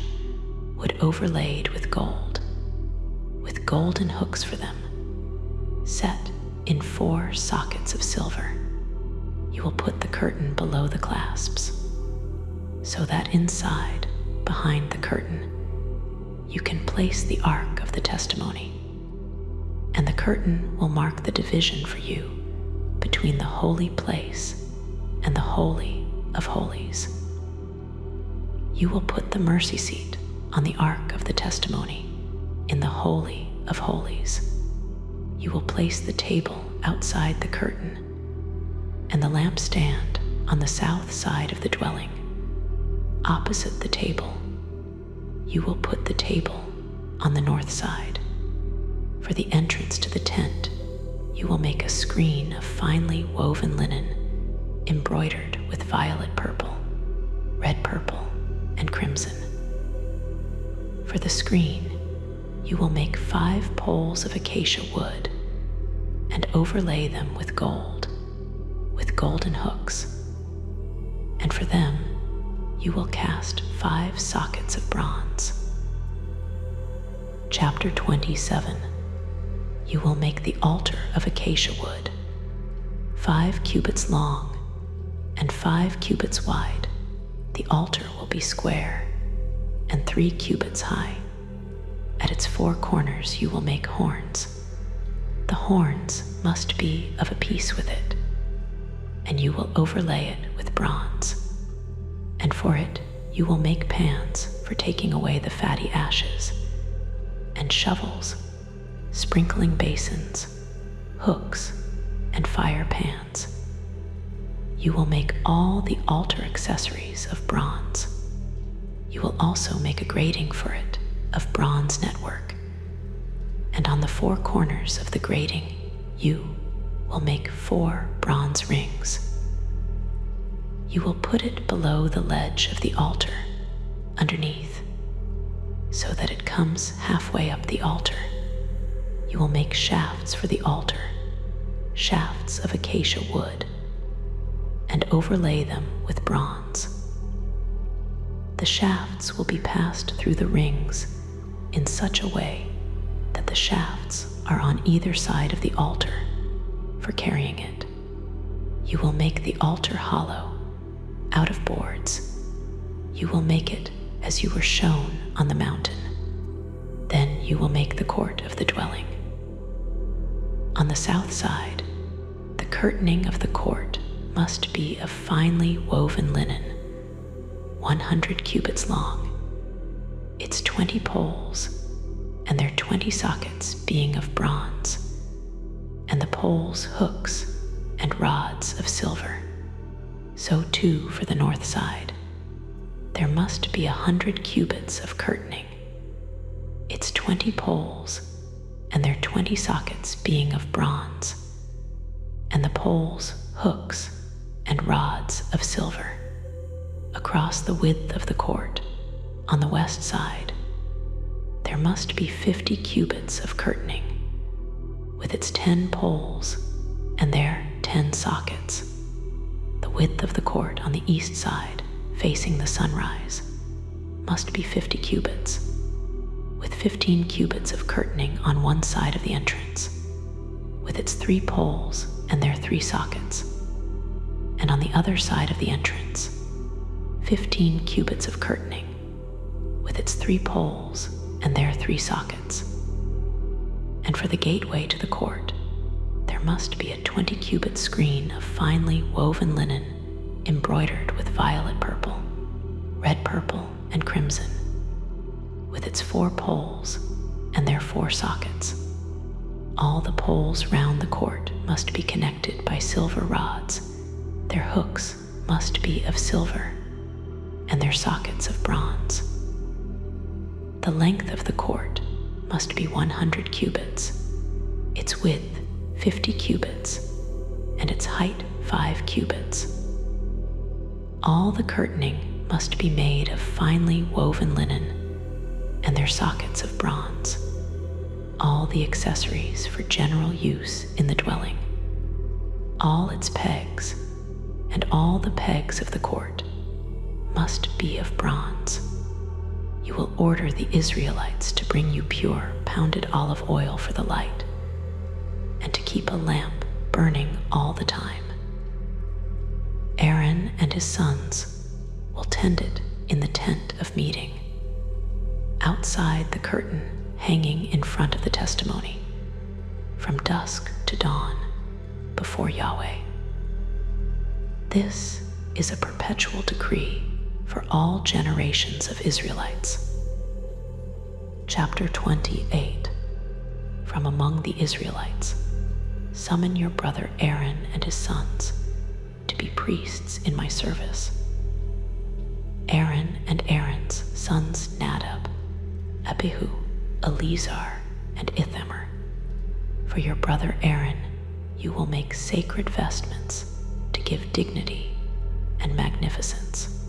wood overlaid with golden hooks for them, set in 4 sockets of silver. You will put the curtain below the clasps, so that inside, behind the curtain, you can place the Ark of the Testimony, and the curtain will mark the division for you between the holy place and the Holy of Holies. You will put the mercy seat on the Ark of the Testimony in the Holy of Holies. You will place the table outside the curtain, and the lampstand on the south side of the dwelling. Opposite the table, you will put the table on the north side. For the entrance to the tent, you will make a screen of finely woven linen, embroidered with violet purple, red purple, and crimson. For the screen, you will make 5 poles of acacia wood, and overlay them with gold, with golden hooks. And for them, you will cast 5 sockets of bronze. Chapter 27. You will make the altar of acacia wood, 5 cubits long and 5 cubits wide. The altar will be square and 3 cubits high. At its 4 corners you will make horns. The horns must be of a piece with it, and you will overlay it with bronze. And for it you will make pans for taking away the fatty ashes, and shovels, sprinkling basins, hooks, and fire pans. You will make all the altar accessories of bronze. You will also make a grating for it of bronze network, and on the 4 corners of the grating you will make 4 bronze rings. You will put it below the ledge of the altar, underneath, so that it comes halfway up the altar. You will make shafts for the altar, shafts of acacia wood, and overlay them with bronze. The shafts will be passed through the rings in such a way that the shafts are on either side of the altar for carrying it. You will make the altar hollow out of boards, you will make it as you were shown on the mountain. Then you will make the court of the dwelling. On the south side, the curtaining of the court must be of finely woven linen, 100 cubits long, its 20 poles, and their 20 sockets being of bronze, and the poles hooks and rods of silver. So too for the north side. There must be 100 cubits of curtaining, its 20 poles, and their 20 sockets being of bronze, and the poles hooks and rods of silver. Across the width of the court, on the west side, there must be 50 cubits of curtaining, with its 10 poles and their 10 sockets. The width of the court on the east side, facing the sunrise, must be 50 cubits, with 15 cubits of curtaining on one side of the entrance, with its 3 poles and their 3 sockets, and on the other side of the entrance, 15 cubits of curtaining, with its 3 poles and their 3 sockets. And for the gateway to the court, there must be a 20-cubit screen of finely woven linen embroidered with violet purple, red purple, and crimson, with its 4 poles and their 4 sockets. All the poles round the court must be connected by silver rods. Their hooks must be of silver, and their sockets of bronze. The length of the court must be 100 cubits, its width 50 cubits, and its height 5 cubits. All the curtaining must be made of finely woven linen, and their sockets of bronze. All the accessories for general use in the dwelling, all its pegs, and all the pegs of the court must be of bronze. You will order the Israelites to bring you pure pounded olive oil for the light, and to keep a lamp burning all the time. Aaron and his sons will tend it in the tent of meeting, outside the curtain hanging in front of the testimony, from dusk to dawn, before Yahweh. This is a perpetual decree for all generations of Israelites. Chapter 28. From among the Israelites, summon your brother Aaron and his sons to be priests in my service. Aaron and Aaron's sons Nadab, Abihu, Eleazar, and Ithamar. For your brother Aaron you will make sacred vestments to give dignity and magnificence.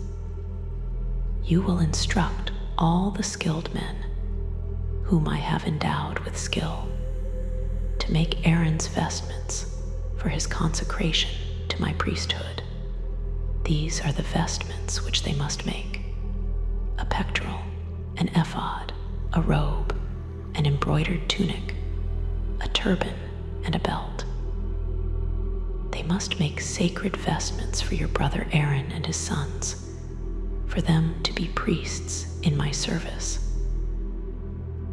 You will instruct all the skilled men whom I have endowed with skill to make Aaron's vestments for his consecration to my priesthood. These are the vestments which they must make: a pectoral, an ephod, a robe, an embroidered tunic, a turban, and a belt. They must make sacred vestments for your brother Aaron and his sons, for them to be priests in my service.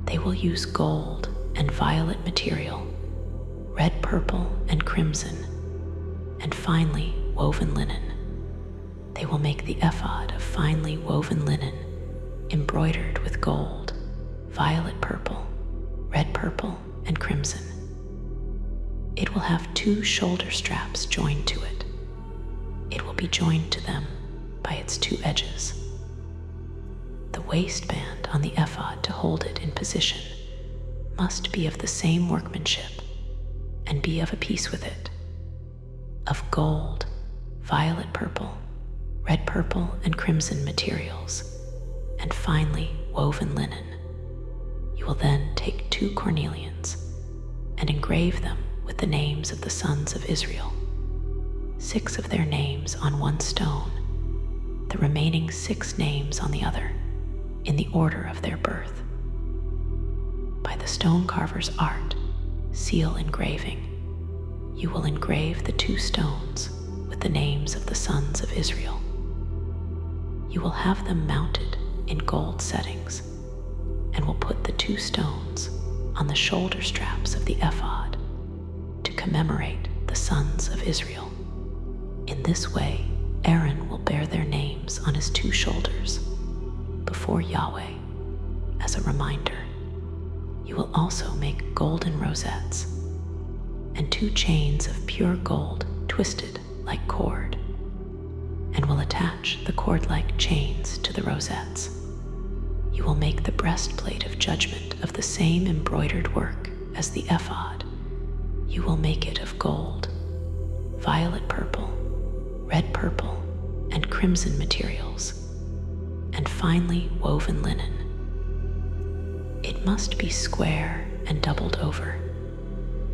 They will use gold and violet material, red, purple, and crimson, and finely woven linen. They will make the ephod of finely woven linen, embroidered with gold, violet purple, red purple, and crimson. It will have 2 shoulder straps joined to it. It will be joined to them by its 2 edges. The waistband on the ephod to hold it in position must be of the same workmanship and be of a piece with it, of gold, violet purple, red purple, and crimson materials, and finely woven linen. You will then take 2 cornelians and engrave them with the names of the sons of Israel, 6 of their names on one stone, the remaining 6 names on the other, in the order of their birth. By the stone carver's art, seal engraving, you will engrave the 2 stones with the names of the sons of Israel. You will have them mounted in gold settings and will put the 2 stones on the shoulder straps of the ephod to commemorate the sons of Israel. In this way, Aaron will bear their names on his 2 shoulders before Yahweh as a reminder. You will also make golden rosettes and 2 chains of pure gold twisted like cord, and will attach the cord-like chains to the rosettes. You will make the breastplate of judgment of the same embroidered work as the ephod. You will make it of gold, violet purple, red purple, and crimson materials, and finely woven linen. It must be square and doubled over,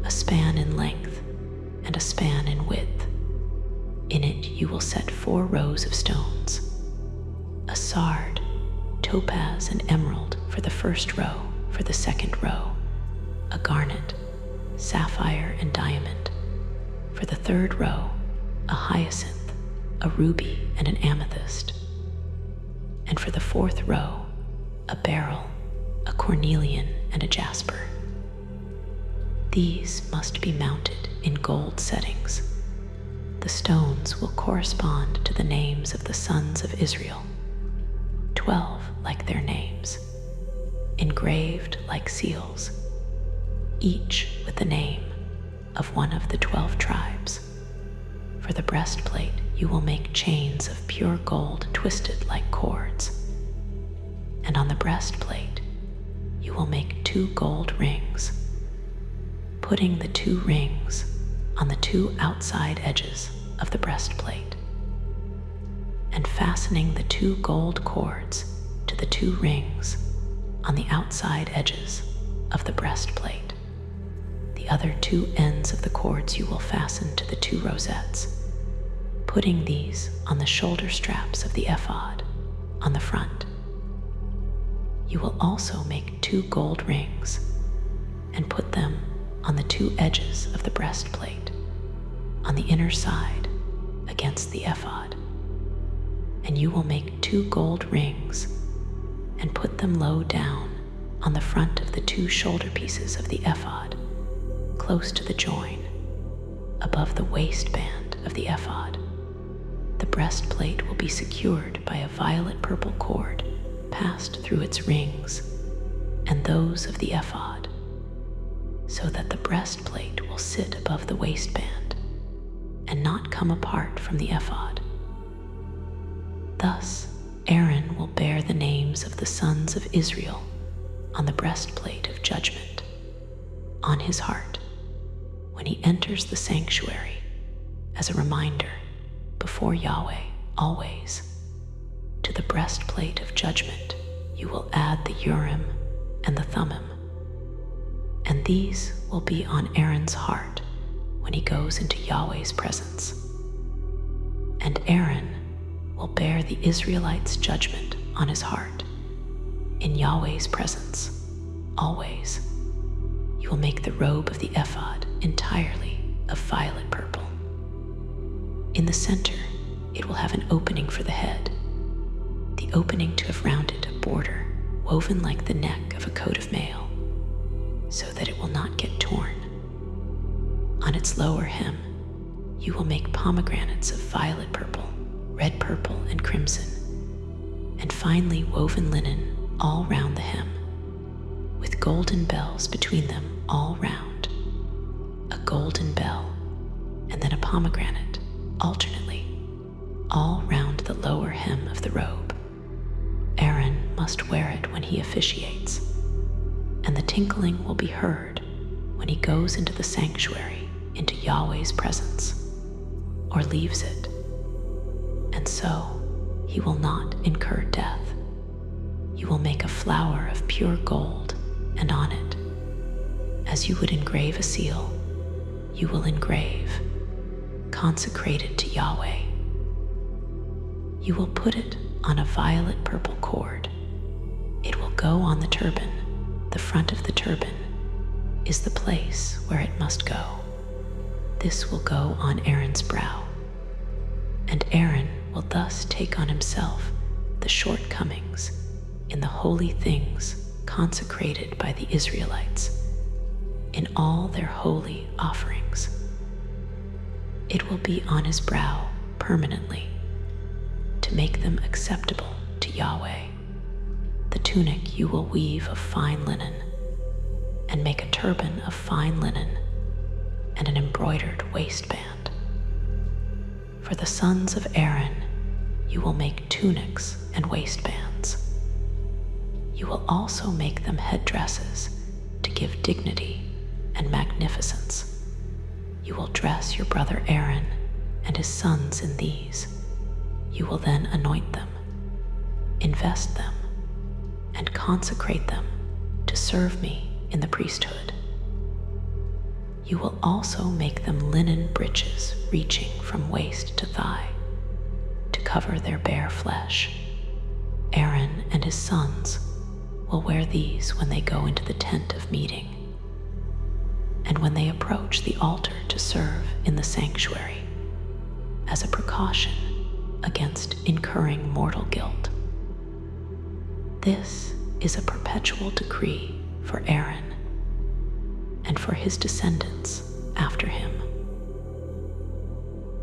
a span in length and a span in width. In it you will set 4 rows of stones, a sard, topaz, and emerald for the first row. For the second row, a garnet, sapphire, and diamond. For the third row, a hyacinth, a ruby, and an amethyst. And for the 4th row, a beryl, a cornelian, and a jasper. These must be mounted in gold settings. The stones will correspond to the names of the sons of Israel, 12 like their names, engraved like seals, each with the name of one of the 12 tribes. For the breastplate you will make chains of pure gold twisted like cords, and on the breastplate you will make 2 gold rings, putting the 2 rings on the 2 outside edges of the breastplate, and fastening the 2 gold cords to the 2 rings on the outside edges of the breastplate. The other 2 ends of the cords you will fasten to the 2 rosettes, putting these on the shoulder straps of the ephod on the front. You will also make 2 gold rings and put them on the 2 edges of the breastplate, on the inner side against the ephod. And you will make 2 gold rings and put them low down on the front of the 2 shoulder pieces of the ephod, close to the join, above the waistband of the ephod. The breastplate will be secured by a violet purple cord passed through its rings and those of the ephod, so that the breastplate will sit above the waistband and not come apart from the ephod. Thus, Aaron will bear the names of the sons of Israel on the breastplate of judgment, on his heart, when he enters the sanctuary, as a reminder before Yahweh always. To the breastplate of judgment you will add the Urim and the Thummim, and these will be on Aaron's heart when he goes into Yahweh's presence. And Aaron will bear the Israelites' judgment on his heart in Yahweh's presence always. You will make the robe of the ephod entirely of violet purple. In the center, it will have an opening for the head, the opening to have round it a border woven like the neck of a coat of mail, so that it will not get torn. On its lower hem, you will make pomegranates of violet purple, red purple, and crimson, and finely woven linen all round the hem, with golden bells between them all round, a golden bell, and then a pomegranate, alternately, all round the lower hem of the robe. Aaron must wear it when he officiates, and the tinkling will be heard when he goes into the sanctuary, into Yahweh's presence, or leaves it, and so he will not incur death. You will make a flower of pure gold, and on it, as you would engrave a seal, you will engrave, consecrated to Yahweh. You will put it on a violet purple cord. It will go on the turban. The front of the turban is the place where it must go. This will go on Aaron's brow, and Aaron will thus take on himself the shortcomings in the holy things consecrated by the Israelites in all their holy offerings. It will be on his brow permanently to make them acceptable to Yahweh. The tunic you will weave of fine linen and make a turban of fine linen and an embroidered waistband. For the sons of Aaron you will make tunics and waistbands. You will also make them headdresses to give dignity and magnificence. You will dress your brother Aaron and his sons in these. You will then anoint them, invest them, and consecrate them to serve me in the priesthood. You will also make them linen breeches reaching from waist to thigh, to cover their bare flesh. Aaron and his sons will wear these when they go into the tent of meeting, and when they approach the altar to serve in the sanctuary, as a precaution against incurring mortal guilt. This is a perpetual decree for Aaron and for his descendants after him.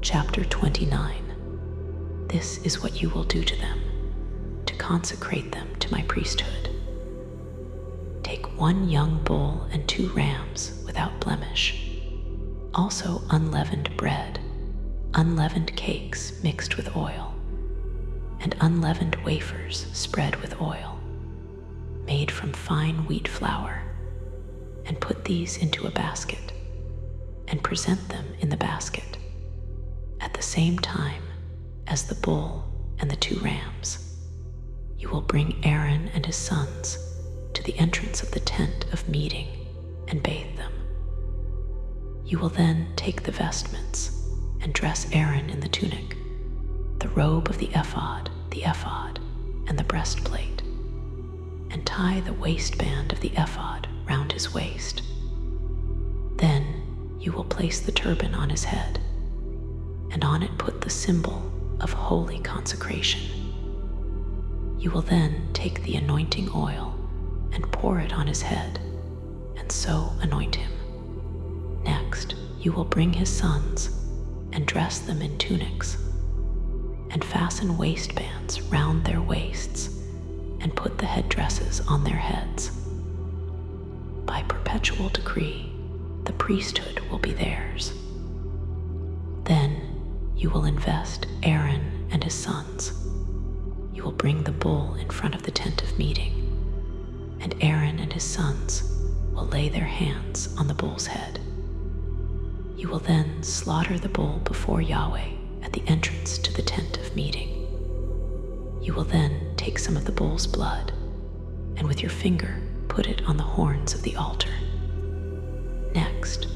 Chapter 29. This is what you will do to them, to consecrate them to my priesthood. Take 1 young bull and 2 rams without blemish, also unleavened bread, unleavened cakes mixed with oil, and unleavened wafers spread with oil, made from fine wheat flour, and put these into a basket, and present them in the basket, at the same time as the bull and the 2 rams. You will bring Aaron and his sons to the entrance of the tent of meeting and bathe them. You will then take the vestments and dress Aaron in the tunic, the robe of the ephod, and the breastplate, and tie the waistband of the ephod round his waist. Then you will place the turban on his head, and on it put the symbol of holy consecration. You will then take the anointing oil and pour it on his head, and so anoint him. Next, you will bring his sons and dress them in tunics, and fasten waistbands round their waists, and put the headdresses on their heads. By perpetual decree, the priesthood will be theirs. Then you will invest Aaron and his sons. You will bring the bull in front of the tent of meeting, and Aaron and his sons will lay their hands on the bull's head. You will then slaughter the bull before Yahweh at the entrance to the tent of meeting. You will then take some of the bull's blood, and with your finger put it on the horns of the altar. Next,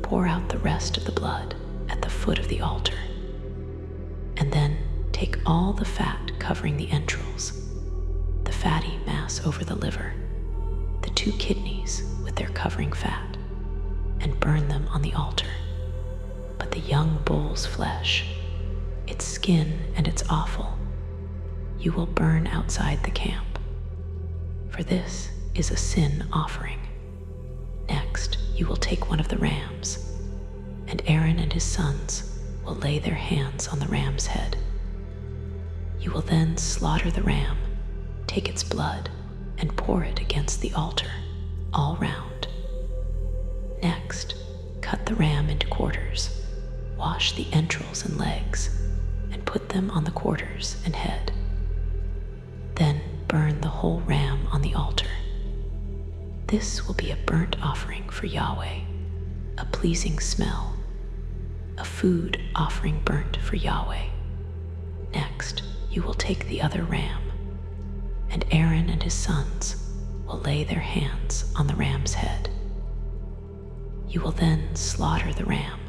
pour out the rest of the blood at the foot of the altar, and then take all the fat covering the entrails, the fatty mass over the liver, the 2 kidneys with their covering fat, and burn them on the altar. But the young bull's flesh, its skin and its offal, you will burn outside the camp, for this is a sin offering. Next, you will take one of the rams, and Aaron and his sons will lay their hands on the ram's head. You will then slaughter the ram, take its blood, and pour it against the altar, all round. Next, cut the ram into quarters, wash the entrails and legs, and put them on the quarters and head. Then burn the whole ram on the altar. This will be a burnt offering for Yahweh, a pleasing smell, a food offering burnt for Yahweh. Next, you will take the other ram, and Aaron and his sons will lay their hands on the ram's head. You will then slaughter the ram,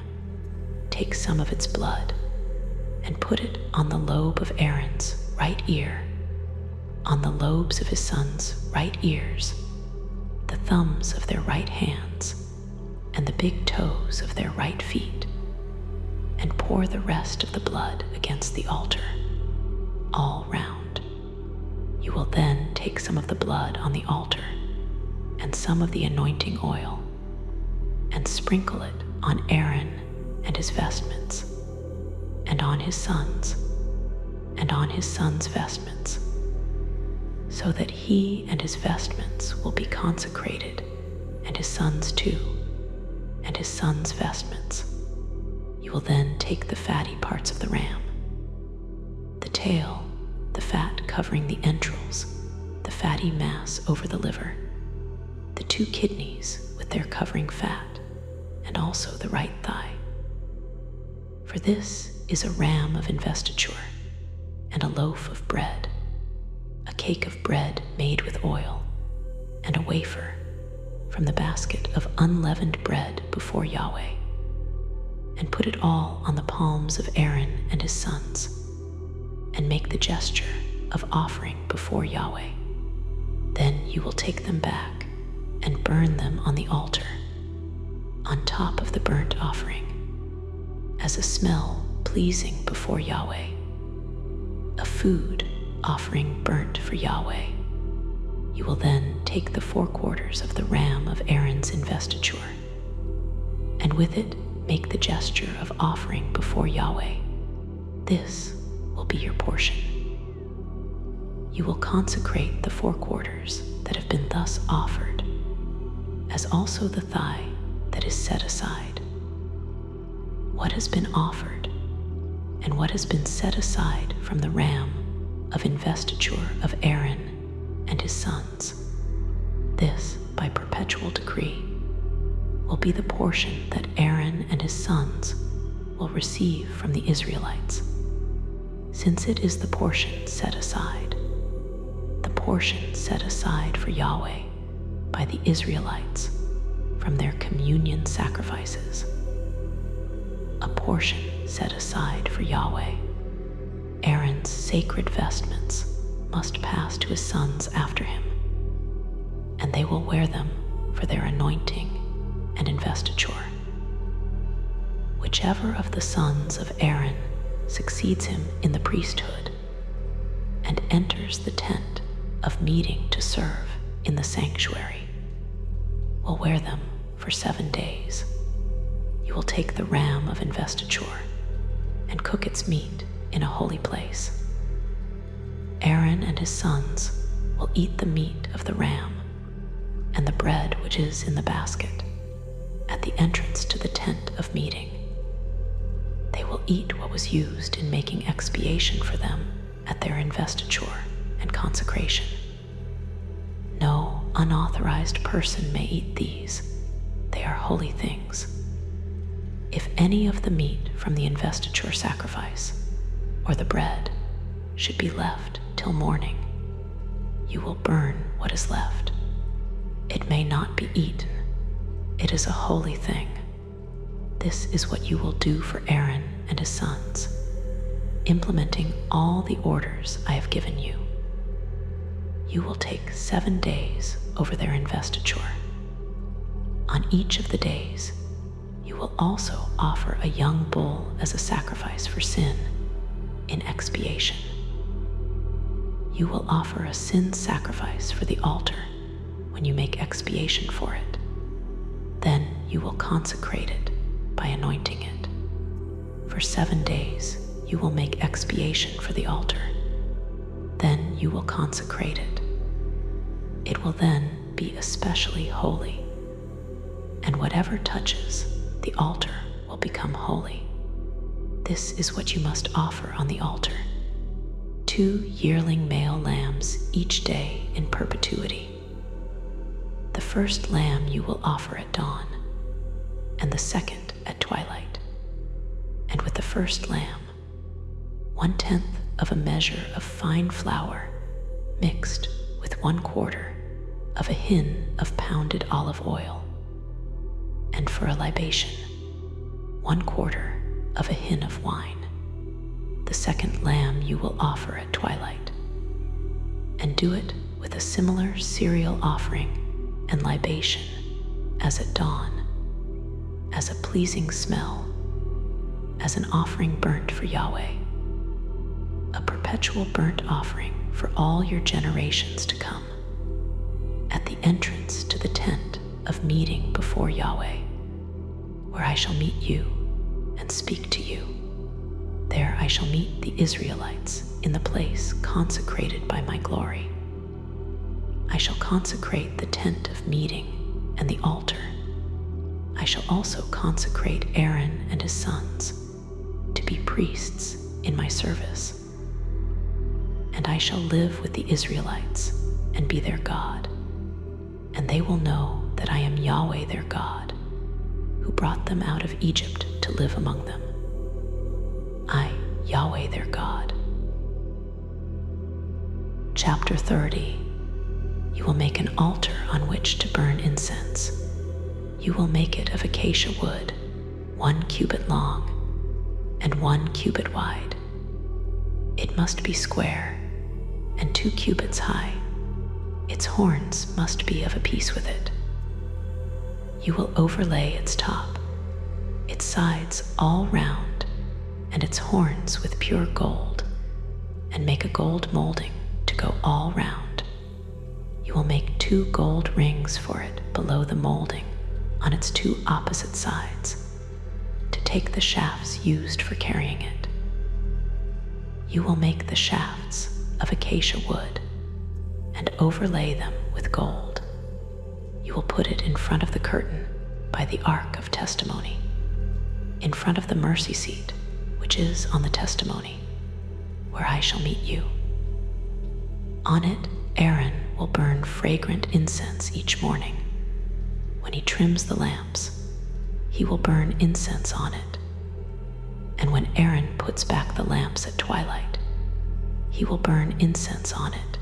take some of its blood, and put it on the lobe of Aaron's right ear, on the lobes of his sons' right ears, the thumbs of their right hands, and the big toes of their right feet, and pour the rest of the blood against the altar, all round. You will then take some of the blood on the altar and some of the anointing oil and sprinkle it on Aaron and his vestments, and on his sons, and on his sons' vestments, so that he and his vestments will be consecrated, and his sons too, and his sons' vestments. You will then take the fatty parts of the ram, the tail, the fat covering the entrails, the fatty mass over the liver, the 2 kidneys with their covering fat, and also the right thigh. For this is a ram of investiture, and a loaf of bread, a cake of bread made with oil, and a wafer from the basket of unleavened bread before Yahweh. And put it all on the palms of Aaron and his sons, and make the gesture of offering before Yahweh. Then you will take them back and burn them on the altar, on top of the burnt offering, as a smell pleasing before Yahweh, a food offering burnt for Yahweh. You will then take the 4 quarters of the ram of Aaron's investiture, and with it make the gesture of offering before Yahweh. This will be your portion. You will consecrate the 4 quarters that have been thus offered, as also the thigh that is set aside. What has been offered and what has been set aside from the ram of investiture of Aaron and his sons, this, by perpetual decree, will be the portion that Aaron and his sons will receive from the Israelites, since it is the portion set aside for Yahweh by the Israelites from their communion sacrifices. A portion set aside for Yahweh. Aaron's sacred vestments must pass to his sons after him, and they will wear them for their anointing and investiture. Whichever of the sons of Aaron succeeds him in the priesthood and enters the tent of meeting to serve in the sanctuary will wear them for 7 days. You will take the ram of investiture and cook its meat in a holy place. Aaron and his sons will eat the meat of the ram and the bread which is in the basket at the entrance to the tent of meeting. They will eat what was used in making expiation for them at their investiture and consecration. No unauthorized person may eat these. They are holy things. If any of the meat from the investiture sacrifice or the bread should be left till morning, you will burn what is left. It may not be eaten. It is a holy thing. This is what you will do for Aaron and his sons, implementing all the orders I have given you. You will take 7 days over their investiture. On each of the days, you will also offer a young bull as a sacrifice for sin in expiation. You will offer a sin sacrifice for the altar when you make expiation for it. Then you will consecrate it by anointing it. For 7 days you will make expiation for the altar. Then you will consecrate it. It will then be especially holy, and whatever touches the altar will become holy. This is what you must offer on the altar: 2 yearling male lambs each day in perpetuity. The first lamb you will offer at dawn, and the second at twilight. And with the first lamb, 1/10 of a measure of fine flour mixed with 1/4 of a hin of pounded olive oil. And for a libation, 1/4 of a hin of wine. The second lamb you will offer at twilight. And do it with a similar cereal offering and libation as at dawn, as a pleasing smell, as an offering burnt for Yahweh, a perpetual burnt offering for all your generations to come. At the entrance to the tent of meeting before Yahweh, where I shall meet you and speak to you, there I shall meet the Israelites in the place consecrated by my glory. I shall consecrate the tent of meeting and the altar. I shall also consecrate Aaron and his sons to be priests in my service. And I shall live with the Israelites and be their God, and they will know that I am Yahweh their God, who brought them out of Egypt to live among them. I, Yahweh their God. Chapter 30. You will make an altar on which to burn incense. You will make it of acacia wood, 1 cubit long and 1 cubit wide. It must be square and 2 cubits high. Its horns must be of a piece with it. You will overlay its top, its sides all round, and its horns with pure gold, and make a gold molding to go all round. You will make 2 gold rings for it below the molding on its 2 opposite sides, to take the shafts used for carrying it. You will make the shafts of acacia wood and overlay them with gold. You will put it in front of the curtain by the ark of testimony, in front of the mercy seat, which is on the testimony, where I shall meet you. On it, Aaron will burn fragrant incense each morning. When he trims the lamps, he will burn incense on it. And when Aaron puts back the lamps at twilight, he will burn incense on it.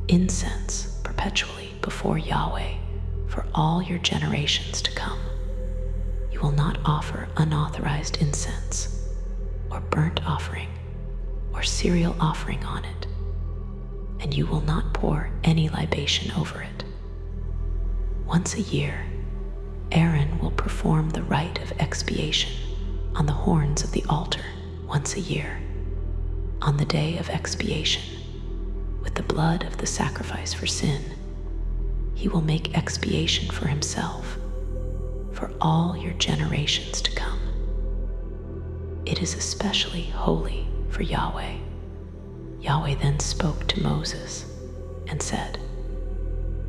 Incense perpetually before Yahweh for all your generations to come. You will not offer unauthorized incense, or burnt offering, or cereal offering on it, and you will not pour any libation over it. Once a year, Aaron will perform the rite of expiation on the horns of the altar once a year, on the day of expiation, with the blood of the sacrifice for sin. He will make expiation for himself, for all your generations to come. It is especially holy for Yahweh. Yahweh then spoke to Moses and said,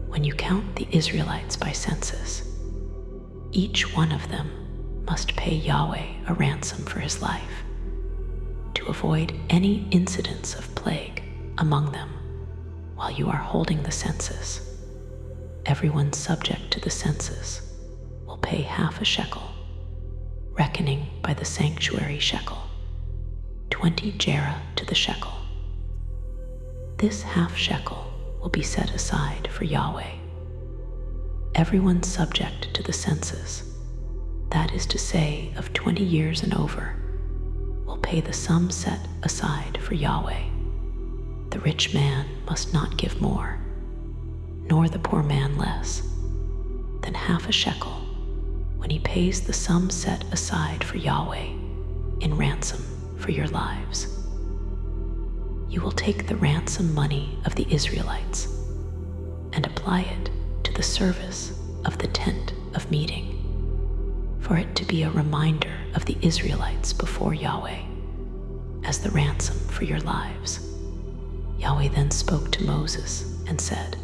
when you count the Israelites by census, each one of them must pay Yahweh a ransom for his life, to avoid any incidents of plague among them while you are holding the census. Everyone subject to the census will pay half a shekel, reckoning by the sanctuary shekel, 20 gerah to the shekel. This half shekel will be set aside for Yahweh. Everyone subject to the census, that is to say of 20 years and over, will pay the sum set aside for Yahweh. The rich man must not give more, nor the poor man less, than half a shekel when he pays the sum set aside for Yahweh in ransom for your lives. You will take the ransom money of the Israelites and apply it to the service of the tent of meeting, for it to be a reminder of the Israelites before Yahweh, as the ransom for your lives. Yahweh then spoke to Moses and said,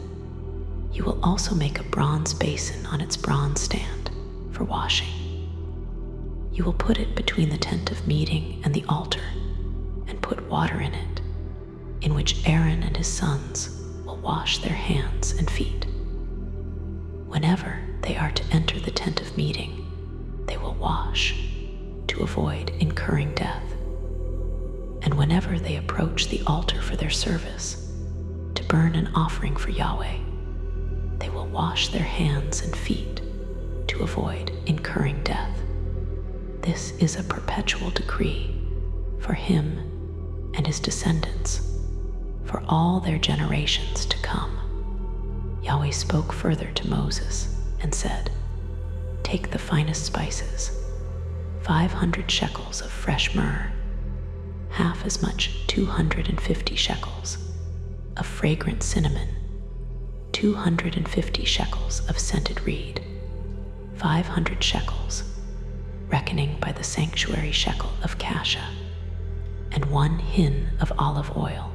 you will also make a bronze basin on its bronze stand for washing. You will put it between the tent of meeting and the altar, and put water in it, in which Aaron and his sons will wash their hands and feet. Whenever they are to enter the tent of meeting, they will wash, to avoid incurring death. And whenever they approach the altar for their service, to burn an offering for Yahweh, they will wash their hands and feet to avoid incurring death. This is a perpetual decree for him and his descendants, for all their generations to come. Yahweh spoke further to Moses and said, take the finest spices, 500 shekels of fresh myrrh, half as much 250 shekels, of fragrant cinnamon, 250 shekels of scented reed, 500 shekels, reckoning by the sanctuary shekel of cassia, and 1 hin of olive oil.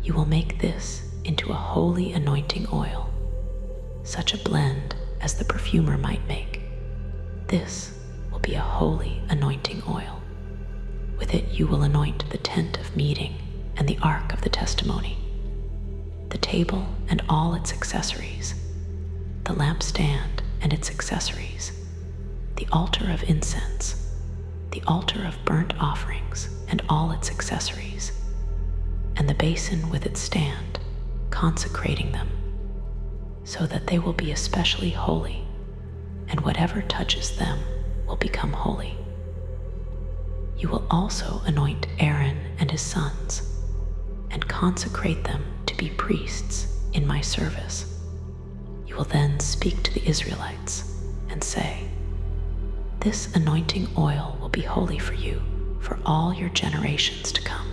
You will make this into a holy anointing oil, such a blend as the perfumer might make. This will be a holy anointing oil. With it you will anoint the tent of meeting and the ark of the testimony, the table and all its accessories, the lampstand and its accessories, the altar of incense, the altar of burnt offerings and all its accessories, and the basin with its stand, consecrating them, so that they will be especially holy, and whatever touches them will become holy. You will also anoint Aaron and his sons, and consecrate them to be priests in my service. You will then speak to the Israelites and say, "This anointing oil will be holy for you for all your generations to come.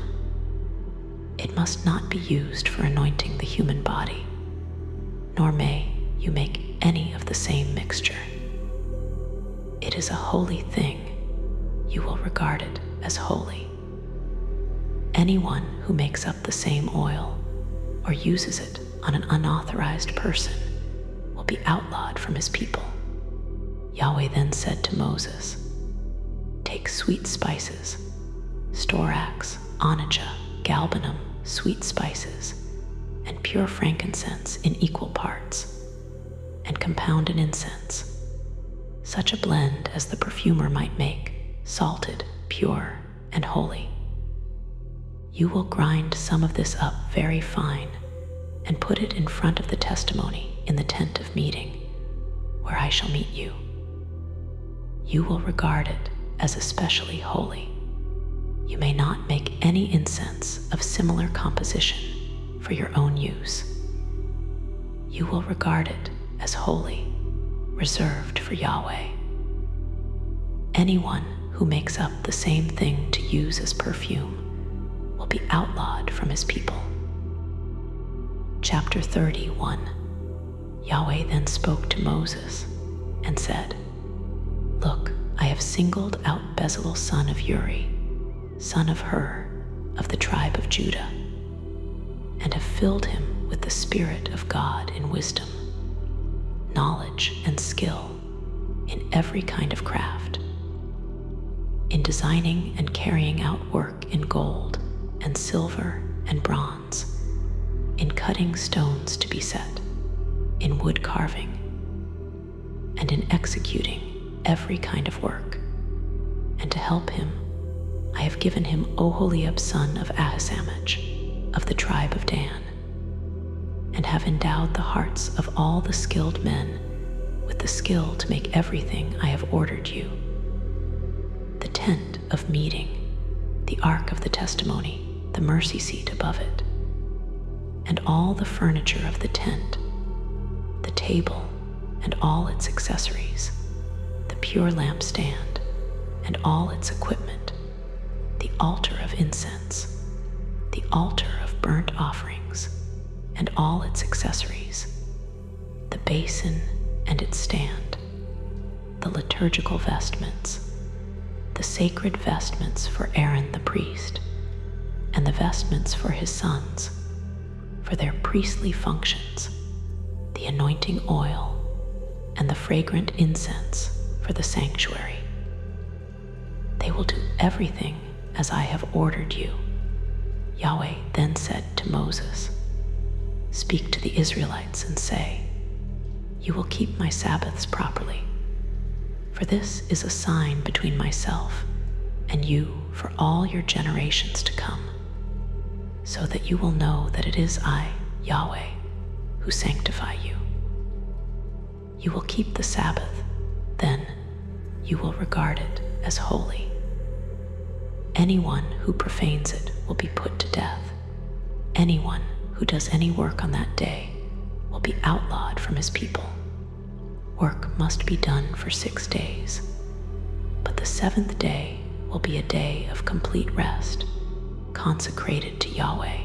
It must not be used for anointing the human body, nor may you make any of the same mixture. It is a holy thing. You will regard it as holy. Anyone who makes up the same oil or uses it on an unauthorized person will be outlawed from his people." Yahweh then said to Moses, "Take sweet spices, storax, onycha, galbanum, sweet spices, and pure frankincense in equal parts, and compound an incense, such a blend as the perfumer might make, salted, pure, and holy. You will grind some of this up very fine and put it in front of the testimony in the tent of meeting, where I shall meet you. You will regard it as especially holy. You may not make any incense of similar composition for your own use. You will regard it as holy, reserved for Yahweh. Anyone who makes up the same thing to use as perfume will be outlawed from his people." Chapter 31. Yahweh then spoke to Moses and said, "Look, I have singled out Bezalel son of Uri, son of Hur, of the tribe of Judah, and have filled him with the Spirit of God in wisdom, knowledge, and skill in every kind of craft, in designing and carrying out work in gold and silver and bronze, in cutting stones to be set, in wood carving, and in executing every kind of work. And to help him, I have given him Oholiab son of Ahisamach, of the tribe of Dan, and have endowed the hearts of all the skilled men with the skill to make everything I have ordered you: the tent of meeting, the ark of the testimony, the mercy seat above it, and all the furniture of the tent, the table and all its accessories, the pure lampstand and all its equipment, the altar of incense, the altar of burnt offerings and all its accessories, the basin and its stand, the liturgical vestments, the sacred vestments for Aaron the priest, and the vestments for his sons, for their priestly functions, the anointing oil, and the fragrant incense for the sanctuary. They will do everything as I have ordered you." Yahweh then said to Moses, "Speak to the Israelites and say, you will keep my Sabbaths properly, for this is a sign between myself and you for all your generations to come, so that you will know that it is I, Yahweh, who sanctify you. You will keep the Sabbath, then you will regard it as holy. Anyone who profanes it will be put to death. Anyone who does any work on that day will be outlawed from his people. Work must be done for 6 days, but the 7th day will be a day of complete rest, consecrated to Yahweh.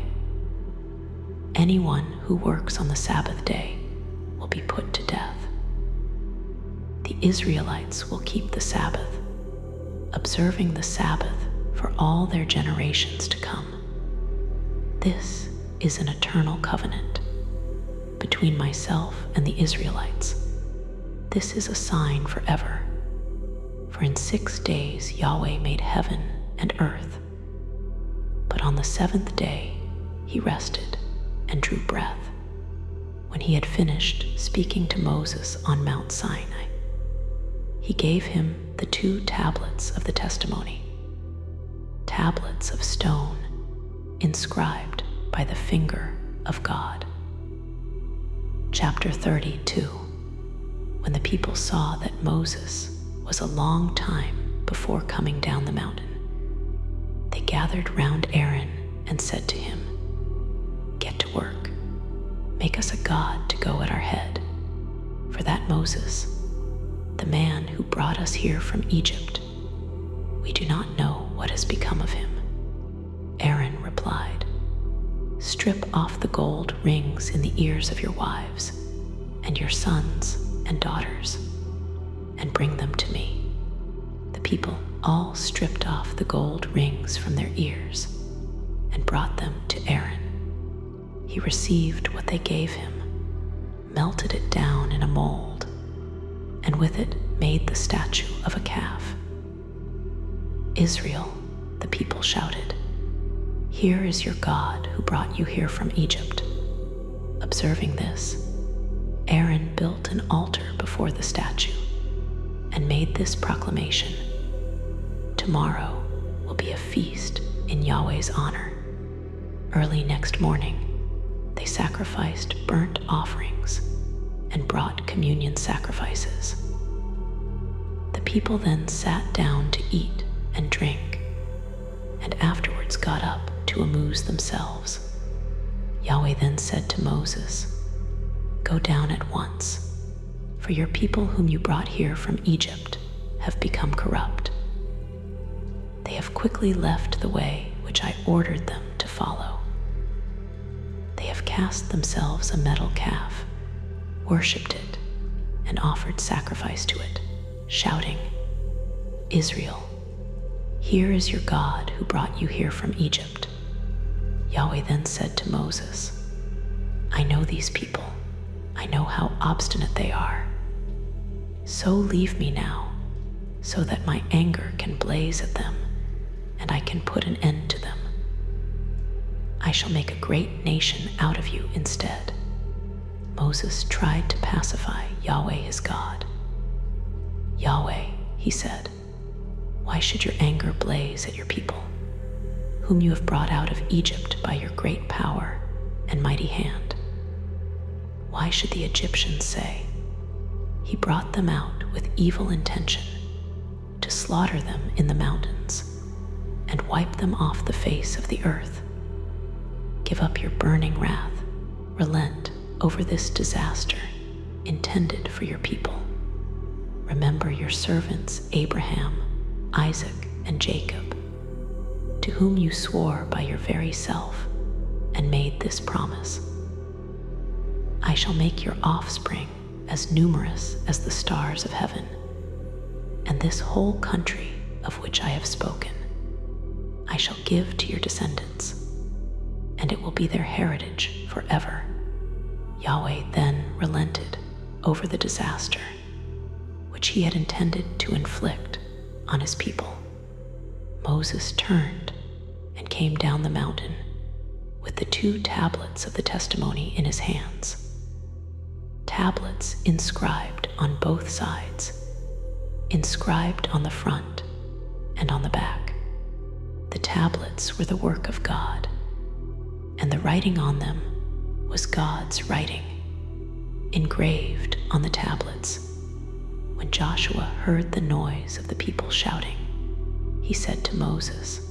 anyone who works on the Sabbath day will be put to death. The Israelites will keep the Sabbath, observing the Sabbath for all their generations to come. This is an eternal covenant between myself and the Israelites. This is a sign forever. For in 6 days Yahweh made heaven and earth, but on the 7th day he rested and drew breath. When he had finished speaking to Moses on Mount Sinai, he gave him the 2 tablets of the testimony, tablets of stone inscribed by the finger of God. Chapter 32. When the people saw that Moses was a long time before coming down the mountain, they gathered round Aaron and said to him, "Get to work. Make us a god to go at our head. For that Moses, the man who brought us here from Egypt, we do not know what has become of him." Aaron replied, "Strip off the gold rings in the ears of your wives and your sons and daughters, and bring them to me." The people all stripped off the gold rings from their ears and brought them to Aaron. He received what they gave him, melted it down in a mold, and with it made the statue of a calf. "Israel," the people shouted, "here is your God who brought you here from Egypt." Observing this, Aaron built an altar before the statue and made this proclamation: "Tomorrow will be a feast in Yahweh's honor." Early next morning, they sacrificed burnt offerings and brought communion sacrifices. The people then sat down to eat and drink, and afterwards got up to amuse themselves. Yahweh then said to Moses, "Go down at once, for your people whom you brought here from Egypt have become corrupt. They have quickly left the way which I ordered them to follow. They have cast themselves a metal calf, worshipped it, and offered sacrifice to it, shouting, 'Israel, here is your God who brought you here from Egypt.' Yahweh then said to Moses, 'I know these people. I know how obstinate they are. So leave me now, so that my anger can blaze at them, and I can put an end to them. I shall make a great nation out of you instead.'" Moses tried to pacify Yahweh his God. "Yahweh," he said, "why should your anger blaze at your people, whom you have brought out of Egypt by your great power and mighty hand? Why should the Egyptians say, 'He brought them out with evil intention to slaughter them in the mountains and wipe them off the face of the earth'? Give up your burning wrath, relent over this disaster intended for your people. Remember your servants Abraham, Isaac, and Jacob, to whom you swore by your very self and made this promise. I shall make your offspring as numerous as the stars of heaven, and this whole country of which I have spoken I shall give to your descendants, and it will be their heritage forever." Yahweh then relented over the disaster which he had intended to inflict on his people. Moses turned and came down the mountain with the 2 tablets of the testimony in his hands, tablets inscribed on both sides, inscribed on the front and on the back. The tablets were the work of God, and the writing on them was God's writing, engraved on the tablets. When Joshua heard the noise of the people shouting, he said to Moses,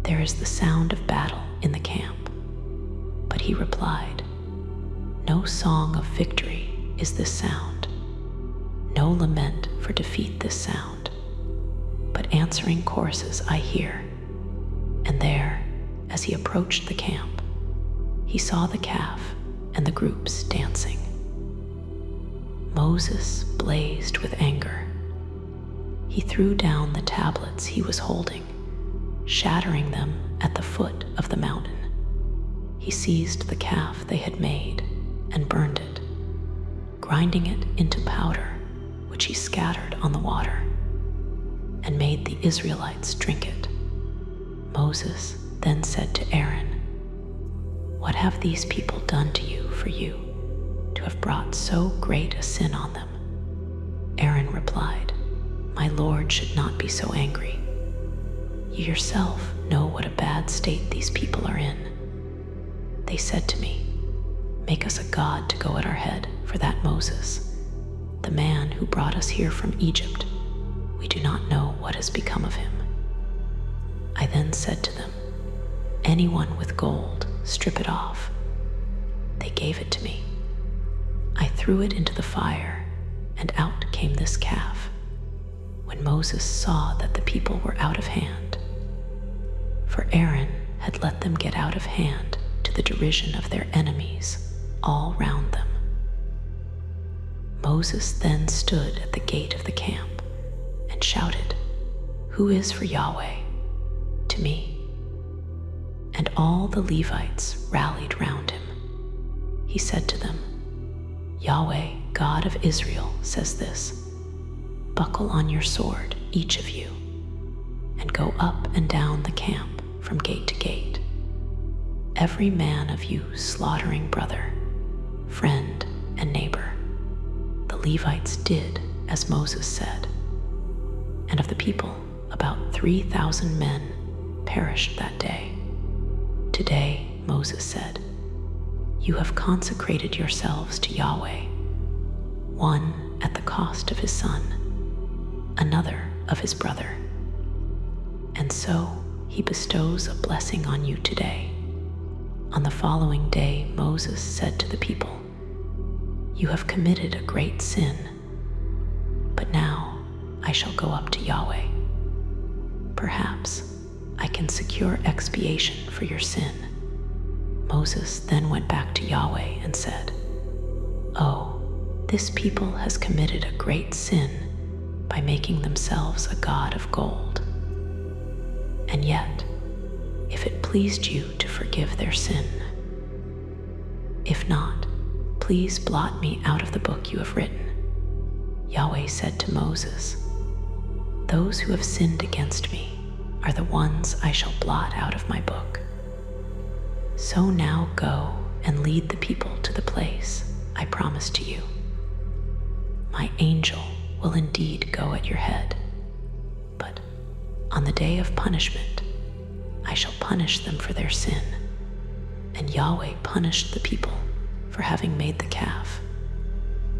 "There is the sound of battle in the camp." But he replied, "No song of victory is this sound, no lament for defeat this sound, but answering choruses I hear." And there, as he approached the camp, he he saw the calf and the groups dancing. Moses blazed with anger. He threw down the tablets he was holding, shattering them at the foot of the mountain. He seized the calf they had made and burned it, grinding it into powder, which he scattered on the water, and made the Israelites drink it. Moses then said to Aaron, "What have these people done to you for you to have brought so great a sin on them?" Aaron replied, "My Lord should not be so angry. You yourself know what a bad state these people are in. They said to me, 'Make us a god to go at our head,' for that Moses, the man who brought us here from Egypt, we do not know what has become of him." I then said to them, "Anyone with gold, strip it off." They gave it to me. I threw it into the fire, and out came this calf, when Moses saw that the people were out of hand. For Aaron had let them get out of hand to the derision of their enemies all round them. Moses then stood at the gate of the camp and shouted, "Who is for Yahweh?" to me. And all the Levites rallied round him. He said to them, "Yahweh, God of Israel, says this: Buckle on your sword, each of you, and go up and down the camp from gate to gate, every man of you slaughtering brother, friend, and neighbor." The Levites did as Moses said, and of the people about 3,000 men perished that day. "Today," Moses said, "you have consecrated yourselves to Yahweh, one at the cost of his son, another of his brother. And so he bestows a blessing on you today." On the following day, Moses said to the people, "You have committed a great sin, but now I shall go up to Yahweh. Perhaps I can secure expiation for your sin." Moses then went back to Yahweh and said, "Oh, this people has committed a great sin by making themselves a god of gold. And yet, if it pleased you to forgive their sin. If not, please blot me out of the book you have written." Yahweh said to Moses, "Those who have sinned against me are the ones I shall blot out of my book. So now go and lead the people to the place I promised to you. My angel will indeed go at your head, but on the day of punishment, I shall punish them for their sin." And Yahweh punished the people for having made the calf,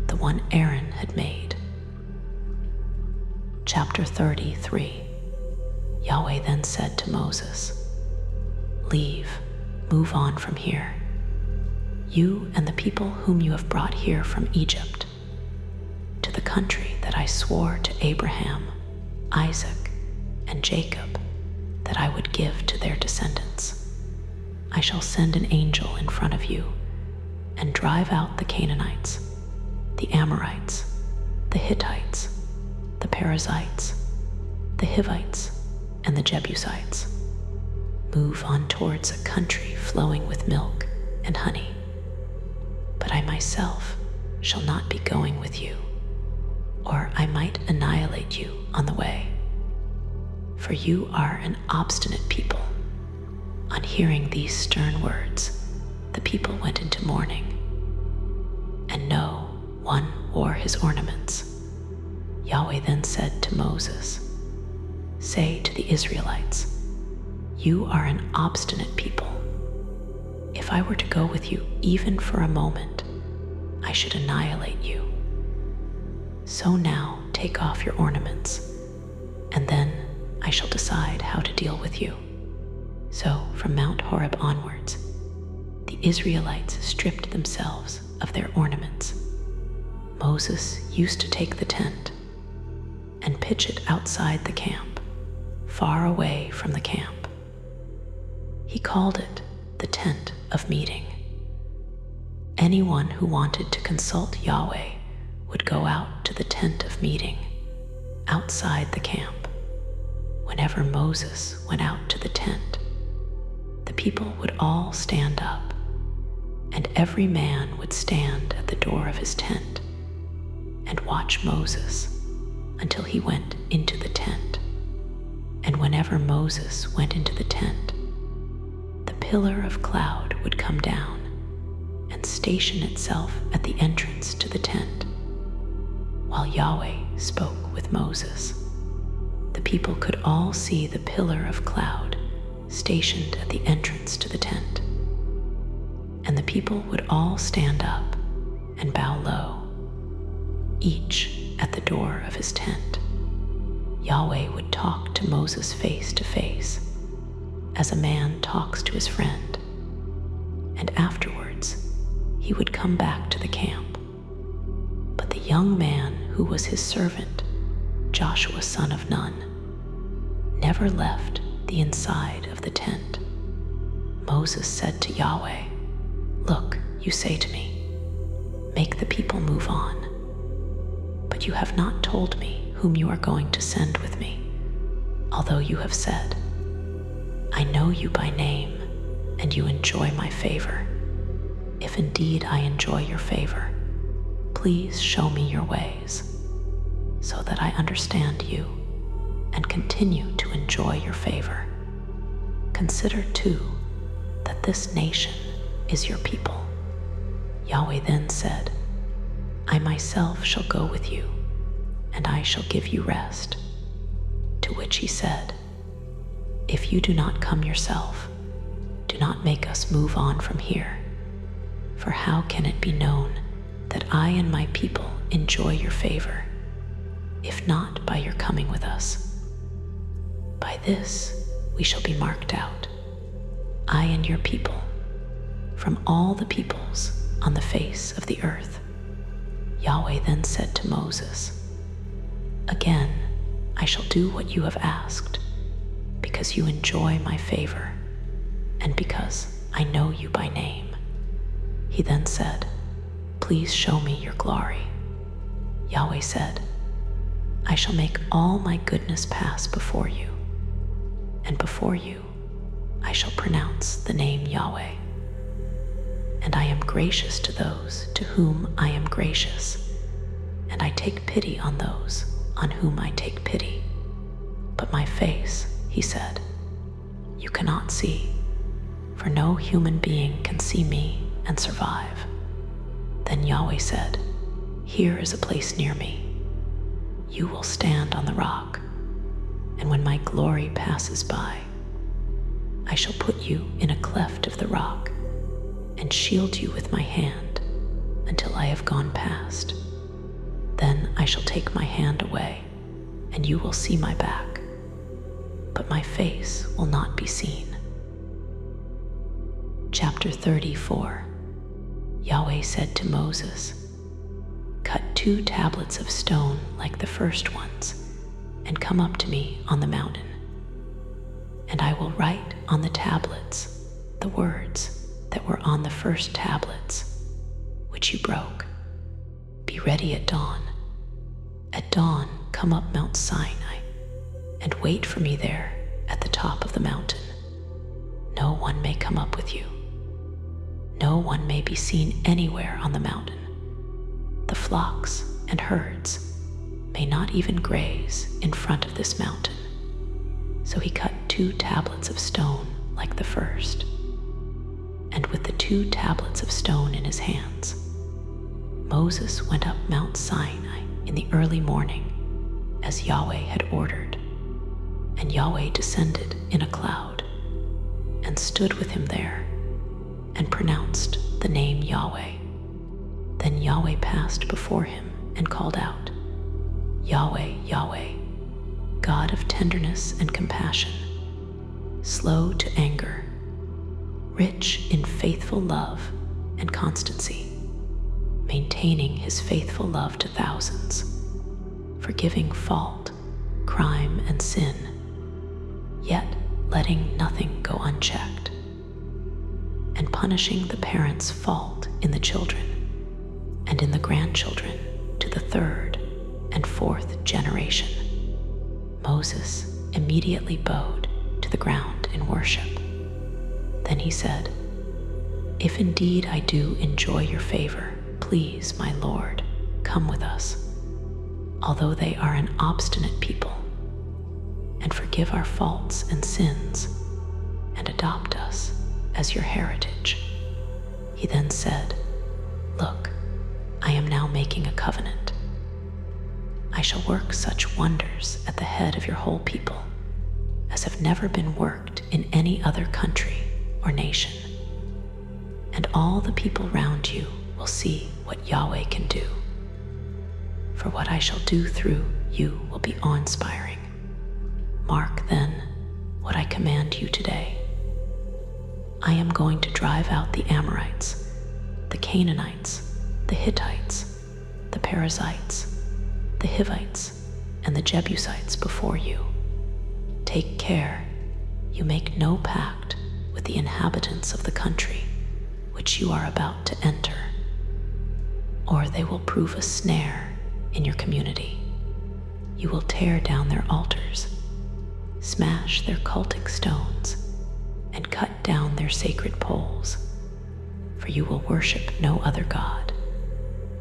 the one Aaron had made. Chapter 33. Yahweh then said to Moses, "Leave, move on from here, you and the people whom you have brought here from Egypt, to the country that I swore to Abraham, Isaac, and Jacob that I would give to their descendants. I shall send an angel in front of you and drive out the Canaanites, the Amorites, the Hittites, the Perizzites, the Hivites, and the Jebusites. Move on towards a country flowing with milk and honey. But I myself shall not be going with you, or I might annihilate you on the way. For you are an obstinate people." On hearing these stern words, the people went into mourning, and no one wore his ornaments. Yahweh then said to Moses, "Say to the Israelites, you are an obstinate people. If I were to go with you even for a moment, I should annihilate you. So now take off your ornaments, and then I shall decide how to deal with you." So from Mount Horeb onwards, the Israelites stripped themselves of their ornaments. Moses used to take the tent and pitch it outside the camp, far away from the camp. He called it the tent of meeting. anyone who wanted to consult Yahweh would go out to the tent of meeting, outside the camp. Whenever Moses went out to the tent, the people would all stand up, and every man would stand at the door of his tent and watch Moses until he went into the tent. And whenever Moses went into the tent, the pillar of cloud would come down and station itself at the entrance to the tent, while Yahweh spoke with Moses. The people could all see the pillar of cloud stationed at the entrance to the tent, and the people would all stand up and bow low, each at the door of his tent. Yahweh would talk to Moses face to face, as a man talks to his friend, and afterwards he would come back to the camp. But the young man who was his servant, Joshua son of Nun, never left the inside of the tent. Moses said to Yahweh, "Look, you say to me, make the people move on. But you have not told me whom you are going to send with me, although you have said, I know you by name, and you enjoy my favor. If indeed I enjoy your favor, please show me your ways, so that I understand you and continue to enjoy your favor. Consider too that this nation is your people." Yahweh then said, "I myself shall go with you, and I shall give you rest." To which he said, "If you do not come yourself, do not make us move on from here. For how can it be known that I and my people enjoy your favor, if not by your coming with us? By this we shall be marked out, I and your people, from all the peoples on the face of the earth." Yahweh then said to Moses, "Again, I shall do what you have asked, because you enjoy my favor, and because I know you by name." He then said, "Please show me your glory." Yahweh said, "I shall make all my goodness pass before you, and before you I shall pronounce the name Yahweh. And I am gracious to those to whom I am gracious, and I take pity on those on whom I take pity. But my face," he said, "you cannot see, for no human being can see me and survive." Then Yahweh said, "Here is a place near me. You will stand on the rock, and when my glory passes by, I shall put you in a cleft of the rock and shield you with my hand until I have gone past. Then I shall take my hand away, and you will see my back, but my face will not be seen." Chapter 34. Yahweh said to Moses, "Cut 2 tablets of stone like the first ones, and come up to me on the mountain. And I will write on the tablets the words that were on the first tablets, which you broke. Be ready at dawn. At dawn, come up Mount Sinai, and wait for me there at the top of the mountain. No one may come up with you. No one may be seen anywhere on the mountain. The flocks and herds may not even graze in front of this mountain." So he cut 2 tablets of stone like the first, and with the 2 tablets of stone in his hands, Moses went up Mount Sinai in the early morning, as Yahweh had ordered. And Yahweh descended in a cloud, and stood with him there, and pronounced the name Yahweh. Then Yahweh passed before him and called out, "Yahweh, Yahweh, God of tenderness and compassion, slow to anger, rich in faithful love and constancy, maintaining his faithful love to thousands, forgiving fault, crime, and sin, yet letting nothing go unchecked. and punishing the parents' fault in the children and in the grandchildren to the third and fourth generation. Moses immediately bowed to the ground in worship. Then he said, "If indeed I do enjoy your favor, please, my Lord, come with us, although they are an obstinate people, and forgive our faults and sins, and adopt us as your heritage." He then said, "Look, I am now making a covenant. I shall work such wonders at the head of your whole people as have never been worked in any other country or nation. And all the people round you will see what Yahweh can do. For what I shall do through you will be awe-inspiring. Mark then what I command you today. I am going to drive out the Amorites, the Canaanites, the Hittites, the Perizzites, the Hivites, and the Jebusites before you. Take care you make no pact with the inhabitants of the country which you are about to enter, or they will prove a snare in your community. You will tear down their altars, smash their cultic stones, and cut down their sacred poles, for you will worship no other God,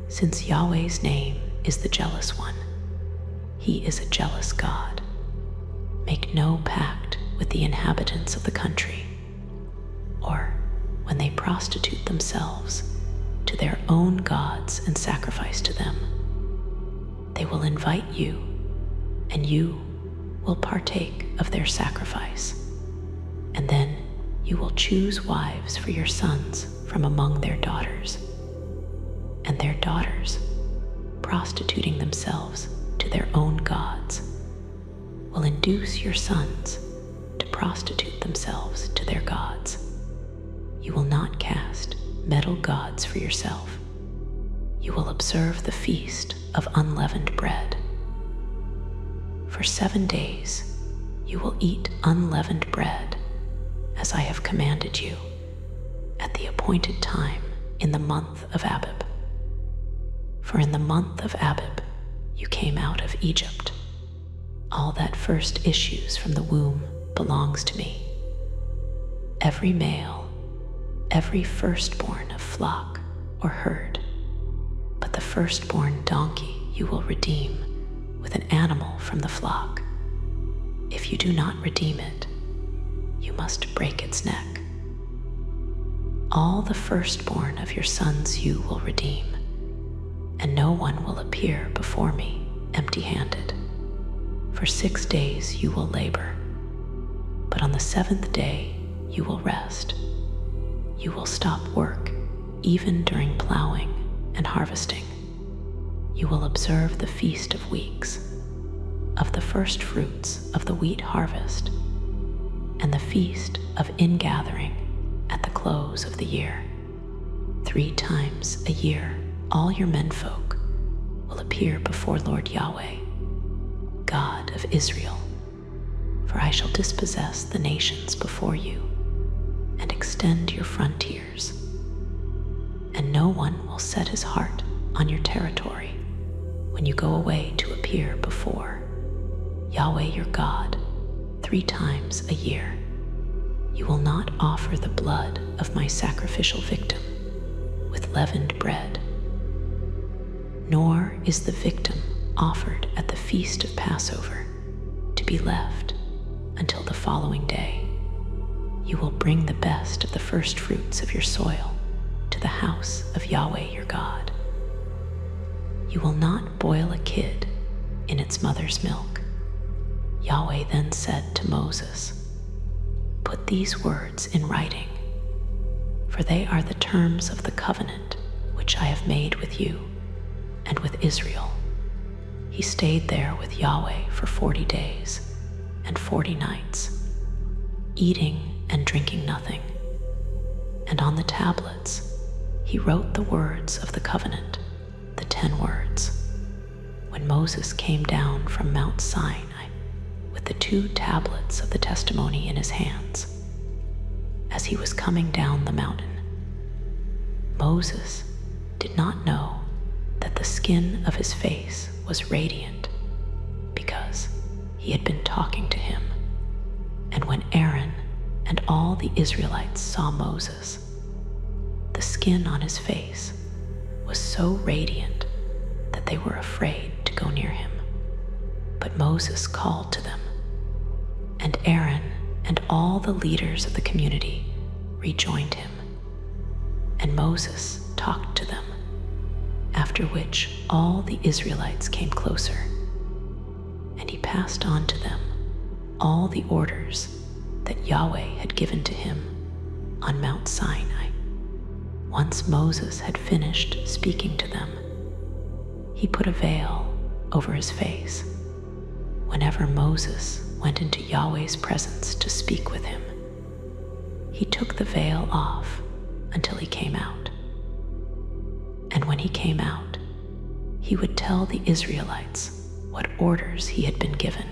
since Yahweh's name is the Jealous One. He is a jealous God. Make no pact with the inhabitants of the country, or when they prostitute themselves to their own gods and sacrifice to them. They will invite you, and you will partake of their sacrifice, and then you will choose wives for your sons from among their daughters, and their daughters, prostituting themselves to their own gods, will induce your sons to prostitute themselves to their gods. You will not cast metal gods for yourself. You will observe the feast of unleavened bread. For 7 days you will eat unleavened bread, as I have commanded you, at the appointed time in the month of Abib. For in the month of Abib you came out of Egypt. All that first issues from the womb belongs to me. Every male, every firstborn of flock or herd, but the firstborn donkey you will redeem with an animal from the flock. If you do not redeem it, you must break its neck. All the firstborn of your sons you will redeem, and no one will appear before me empty-handed. For 6 days you will labor, but on the 7th day you will rest. You will stop work even during plowing and harvesting. You will observe the Feast of Weeks, of the first fruits of the wheat harvest, and the Feast of Ingathering at the close of the year. 3 times a year all your menfolk will appear before Lord Yahweh, God of Israel, for I shall dispossess the nations before you and extend your frontiers, and no one will set his heart on your territory when you go away to appear before Yahweh your God 3 times a year. You will not offer the blood of my sacrificial victim with leavened bread, nor is the victim offered at the feast of Passover to be left until the following day. You will bring the best of the first fruits of your soil to the house of Yahweh your God. You will not boil a kid in its mother's milk. Yahweh then said to Moses, "Put these words in writing, for they are the terms of the covenant which I have made with you and with Israel." He stayed there with Yahweh for 40 days and 40 nights, eating and drinking nothing. And on the tablets he wrote the words of the covenant, the 10 words. When Moses came down from Mount Sinai with the 2 tablets of the testimony in his hands, as he was coming down the mountain. Moses did not know that the skin of his face was radiant because he had been talking to him. And when Aaron and all the Israelites saw Moses, the skin on his face was so radiant that they were afraid to go near him. But Moses called to them, and Aaron and all the leaders of the community rejoined him. And Moses talked to them, after which all the Israelites came closer. And he passed on to them all the orders that Yahweh had given to him on Mount Sinai. Once Moses had finished speaking to them, he put a veil over his face whenever Moses went into Yahweh's presence to speak with him. He took the veil off until he came out. And when he came out, he would tell the Israelites what orders he had been given,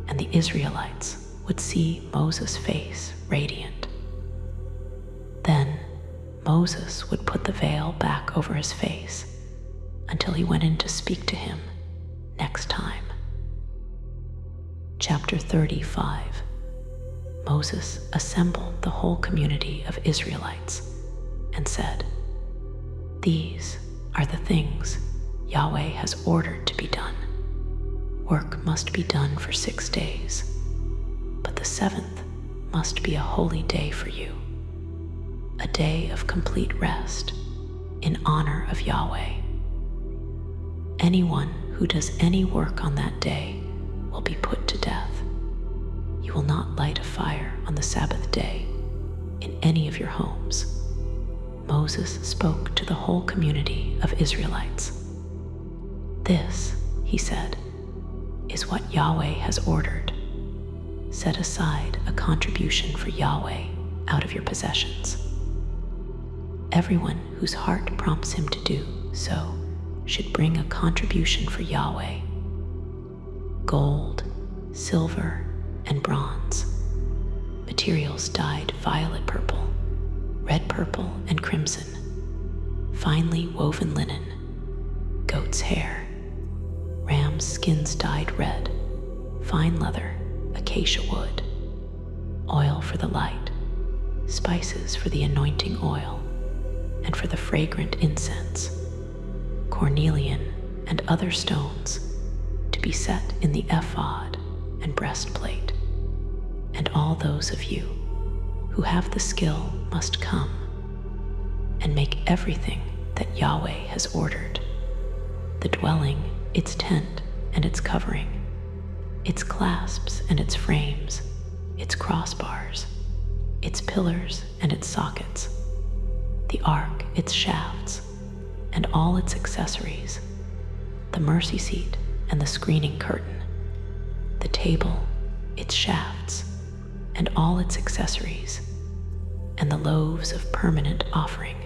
and the Israelites would see Moses' face radiant. Then Moses would put the veil back over his face until he went in to speak to him next time. Chapter 35. Moses assembled the whole community of Israelites and said, "These are the things Yahweh has ordered to be done. Work must be done for 6 days, but the 7th must be a holy day for you, a day of complete rest in honor of Yahweh. Anyone who does any work on that day will be put to death. You will not light a fire on the Sabbath day in any of your homes." Moses spoke to the whole community of Israelites. "This," he said, "is what Yahweh has ordered. Set aside a contribution for Yahweh out of your possessions. Everyone whose heart prompts him to do so should bring a contribution for Yahweh: gold, silver, and bronze, materials dyed violet purple, red purple, and crimson, finely woven linen, goat's hair, ram's skins dyed red, fine leather, acacia wood, oil for the light, spices for the anointing oil, and for the fragrant incense, cornelian and other stones to be set in the ephod and breastplate. And all those of you who have the skill must come and make everything that Yahweh has ordered: the dwelling, its tent and its covering, its clasps and its frames, its crossbars, its pillars and its sockets, the ark, its shafts, and all its accessories, the mercy seat and the screening curtain, the table, its shafts, and all its accessories, and the loaves of permanent offering,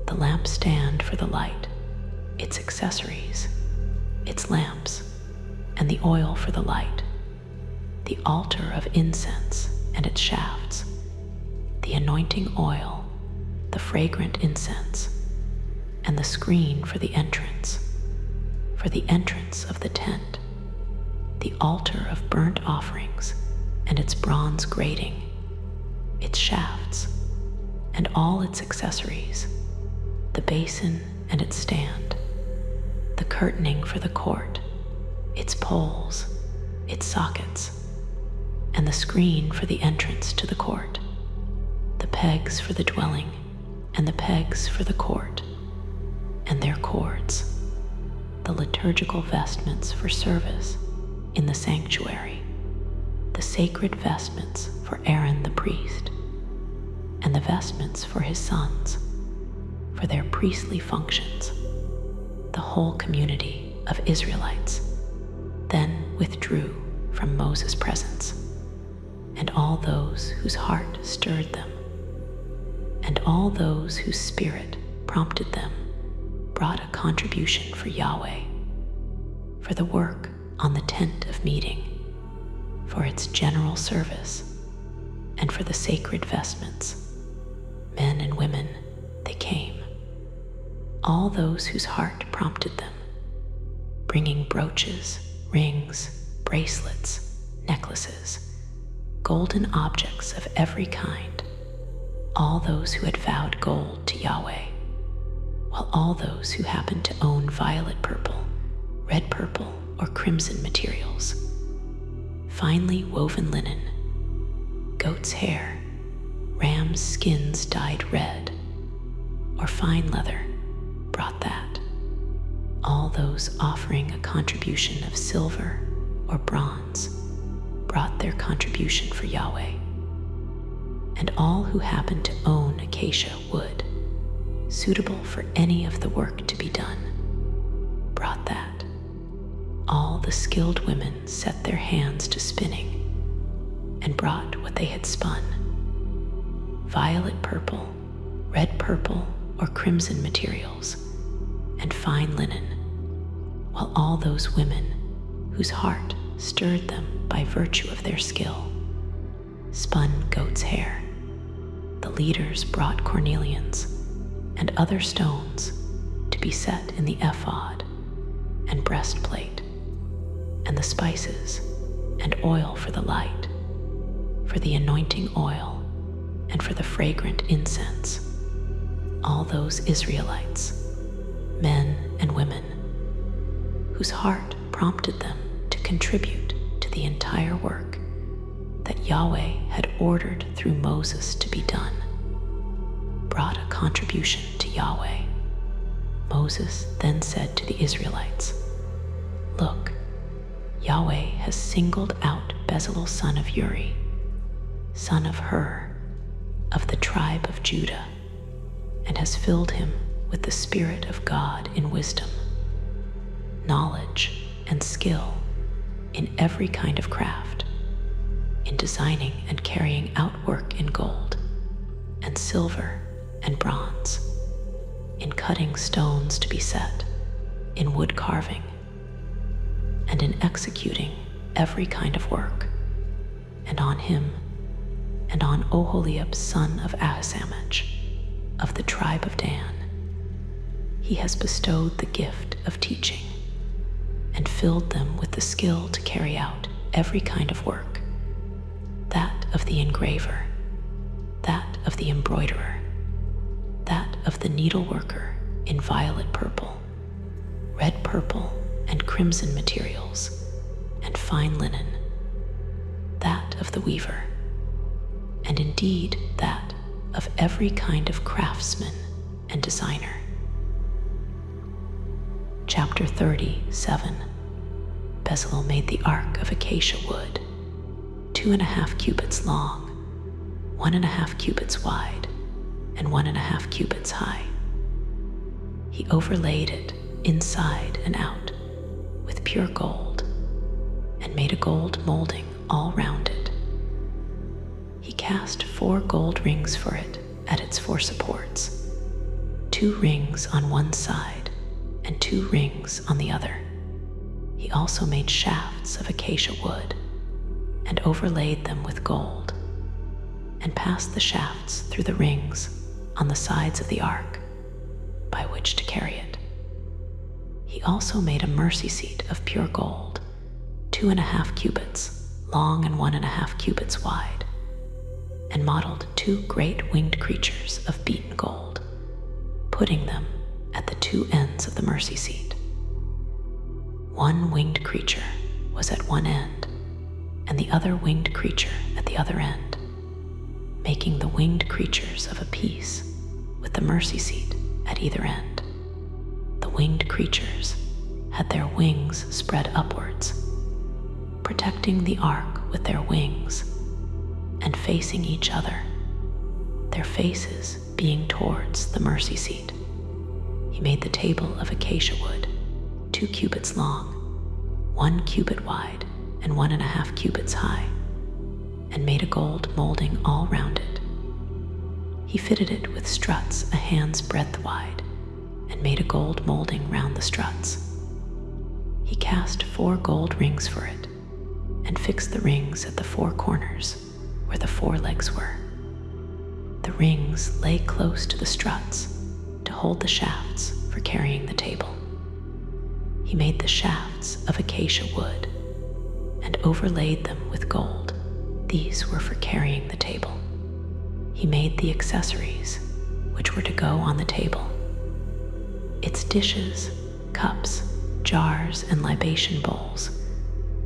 the lampstand for the light, its accessories, its lamps, and the oil for the light, the altar of incense and its shafts, the anointing oil, the fragrant incense, and the screen for the entrance of the tent, the altar of burnt offerings and its bronze grating, its shafts, and all its accessories, the basin and its stand, the curtaining for the court, its poles, its sockets, and the screen for the entrance to the court, the pegs for the dwelling, and the pegs for the court, and their cords, the liturgical vestments for service in the sanctuary, the sacred vestments for Aaron the priest, and the vestments for his sons, for their priestly functions. The whole community of Israelites then withdrew from Moses' presence, and all those whose heart stirred them, and all those whose spirit prompted them, brought a contribution for Yahweh, for the work on the tent of meeting, for its general service, and for the sacred vestments, men and women, they came, all those whose heart prompted them, bringing brooches, rings, bracelets, necklaces, golden objects of every kind, all those who had vowed gold to Yahweh, while all those who happened to own violet purple, red purple, or crimson materials, finely woven linen, goat's hair, ram's skins dyed red, or fine leather, brought that. All those offering a contribution of silver or bronze brought their contribution for Yahweh. And all who happened to own acacia wood, suitable for any of the work to be done, brought that. All the skilled women set their hands to spinning and brought what they had spun, violet purple, red purple, or crimson materials, and fine linen, while all those women whose heart stirred them by virtue of their skill spun goat's hair. The leaders brought cornelians and other stones to be set in the ephod and breastplate, and the spices and oil for the light, for the anointing oil, and for the fragrant incense. All those Israelites, men and women, whose heart prompted them to contribute to the entire work that Yahweh had ordered through Moses to be done, brought a contribution to Yahweh. Moses then said to the Israelites, "Look, Yahweh has singled out Bezalel son of Uri, son of Hur, of the tribe of Judah, and has filled him with the Spirit of God in wisdom, knowledge, and skill in every kind of craft, in designing and carrying out work in gold and silver and bronze, in cutting stones to be set, in wood carving, and in executing every kind of work. And on him and on Oholiab son of Ahisamach, of the tribe of Dan, he has bestowed the gift of teaching and filled them with the skill to carry out every kind of work, that of the engraver, that of the embroiderer, that of the needleworker in violet purple, red purple, and crimson materials, and fine linen, that of the weaver, and indeed that of every kind of craftsman and designer." Chapter 37. Bezalel made the ark of acacia wood, 2.5 cubits long, 1.5 cubits wide, and 1.5 cubits high. He overlaid it inside and out with pure gold, and made a gold molding all round it. He cast 4 gold rings for it at its 4 supports, 2 rings on one side and 2 rings on the other. He also made shafts of acacia wood and overlaid them with gold, and passed the shafts through the rings on the sides of the ark by which to carry it. He also made a mercy seat of pure gold, 2.5 cubits long and 1.5 cubits wide, and modeled 2 great winged creatures of beaten gold, putting them at the 2 ends of the mercy seat. 1 winged creature was at one end, and the other winged creature at the other end, making the winged creatures of a piece with the mercy seat at either end. The winged creatures had their wings spread upwards, protecting the ark with their wings, and facing each other, their faces being towards the mercy seat. He made the table of acacia wood, 2 cubits long, 1 cubit wide, and 1.5 cubits high, and made a gold molding all round it. He fitted it with struts a hand's breadth wide, and made a gold molding round the struts. He cast 4 gold rings for it, and fixed the rings at the 4 corners, where the forelegs were. The rings lay close to the struts to hold the shafts for carrying the table. He made the shafts of acacia wood and overlaid them with gold. These were for carrying the table. He made the accessories, which were to go on the table. Its dishes, cups, jars, and libation bowls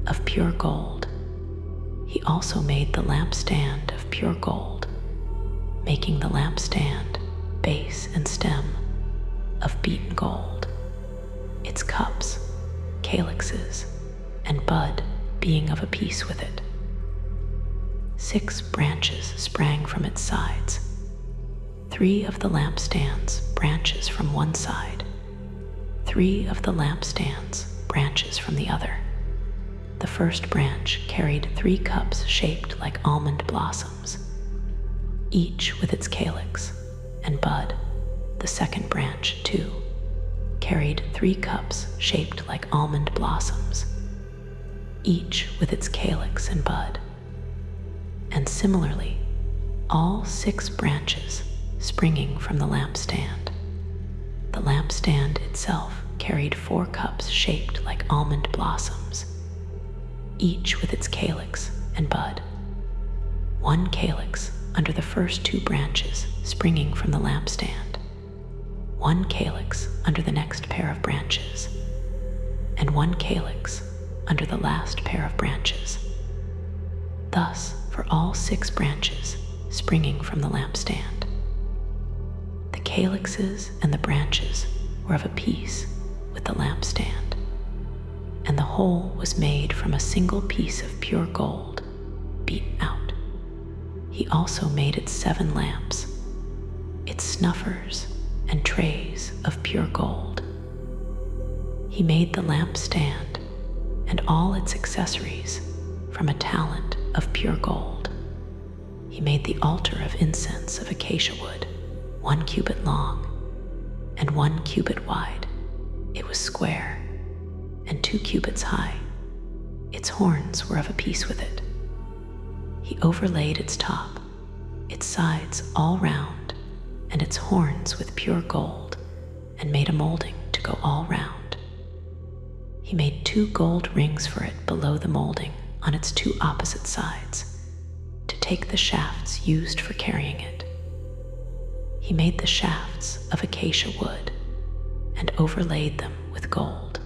of pure gold. He also made the lampstand of pure gold, making the lampstand, base, and stem of beaten gold, its cups, calyxes, and bud being of a piece with it. 6 branches sprang from its sides. 3 of the lampstands branches from one side, 3 of the lampstands branches from the other. The first branch carried 3 cups shaped like almond blossoms, each with its calyx and bud. The second branch, too, carried 3 cups shaped like almond blossoms, each with its calyx and bud. And similarly, all 6 branches springing from the lampstand. The lampstand itself carried 4 cups shaped like almond blossoms, each with its calyx and bud. 1 calyx under the first 2 branches springing from the lampstand, 1 calyx under the next pair of branches, and 1 calyx under the last pair of branches. Thus, for all 6 branches springing from the lampstand. The calyxes and the branches were of a piece with the lampstand, and the whole was made from a single piece of pure gold, beaten out. He also made its 7 lamps, its snuffers and trays of pure gold. He made the lampstand and all its accessories from a talent of pure gold. He made the altar of incense of acacia wood, 1 cubit long and 1 cubit wide. It was square and 2 cubits high. Its horns were of a piece with it. He overlaid its top, its sides all round, and its horns with pure gold, and made a molding to go all round. He made 2 gold rings for it below the molding on its 2 opposite sides, to take the shafts used for carrying it. He made the shafts of acacia wood and overlaid them with gold.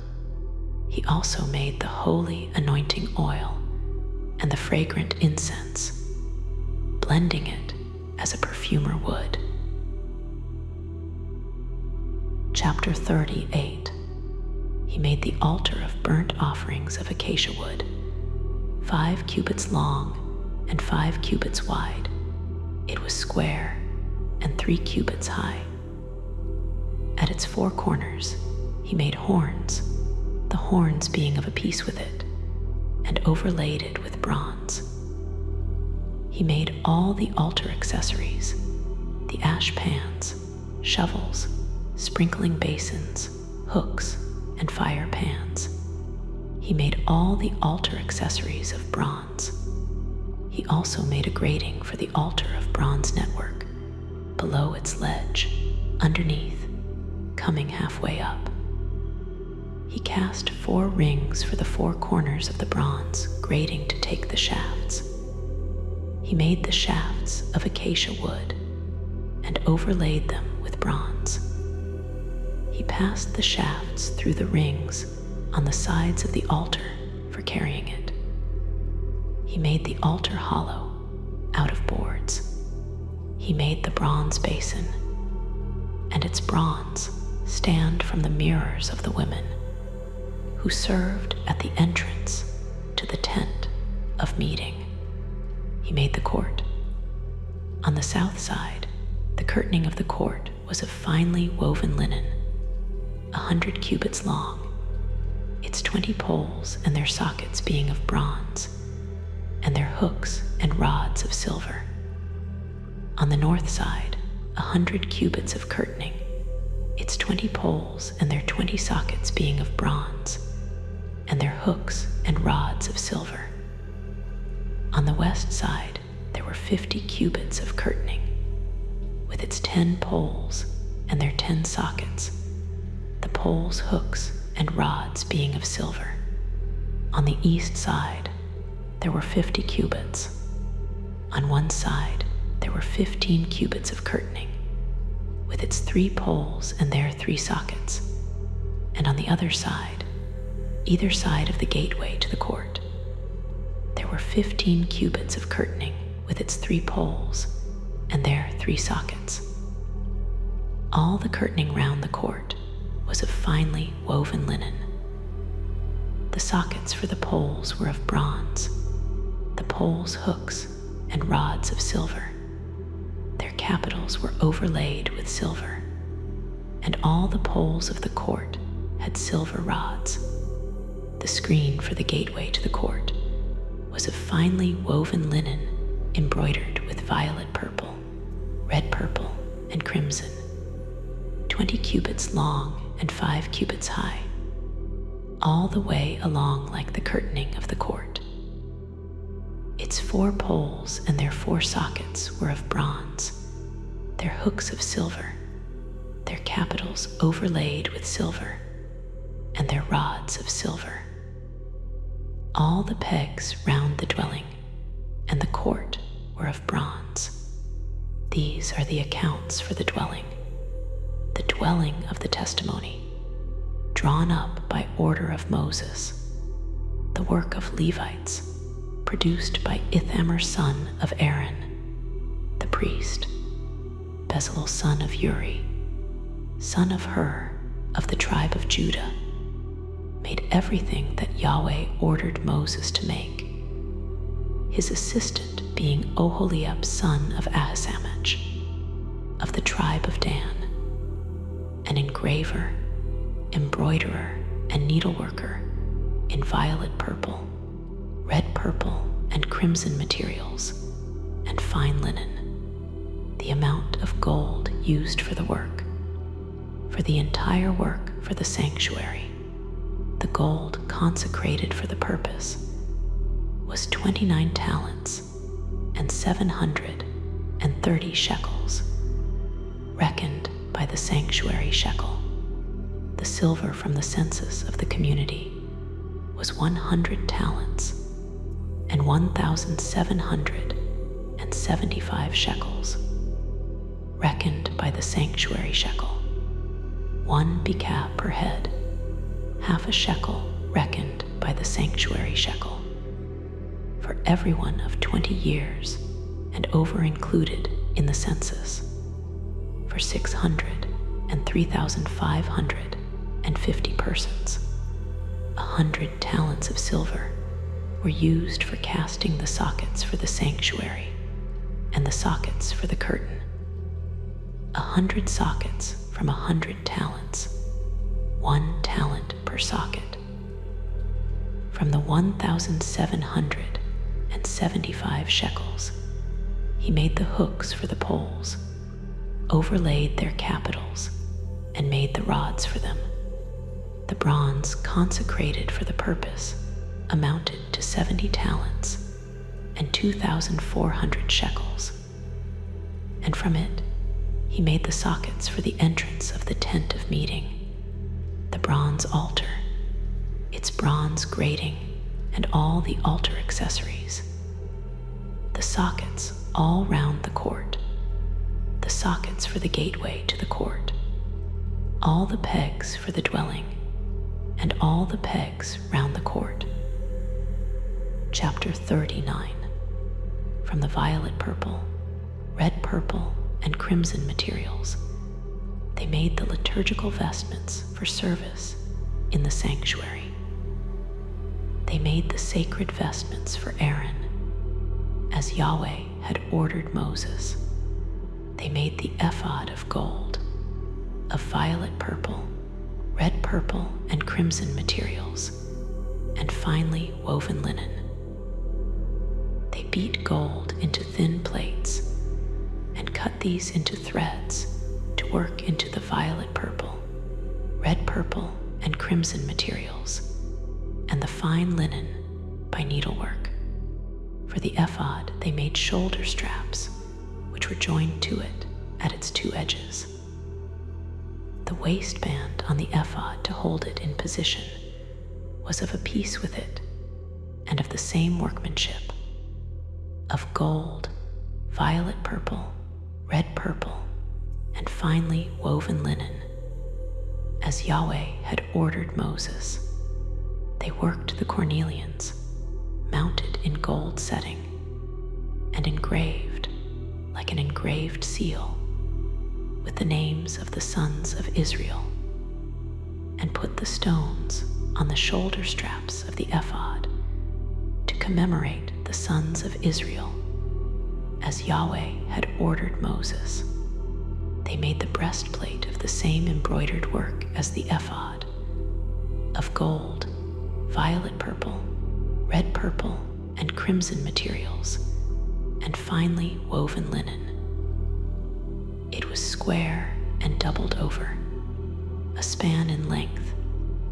He also made the holy anointing oil and the fragrant incense, blending it as a perfumer would. Chapter 38. He made the altar of burnt offerings of acacia wood, 5 cubits long and 5 cubits wide. It was square and 3 cubits high. At its 4 corners, he made horns, the horns being of a piece with it, and overlaid it with bronze. He made all the altar accessories, the ash pans, shovels, sprinkling basins, hooks, and fire pans. He made all the altar accessories of bronze. He also made a grating for the altar of bronze network, below its ledge, underneath, coming halfway up. He cast 4 rings for the 4 corners of the bronze grating to take the shafts. He made the shafts of acacia wood and overlaid them with bronze. He passed the shafts through the rings on the sides of the altar for carrying it. He made the altar hollow out of boards. He made the bronze basin and its bronze stand from the mirrors of the women who served at the entrance to the tent of meeting. He made the court. On the south side, the curtaining of the court was of finely woven linen, 100 cubits long, its 20 poles and their sockets being of bronze, and their hooks and rods of silver. On the north side, 100 cubits of curtaining, its 20 poles and their 20 sockets being of bronze, and their hooks and rods of silver. On the west side, there were 50 cubits of curtaining, with its 10 poles and their 10 sockets, the poles, hooks, and rods being of silver. On the east side, there were 50 cubits. On one side, there were 15 cubits of curtaining, with its 3 poles and their 3 sockets. And on the other side, either side of the gateway to the court, there were 15 cubits of curtaining with its 3 poles and their 3 sockets. All the curtaining round the court was of finely woven linen. The sockets for the poles were of bronze, the poles' hooks and rods of silver. Their capitals were overlaid with silver, and all the poles of the court had silver rods. The screen for the gateway to the court was of finely woven linen embroidered with violet purple, red purple, and crimson, 20 cubits long and 5 cubits high, all the way along like the curtaining of the court. Its 4 poles and their 4 sockets were of bronze, their hooks of silver, their capitals overlaid with silver, and their rods of silver. All the pegs round the dwelling and the court were of bronze. These are the accounts for the dwelling of the testimony, drawn up by order of Moses, the work of Levites, produced by Ithamar son of Aaron, the priest, Bezalel son of Uri, son of Hur, of the tribe of Judah, made everything that Yahweh ordered Moses to make, his assistant being Oholiab son of Ahisamach, of the tribe of Dan, an engraver, embroiderer, and needleworker in violet purple, red purple, and crimson materials, and fine linen, the amount of gold used for the work. For the entire work for the sanctuary, the gold consecrated for the purpose was 29 talents and 730 shekels, reckoned by the sanctuary shekel. The silver from the census of the community was 100 talents and 1,775 shekels, reckoned by the sanctuary shekel. 1 bekah per head, half a shekel reckoned by the sanctuary shekel, for everyone of 20 years and over included in the census, for 600 and 3,550 persons. 100 talents of silver were used for casting the sockets for the sanctuary and the sockets for the curtain. 100 sockets from 100 talents, 1 talent per socket. From the 1,775 shekels, he made the hooks for the poles, overlaid their capitals, and made the rods for them. The bronze consecrated for the purpose amounted to 70 talents and 2,400 shekels. And from it, he made the sockets for the entrance of the tent of meeting, the bronze altar, its bronze grating, and all the altar accessories. The sockets all round the court, the sockets for the gateway to the court, all the pegs for the dwelling, and all the pegs round the court. Chapter 39. From the violet purple, red purple, and crimson materials, they made the liturgical vestments for service in the sanctuary. They made the sacred vestments for Aaron, as Yahweh had ordered Moses. They made the ephod of gold, of violet purple, red purple, and crimson materials, and finely woven linen. They beat gold into thin plates and cut these into threads to work into the violet purple, red purple, and crimson materials, and the fine linen by needlework. For the ephod, they made shoulder straps, which were joined to it at its two edges. The waistband on the ephod to hold it in position was of a piece with it, and of the same workmanship, of gold, violet purple, red purple, and finely woven linen, as Yahweh had ordered Moses. They worked the cornelians, mounted in gold setting, and engraved, like an engraved seal, with the names of the sons of Israel, and put the stones on the shoulder straps of the ephod to commemorate the sons of Israel, as Yahweh had ordered Moses. They made the breastplate of the same embroidered work as the ephod, of gold, violet purple, red purple, and crimson materials, and finely woven linen. It was square and doubled over, a span in length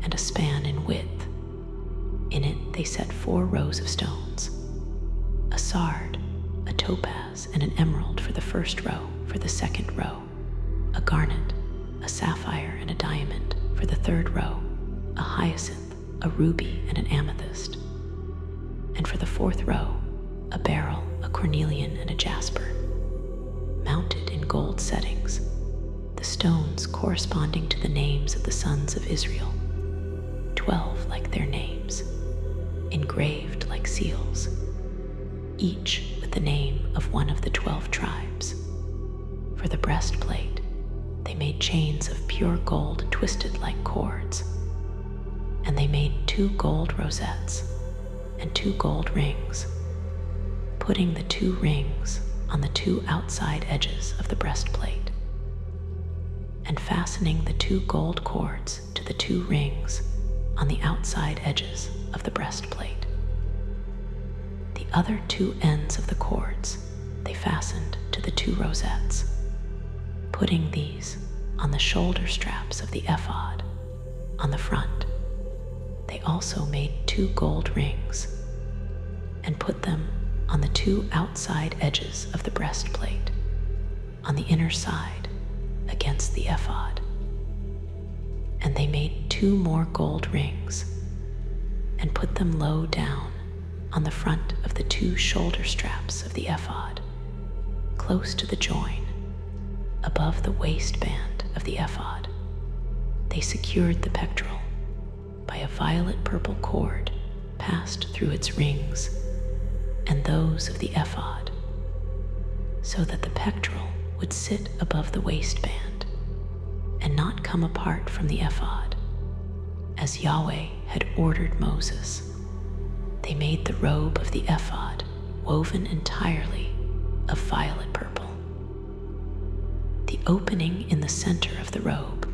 and a span in width. In it they set 4 rows of stones, a sard, a topaz, and an emerald for the first row. For the second row, a garnet, a sapphire, and a diamond. For the third row, a hyacinth, a ruby, and an amethyst. And for the fourth row, a beryl, a cornelian, and a jasper, mounted in gold settings, the stones corresponding to the names of the sons of Israel, 12 like their names, engraved like seals, each with the name of one of the 12 tribes. For the breastplate, they made chains of pure gold twisted like cords, and they made 2 gold rosettes and 2 gold rings, putting the 2 rings on the 2 outside edges of the breastplate, and fastening the 2 gold cords to the 2 rings on the outside edges of the breastplate. The other 2 ends of the cords they fastened to the 2 rosettes, putting these on the shoulder straps of the ephod on the front. They also made 2 gold rings and put them on the 2 outside edges of the breastplate on the inner side against the ephod. And they made 2 more gold rings and put them low down on the front of the 2 shoulder straps of the ephod, close to the join, above the waistband of the ephod. They secured the pectoral by a violet purple cord passed through its rings and those of the ephod, so that the pectoral would sit above the waistband and not come apart from the ephod, as Yahweh had ordered Moses. They made the robe of the ephod woven entirely of violet purple. The opening in the center of the robe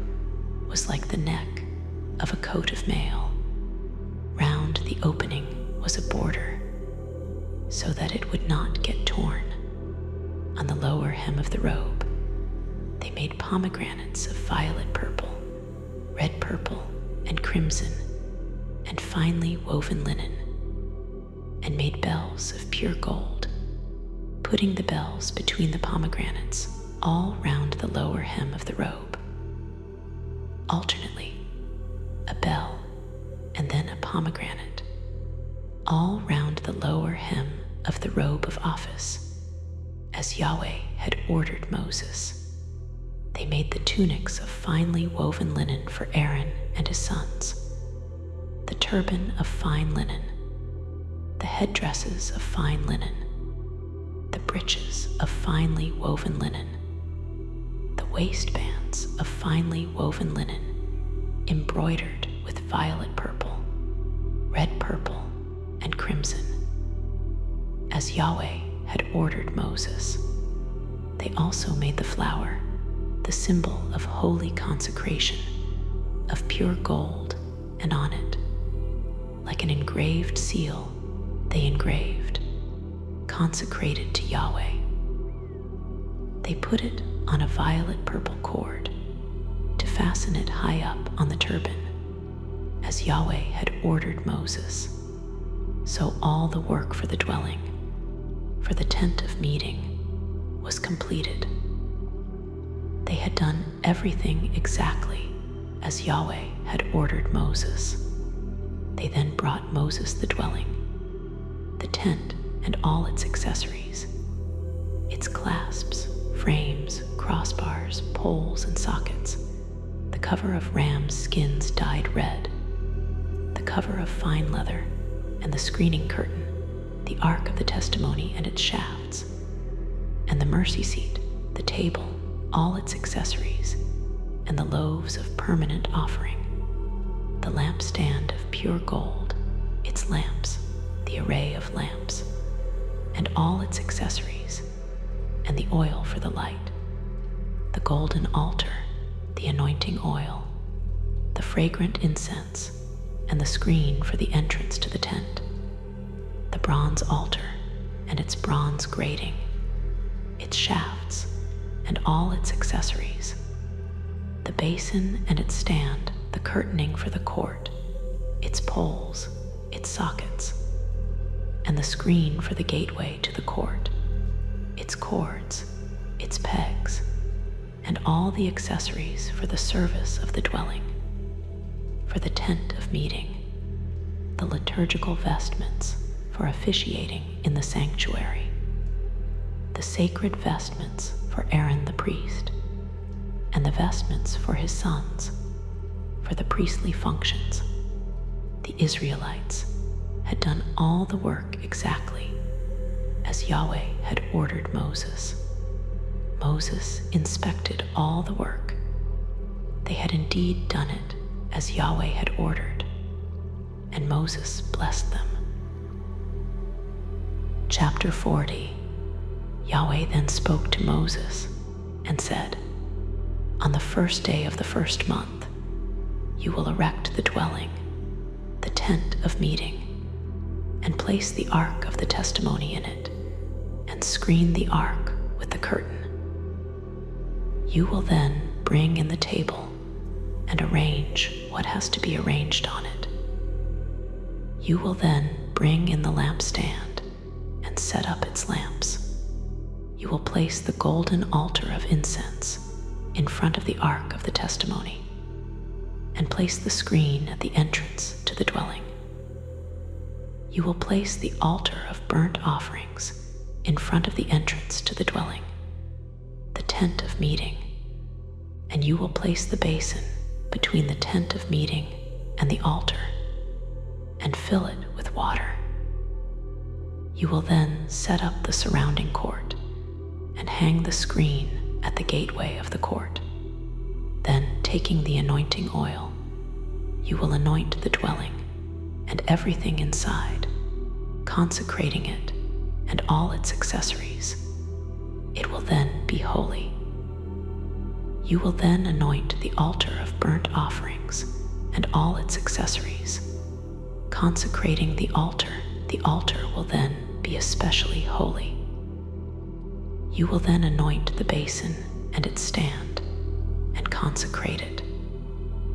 was like the neck of a coat of mail. Round the opening was a border, so that it would not get torn. On the lower hem of the robe, they made pomegranates of violet purple, red purple, and crimson, and finely woven linen, and made bells of pure gold, putting the bells between the pomegranates all round the lower hem of the robe. Alternately, a bell and then a pomegranate, all round the lower hem of the robe of office, as Yahweh had ordered Moses. They made the tunics of finely woven linen for Aaron and his sons, the turban of fine linen, the headdresses of fine linen, the breeches of finely woven linen, the waistbands of finely woven linen, embroidered with violet purple, red purple, and crimson, as Yahweh had ordered Moses. They also made the flower, the symbol of holy consecration, of pure gold, and on it, like an engraved seal, they engraved, consecrated to Yahweh. They put it on a violet purple cord to fasten it high up on the turban, as Yahweh had ordered Moses. So all the work for the dwelling for the tent of meeting was completed. They had done everything exactly as Yahweh had ordered Moses. They then brought Moses the dwelling, the tent and all its accessories, its clasps, frames, crossbars, poles, and sockets, the cover of ram's skins dyed red, the cover of fine leather, and the screening curtain, the ark of the testimony and its shafts, and the mercy seat, the table, all its accessories, and the loaves of permanent offering, the lampstand of pure gold, its lamps, the array of lamps, and all its accessories, and the oil for the light, the golden altar, the anointing oil, the fragrant incense, and the screen for the entrance to the tent, the bronze altar and its bronze grating, its shafts, and all its accessories, the basin and its stand, the curtaining for the court, its poles, its sockets, and the screen for the gateway to the court, its cords, its pegs, and all the accessories for the service of the dwelling, for the tent of meeting, the liturgical vestments for officiating in the sanctuary, the sacred vestments for Aaron the priest, and the vestments for his sons, for the priestly functions. The Israelites had done all the work exactly as Yahweh had ordered Moses. Moses inspected all the work. They had indeed done it as Yahweh had ordered, and Moses blessed them. Chapter 40. Yahweh then spoke to Moses and said, "On the first day of the first month, you will erect the dwelling, the tent of meeting, and place the ark of the testimony in it, and screen the ark with the curtain. You will then bring in the table and arrange what has to be arranged on it. You will then bring in the lampstand and set up its lamps. You will place the golden altar of incense in front of the ark of the testimony, and place the screen at the entrance to the dwelling. You will place the altar of burnt offerings in front of the entrance to the dwelling, the tent of meeting, and you will place the basin between the tent of meeting and the altar, and fill it with water. You will then set up the surrounding court and hang the screen at the gateway of the court. Then, taking the anointing oil, you will anoint the dwelling and everything inside, consecrating it and all its accessories. It will then be holy. You will then anoint the altar of burnt offerings and all its accessories. Consecrating the altar will then be especially holy. You will then anoint the basin and its stand and consecrate it.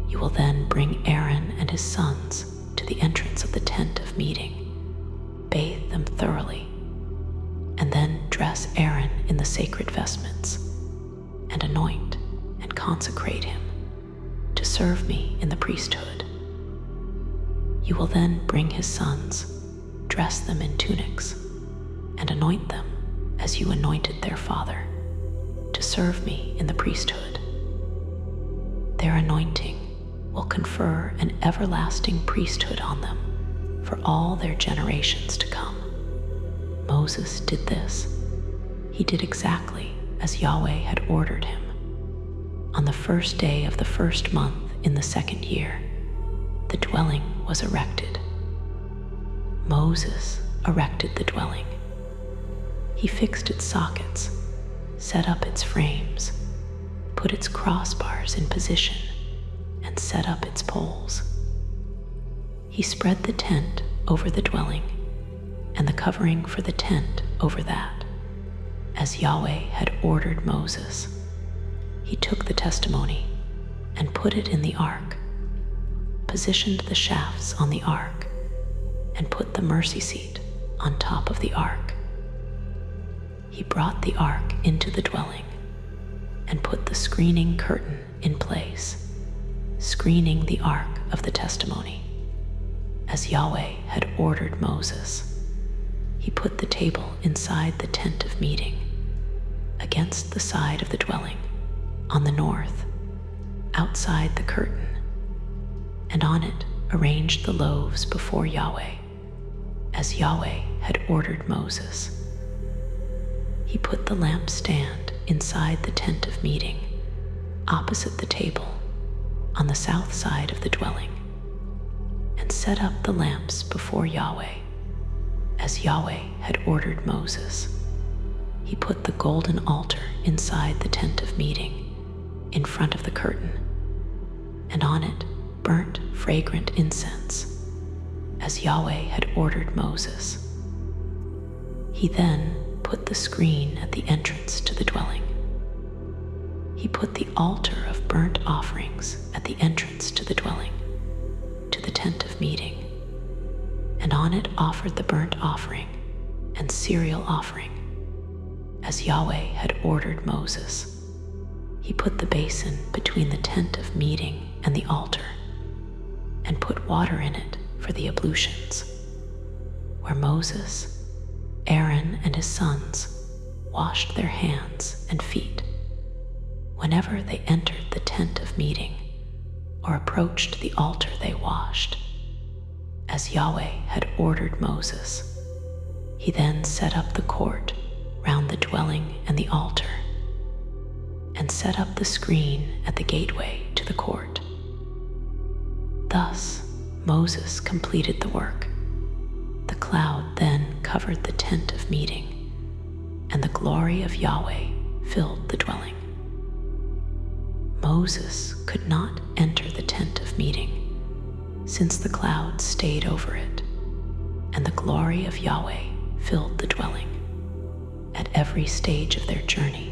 You will then bring Aaron and his sons to the entrance of the tent of meeting, bathe them thoroughly, and then dress Aaron in the sacred vestments, and anoint and consecrate him to serve me in the priesthood. You will then bring his sons, dress them in tunics, and anoint them as you anointed their father, to serve me in the priesthood. Their anointing will confer an everlasting priesthood on them for all their generations to come. Moses did this. He did exactly as Yahweh had ordered him. On the first day of the first month in the second year, the dwelling was erected. Moses erected the dwelling. He fixed its sockets, set up its frames, put its crossbars in position, and set up its poles. He spread the tent over the dwelling, and the covering for the tent over that, as Yahweh had ordered Moses. He took the testimony and put it in the ark, positioned the shafts on the ark, and put the mercy seat on top of the ark. he brought the ark into the dwelling and put the screening curtain in place, screening the ark of the testimony. As Yahweh had ordered Moses, he put the table inside the tent of meeting, against the side of the dwelling, on the north, outside the curtain, and on it arranged the loaves before Yahweh, as Yahweh had ordered Moses. He put the lampstand inside the tent of meeting, opposite the table, on the south side of the dwelling, and set up the lamps before Yahweh, as Yahweh had ordered Moses. He put the golden altar inside the tent of meeting, in front of the curtain, and on it burnt fragrant incense, as Yahweh had ordered Moses. He then put the screen at the entrance to the dwelling. He put the altar of burnt offerings at the entrance to the dwelling, to the tent of meeting, and on it offered the burnt offering and cereal offering, as Yahweh had ordered Moses. He put the basin between the tent of meeting and the altar, and put water in it for the ablutions, where Moses, Aaron, and his sons washed their hands and feet whenever they entered the tent of meeting or approached the altar. They washed, as Yahweh had ordered Moses. He then set up the court round the dwelling and the altar, and set up the screen at the gateway to the court. Thus Moses completed the work. The cloud then covered the tent of meeting, and the glory of Yahweh filled the dwelling. Moses could not enter the tent of meeting, since the cloud stayed over it, and the glory of Yahweh filled the dwelling. At every stage of their journey,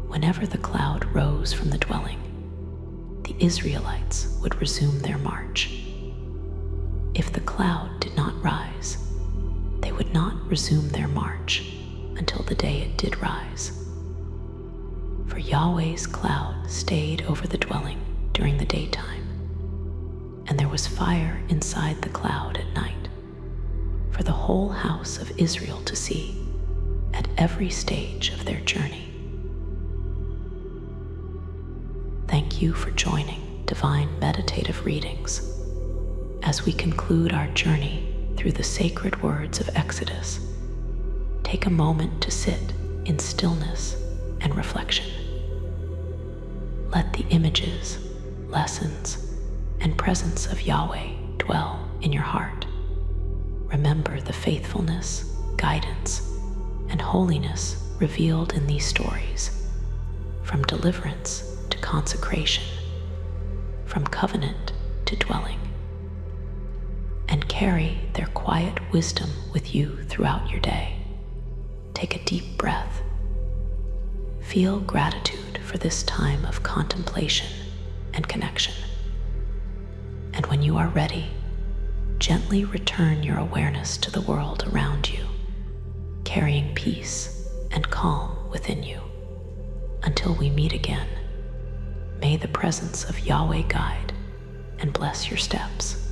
whenever the cloud rose from the dwelling, the Israelites would resume their march. If the cloud did not rise, they would not resume their march until the day it did rise. For Yahweh's cloud stayed over the dwelling during the daytime, and there was fire inside the cloud at night, for the whole house of Israel to see at every stage of their journey. Thank you for joining Divine Meditative Readings. As we conclude our journey through the sacred words of Exodus, take a moment to sit in stillness and reflection. Let the images, lessons, and presence of Yahweh dwell in your heart. Remember the faithfulness, guidance, and holiness revealed in these stories, from deliverance to consecration, from covenant to dwelling, and carry their quiet wisdom with you throughout your day. Take a deep breath. Feel gratitude for this time of contemplation and connection. And when you are ready, gently return your awareness to the world around you, carrying peace and calm within you. Until we meet again, may the presence of Yahweh guide and bless your steps.